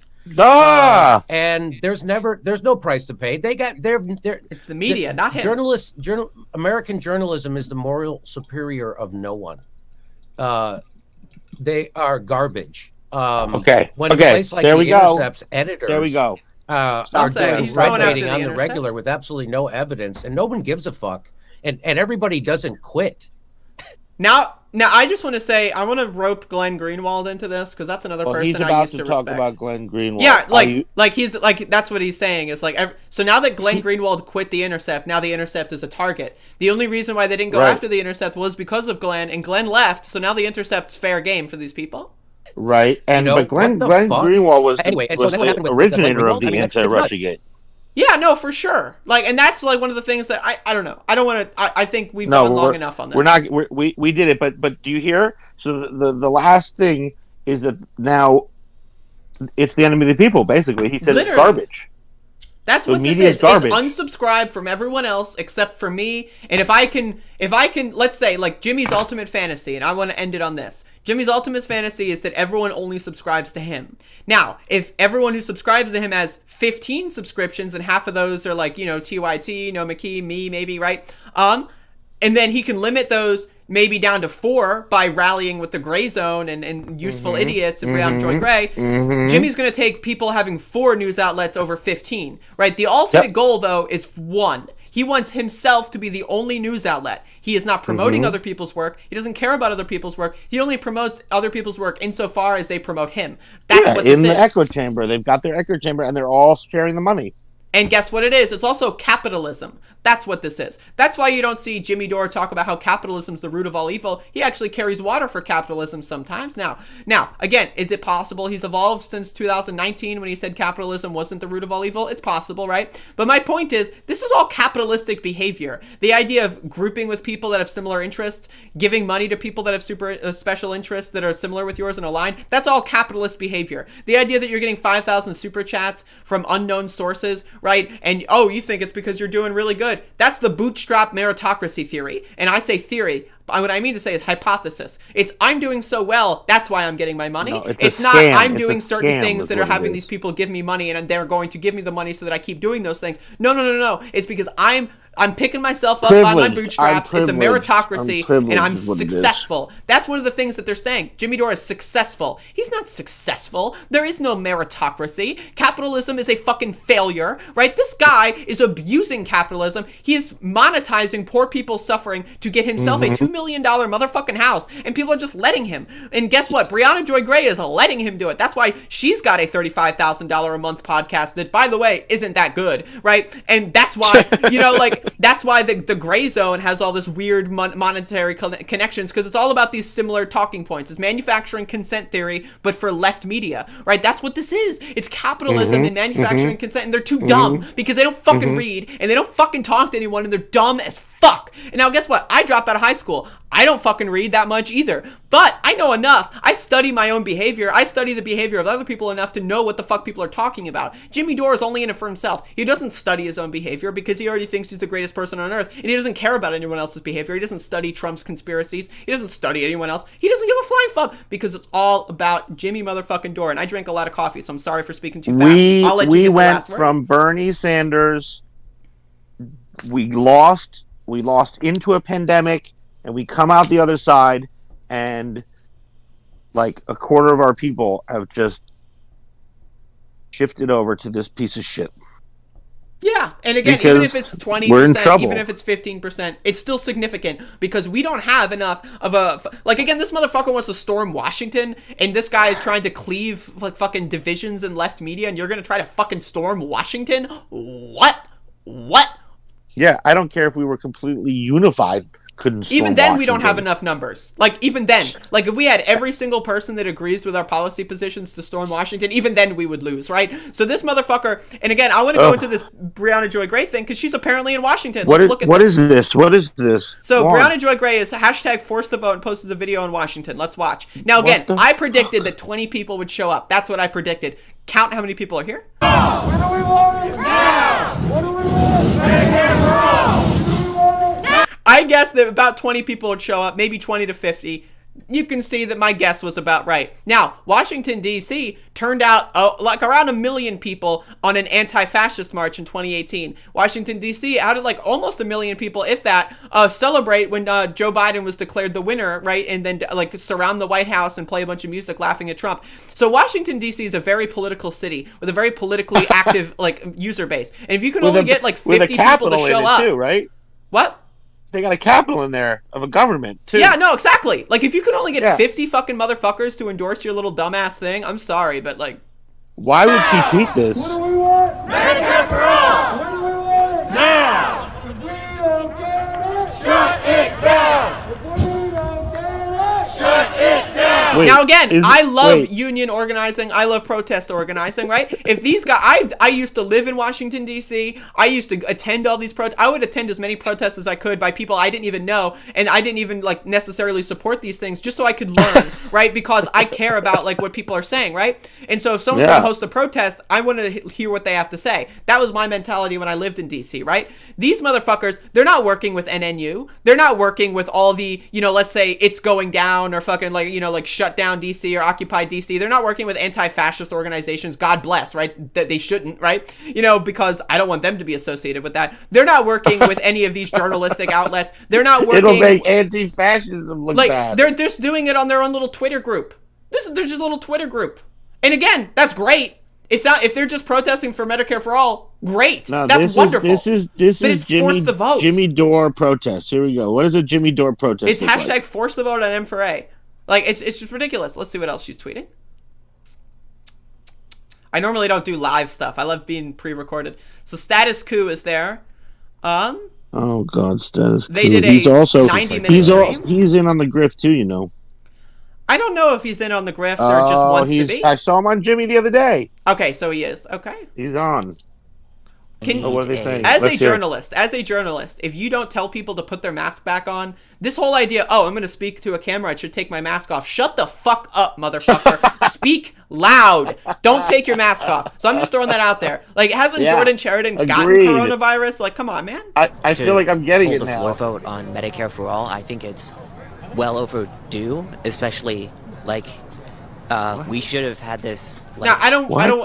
And there's no price to pay. It's the media, not him. American journalism is the moral superior of no one. They are garbage. When a place like The Intercept's editors are writing on the regular with absolutely no evidence, and no one gives a fuck, and everybody doesn't quit. Now, I just want to say I want to rope Glenn Greenwald into this because that's another person he's I about used to talk respect. about Glenn Greenwald. Yeah, he's that's what he's saying is so now that Glenn Greenwald quit The Intercept, now The Intercept is a target. The only reason why they didn't go after The Intercept was because of Glenn, and Glenn left, so now The Intercept's fair game for these people. Right, but Glenn Greenwald was the originator of the anti-Russiagate. Yeah, no, for sure. And that's one of the things that I don't know. I don't want to. I think we've gone long enough on this. We did it, but do you hear? So the last thing is that now it's the enemy of the people. Basically, he said it's garbage. That's what this is. It's unsubscribe from everyone else except for me. And if I can, let's say Jimmy's ultimate fantasy, and I want to end it on this. Jimmy's ultimate fantasy is that everyone only subscribes to him. Now, if everyone who subscribes to him has 15 subscriptions and half of those are TYT, No McKee, me, maybe, right? And then he can limit those maybe down to 4 by rallying with the Gray Zone and Useful Idiots and Breonna Joy Gray. Jimmy's going to take people having 4 news outlets over 15, right? The ultimate goal, though, is 1. He wants himself to be the only news outlet. He is not promoting other people's work. He doesn't care about other people's work. He only promotes other people's work insofar as they promote him. That's what this is. In the echo chamber. They've got their echo chamber, and they're all sharing the money. And guess what it is? It's also capitalism. That's what this is. That's why you don't see Jimmy Dore talk about how capitalism's the root of all evil. He actually carries water for capitalism sometimes. Now, again, is it possible he's evolved since 2019 when he said capitalism wasn't the root of all evil? It's possible, right? But my point is, this is all capitalistic behavior. The idea of grouping with people that have similar interests, giving money to people that have special interests that are similar with yours and aligned, that's all capitalist behavior. The idea that you're getting 5,000 super chats from unknown sources, right? And, you think it's because you're doing really good. That's the bootstrap meritocracy theory. And I say theory. What I mean to say is hypothesis. It's I'm doing so well, that's why I'm getting my money. No, it's not I'm doing certain things that are having these people give me money and they're going to give me the money so that I keep doing those things. No. It's because I'm picking myself up by my bootstraps. It's a meritocracy, and I'm successful. That's one of the things that they're saying. Jimmy Dore is successful. He's not successful. There is no meritocracy. Capitalism is a fucking failure, right? This guy is abusing capitalism. He is monetizing poor people's suffering to get himself a $2 million motherfucking house, and people are just letting him. And guess what? Breonna Joy Gray is letting him do it. That's why she's got a $35,000 a month podcast that, by the way, isn't that good, right? And that's why, right? That's why the gray zone has all this weird monetary connections, because it's all about these similar talking points. It's manufacturing consent theory, but for left media, right? That's what this is. It's capitalism and manufacturing consent, and they're too dumb because they don't fucking read and they don't fucking talk to anyone, and they're dumb as fuck. And now guess what? I dropped out of high school. I don't fucking read that much either, but I know enough. I study my own behavior. I study the behavior of other people enough to know what the fuck people are talking about. Jimmy Dore is only in it for himself. He doesn't study his own behavior because he already thinks he's the greatest person on earth, and he doesn't care about anyone else's behavior. He doesn't study Trump's conspiracies. He doesn't study anyone else. He doesn't give a flying fuck because it's all about Jimmy motherfucking Dore. And I drink a lot of coffee, so I'm sorry for speaking too fast. I'll let you We get the went last word. from Bernie Sanders. We lost into a pandemic, and we come out the other side, and like a quarter of our people have just shifted over to this piece of shit. Yeah, and again, Because even if it's 20%, we're in trouble. even if it's 15%, it's still significant because we don't have enough of a... Like, again, this motherfucker wants to storm Washington, and this guy is trying to cleave, like, fucking divisions in left media, and you're gonna try to fucking storm Washington? What? Yeah, I don't care if we were completely unified. Couldn't storm Even then, we don't Washington. have enough numbers. Like, even then. Like, if we had every single person that agrees with our policy positions to storm Washington, even then we would lose, right? So this motherfucker... And again, I want to go into this Breonna Joy Gray thing, because she's apparently in Washington. Let's look at What is this? What is this? So Go on. Breonna Joy Gray is hashtag forced to vote and posted a video in Washington. Let's watch. Now, again, I predicted that 20 people would show up. That's what I predicted. Count how many people are here. When do we want it? Now! What do we want? Medicare for all! I guess that about 20 people would show up, maybe 20 to 50. You can see that my guess was about right. Now, Washington, D.C. turned out like around 1 million people on an anti-fascist march in 2018. Washington, D.C. out of like almost 1 million people, if that, celebrate when Joe Biden was declared the winner, right? And then like surround the White House and play a bunch of music laughing at Trump. So Washington, D.C. is a very political city with a very politically active like user base. And if you can only get like 50 people to show up, too, right? What? They got a capital in there of a government, too. Yeah, no, exactly. Like, if you could only get 50 fucking motherfuckers to endorse your little dumbass thing, I'm sorry, but, like... Why would she tweet this? What do we want? Medicare for all! When do we want it? Now! If we don't get it, shut it down! If we don't get it, shut it down! Now again, I love union organizing. I love protest organizing, right? If these guys, I used to live in Washington, D.C. I used to attend all these protests. I would attend as many protests as I could by people I didn't even know, and I didn't even like necessarily support these things just so I could learn, right? Because I care about like what people are saying, right? And so if someone's going to host a protest, I want to hear what they have to say. That was my mentality when I lived in D.C., right? These motherfuckers, they're not working with NNU. They're not working with all the, you know, let's say it's going down or fucking like, you know, like shut down DC or occupy DC. They're not working with anti-fascist organizations. God bless, right? That they shouldn't, right? You know, because I don't want them to be associated with that. They're not working with any of these journalistic outlets. They're not working. It'll make anti-fascism look like, bad. They're just doing it on their own little Twitter group. They're just a little Twitter group. And again, that's great. It's not, if they're just protesting for Medicare for all, great. No, that's wonderful. This is Jimmy Dore protest. Here we go. What is a Jimmy Dore protest? It's hashtag like? Force the vote on M4A. Like, it's just ridiculous. Let's see what else she's tweeting. I normally don't do live stuff. I love being pre-recorded. So Status Coup is there. Oh God, Status Coup. They did he's also 90-minute stream. He's in on the grift too, you know. I don't know if he's in on the grift or just wants to be. I saw him on Jimmy the other day. Okay, so he is. Okay. He's on. What are they saying? As a journalist, if you don't tell people to put their mask back on, this whole idea, oh, I'm going to speak to a camera, I should take my mask off. Shut the fuck up, motherfucker. Speak loud. Don't take your mask off. So I'm just throwing that out there. Like, hasn't Jordan Sheridan gotten coronavirus? Like, come on, man. I feel like I'm getting it now. The floor vote on Medicare for all, I think it's well overdue, especially, like... we should have had this. Like, now,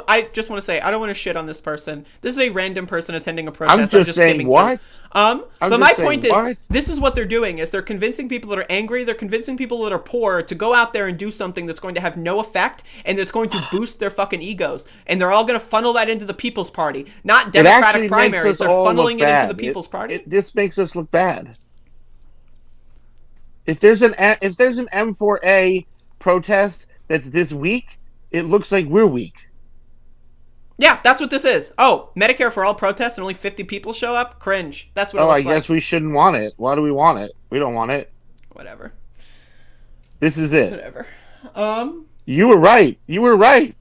I just want to say, I don't want to shit on this person. This is a random person attending a protest. I'm just saying what? But my point is, this is what they're doing, is they're convincing people that are angry, they're convincing people that are poor to go out there and do something that's going to have no effect, and that's going to boost their fucking egos. And they're all going to funnel that into the People's Party. Not Democratic primaries, they're funneling it into the People's Party. This makes us look bad. If there's an M4A protest that's this weak, it looks like we're weak. Yeah, that's what this is. Oh, Medicare for All protests and only 50 people show up? Cringe. That's what it Oh, I looks like. guess we shouldn't want it. Why do we want it? We don't want it. Whatever. This is it. Whatever. You were right. You were right.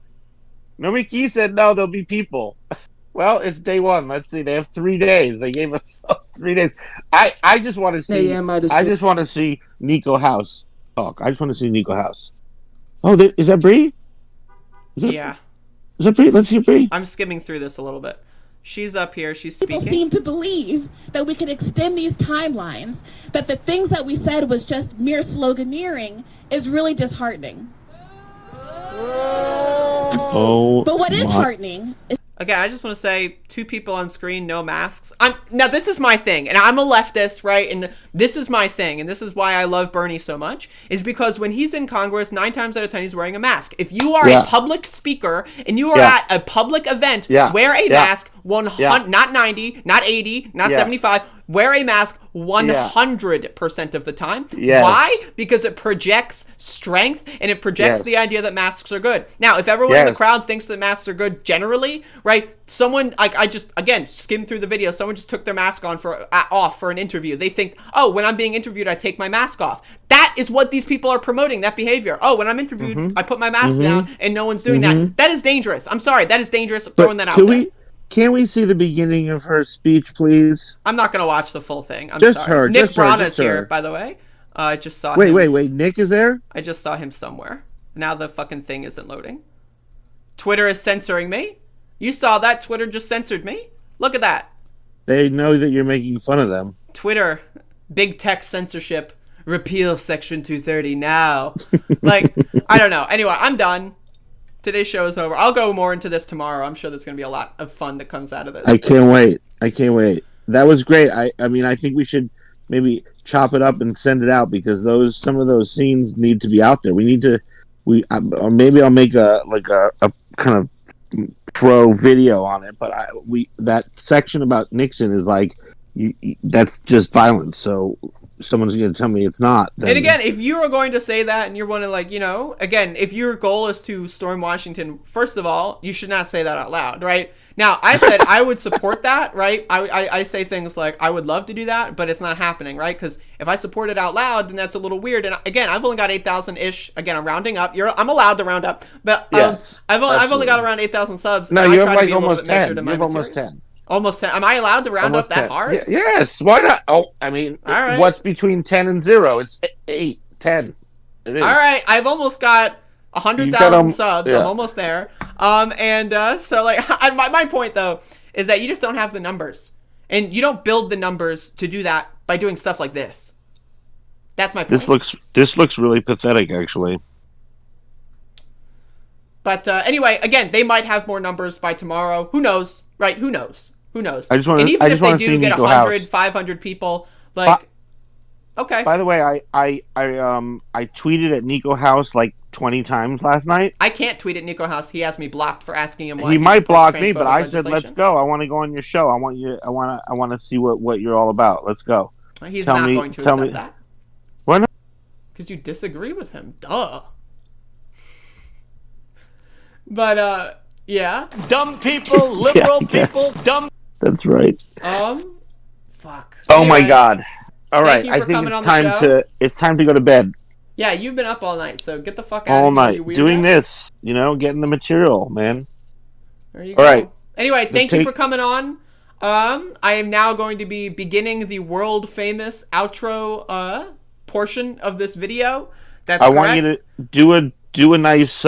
Nomiki said no, there'll be people. Well, it's day one. Let's see. They have 3 days. They gave themselves 3 days. I just want to see. I just want to see Nico House talk. I just want to see Nico House. Oh, is that Bree? Yeah. Is that Bree? Let's see Bree. I'm skimming through this a little bit. She's up here. She's speaking. People seem to believe that we can extend these timelines, that the things that we said was just mere sloganeering is really disheartening. Oh. But what is heartening is Okay, I just want to say 2 people on screen, no masks. Now this is my thing, and I'm a leftist, right? And this is my thing, and this is why I love Bernie so much, is because when he's in Congress, 9 times out of 10 he's wearing a mask. If you are a public speaker and you are at a public event, wear a mask. 100, not 90, not 80, not 75. Wear a mask 100% of the time. Yes. Why? Because it projects strength and it projects the idea that masks are good. Now, if everyone in the crowd thinks that masks are good generally, right? Someone, I just, again, skimmed through the video. Someone just took their mask off for an interview. They think, oh, when I'm being interviewed, I take my mask off. That is what these people are promoting, that behavior. Oh, when I'm interviewed, I put my mask down and no one's doing that. That is dangerous. I'm sorry. That is dangerous. Throwing that out there. Can we see the beginning of her speech, please? I'm not going to watch the full thing. I'm just sorry. her. Nick Just her. Brana's Just her. here, by the way. I just saw him. Wait. Nick is there? I just saw him somewhere. Now the fucking thing isn't loading. Twitter is censoring me. You saw that. Twitter just censored me. Look at that. They know that you're making fun of them. Twitter, big tech censorship. Repeal Section 230 now. Like, I don't know. Anyway, I'm done. Today's show is over. I'll go more into this tomorrow. I'm sure there's going to be a lot of fun that comes out of this. I can't wait. That was great. I mean, I think we should maybe chop it up and send it out because some of those scenes need to be out there. Or maybe I'll make a kind of pro video on it. But that section about Nixon is like that's just violence. So someone's going to tell me it's not. Then... And again, if you are going to say that and you're one to again, if your goal is to storm Washington, first of all, you should not say that out loud, right? Now, I said I would support that, right? I say things like, I would love to do that, but it's not happening, right? Because if I support it out loud, then that's a little weird. And again, I've only got 8,000-ish. Again, I'm rounding up. I'm allowed to round up. But yes, I've only got around 8,000 subs. No, you have like almost 10. You have almost 10. Almost 10. Am I allowed to round up that hard? Yes. Why not? Oh, I mean, all right. What's between 10 and 0? It's 8, 10. It is. All right. I've almost got 100,000 subs. I'm almost there. So like, my point though is that you just don't have the numbers, and you don't build the numbers to do that by doing stuff like this. That's my point. This looks really pathetic, actually. But anyway, again, they might have more numbers by tomorrow. Who knows? Right? Who knows? Who knows? I just want and even if they do see get 100, 500 people, like, okay. By the way, I tweeted at Nico House like 20 times last night. I can't tweet at Nico House. He has me blocked for asking him why. He might block me, but I said, "Let's go. I want to go on your show. I want to see what you're all about. Let's go." He's not going to accept that. Why not? Because you disagree with him. Duh. But yeah. Dumb people, liberal people, dumb. That's right. Fuck. Oh my God. All right, I think it's time to go to bed. Yeah, you've been up all night, so get the fuck out all of here. All night doing this, getting the material, man. There you go. All right. Anyway, thank you for coming on. I am now going to be beginning the world famous outro portion of this video. That's correct. Want you to do a nice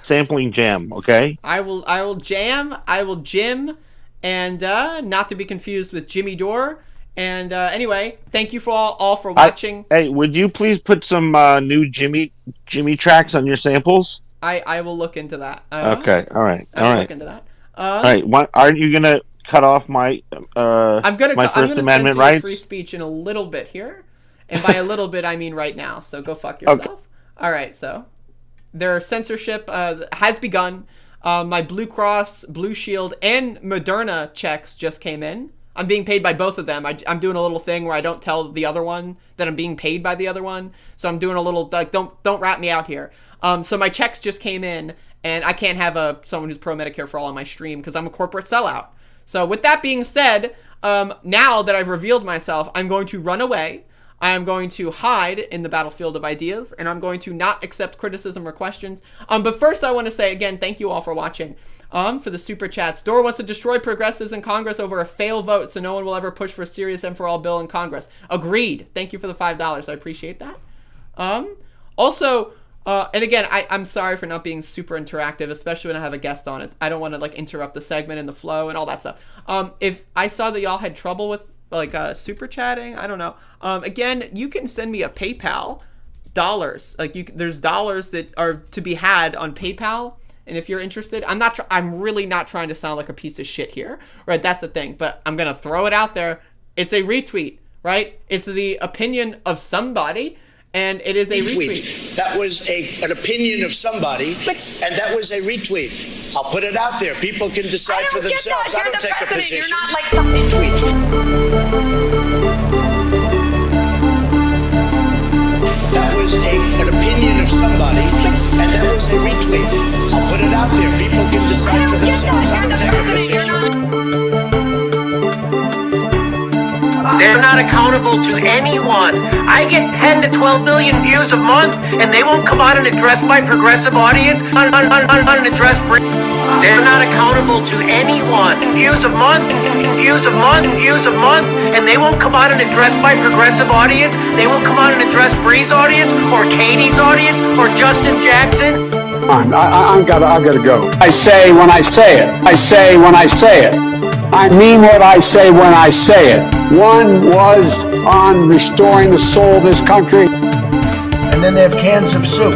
sampling jam, okay? I will jam, I will jim, and not to be confused with Jimmy Dore. And anyway, thank you for all for watching. Hey, would you please put some new Jimmy tracks on your samples? I will look into that. Okay, all right, I'll look into that. All right, aren't you gonna cut off my First Amendment rights? Free speech in a little bit here, and by a little bit I mean right now. So go fuck yourself. Okay. All right, so their censorship has begun. My Blue Cross, Blue Shield, and Moderna checks just came in. I'm being paid by both of them. I'm doing a little thing where I don't tell the other one that I'm being paid by the other one. So I'm doing a little like don't rat me out here. So my checks just came in, and I can't have someone who's pro-Medicare for all on my stream because I'm a corporate sellout. So with that being said, now that I've revealed myself, I'm going to run away. I am going to hide in the battlefield of ideas, and I'm going to not accept criticism or questions. But first I want to say, again, thank you all for watching. For the super chats. Dore wants to destroy progressives in Congress over a fail vote so no one will ever push for a serious M for All bill in Congress. Agreed. Thank you for the $5. I appreciate that. Also, and again, I'm sorry for not being super interactive, especially when I have a guest on it. I don't want to like interrupt the segment and the flow and all that stuff. If I saw that y'all had trouble with like super chatting, I don't know. Again, you can send me a PayPal dollars. Like there's dollars that are to be had on PayPal. And if you're interested, I'm really not trying to sound like a piece of shit here, right? That's the thing. But I'm gonna throw it out there. It's a retweet, right? It's the opinion of somebody, and it is a retweet. That was an opinion of somebody, and that was a retweet. I'll put it out there. People can decide for themselves. I don't take a position. You're not like some That was an opinion of somebody, and that was a retweet. I'll put it out there. People can decide for themselves. I don't take a position. They're not accountable to anyone. I get 10 to 12 million views a month, and they won't come out and address my progressive audience, unaddressed. They're not accountable to anyone. Views a month, views a month, views a month, and they won't come out and address my progressive audience. They won't come out and address Bree's audience, or Katie's audience, or Justin Jackson. I gotta go. I say when I say it. I say when I say it. I mean what I say when I say it. One was on restoring the soul of this country. And then they have cans of soup.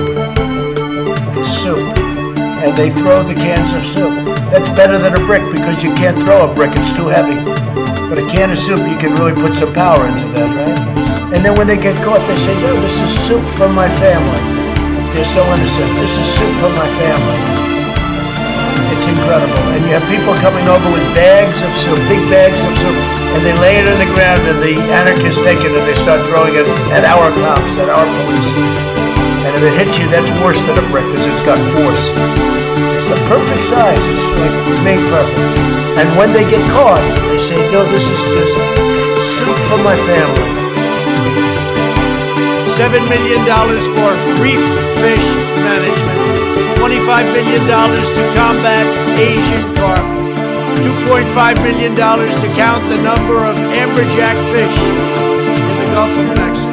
And they throw the cans of soup. That's better than a brick because you can't throw a brick, it's too heavy. But a can of soup, you can really put some power into that, right? And then when they get caught, they say, no, this is soup from my family. They're so innocent. This is soup from my family. It's incredible. And you have people coming over with bags of soup, big bags of soup, and they lay it on the ground, and the anarchists take it and they start throwing it at our cops, at our police. And if it hits you, that's worse than a brick because it's got force. It's the perfect size. It's like made perfect. And when they get caught, they say, no, this is just soup for my family. $7 million for reef fish management. $25 million to combat Asian carp. $2.5 million to count the number of amberjack fish in the Gulf of Mexico.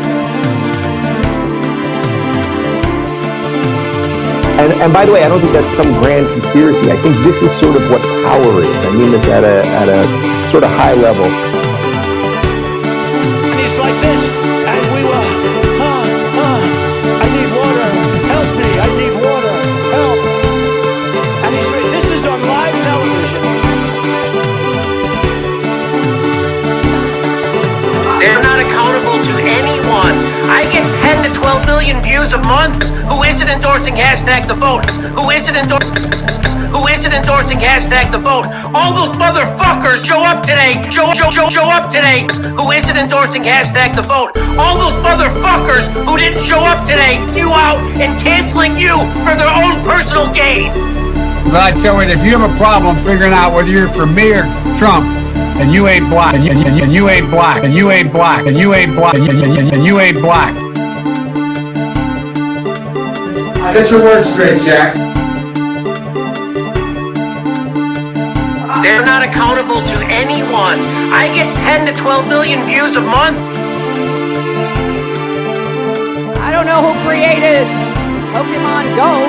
And by the way, I don't think that's some grand conspiracy. I think this is sort of what power is. I mean this at a sort of high level. And he's like this, and we were, I need water, help me, I need water, help. And he's like, this is on live television. They're not accountable to anyone. I get 10 to 12 million views a month. Who isn't endorsing hashtag the vote? Who isn't endorsing hashtag the vote? All those motherfuckers show up today. Show up today. Who isn't endorsing hashtag the vote? All those motherfuckers who didn't show up today, you out and canceling you for their own personal gain. But I tell you, if you have a problem figuring out whether you're for me or Trump, and you ain't black, and you ain't black, and you ain't black, and you ain't black, and you ain't black. Get your words straight, Jack. They're not accountable to anyone. I get 10 to 12 million views a month. I don't know who created Pokemon Go,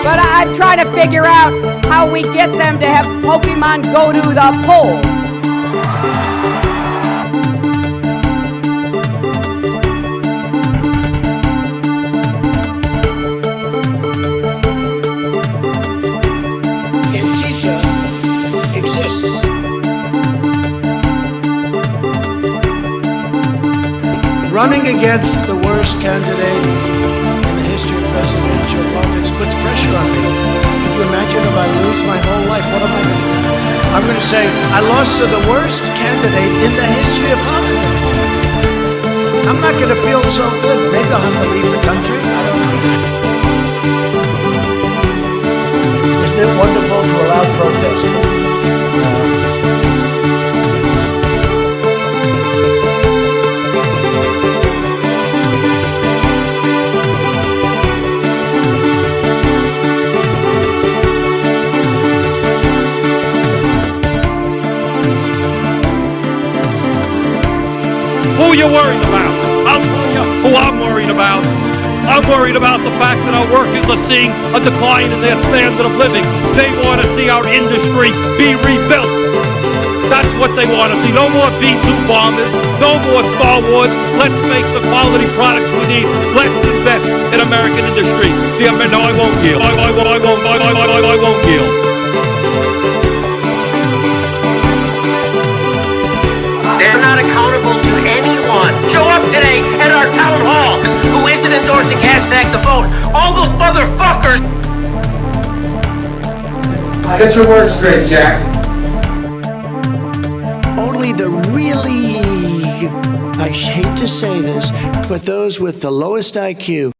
but I'm trying to figure out how we get them to have Pokemon go to the polls. Antifa exists. Running against the worst candidate in the history of presidential politics puts pressure on me. Can you imagine if I lose my whole life? What am I going to do? I'm going to say, I lost to the worst candidate in the history of politics. I'm not going to feel so good. Maybe I'll have to leave the country. I don't know. Isn't it wonderful to allow protest? Who are you worried about? I'll tell you who I'm worried about. I'm worried about the fact that our workers are seeing a decline in their standard of living. They want to see our industry be rebuilt. That's what they want to see. No more B-2 bombers. No more Star Wars. Let's make the quality products we need. Let's invest in American industry. No, I won't yield. I won't yield. They're not accountable to anyone. Show up today at our town hall. Who isn't endorsing hashtag the vote? All those motherfuckers. Get your words straight, Jack. Only the really, I hate to say this, but those with the lowest IQ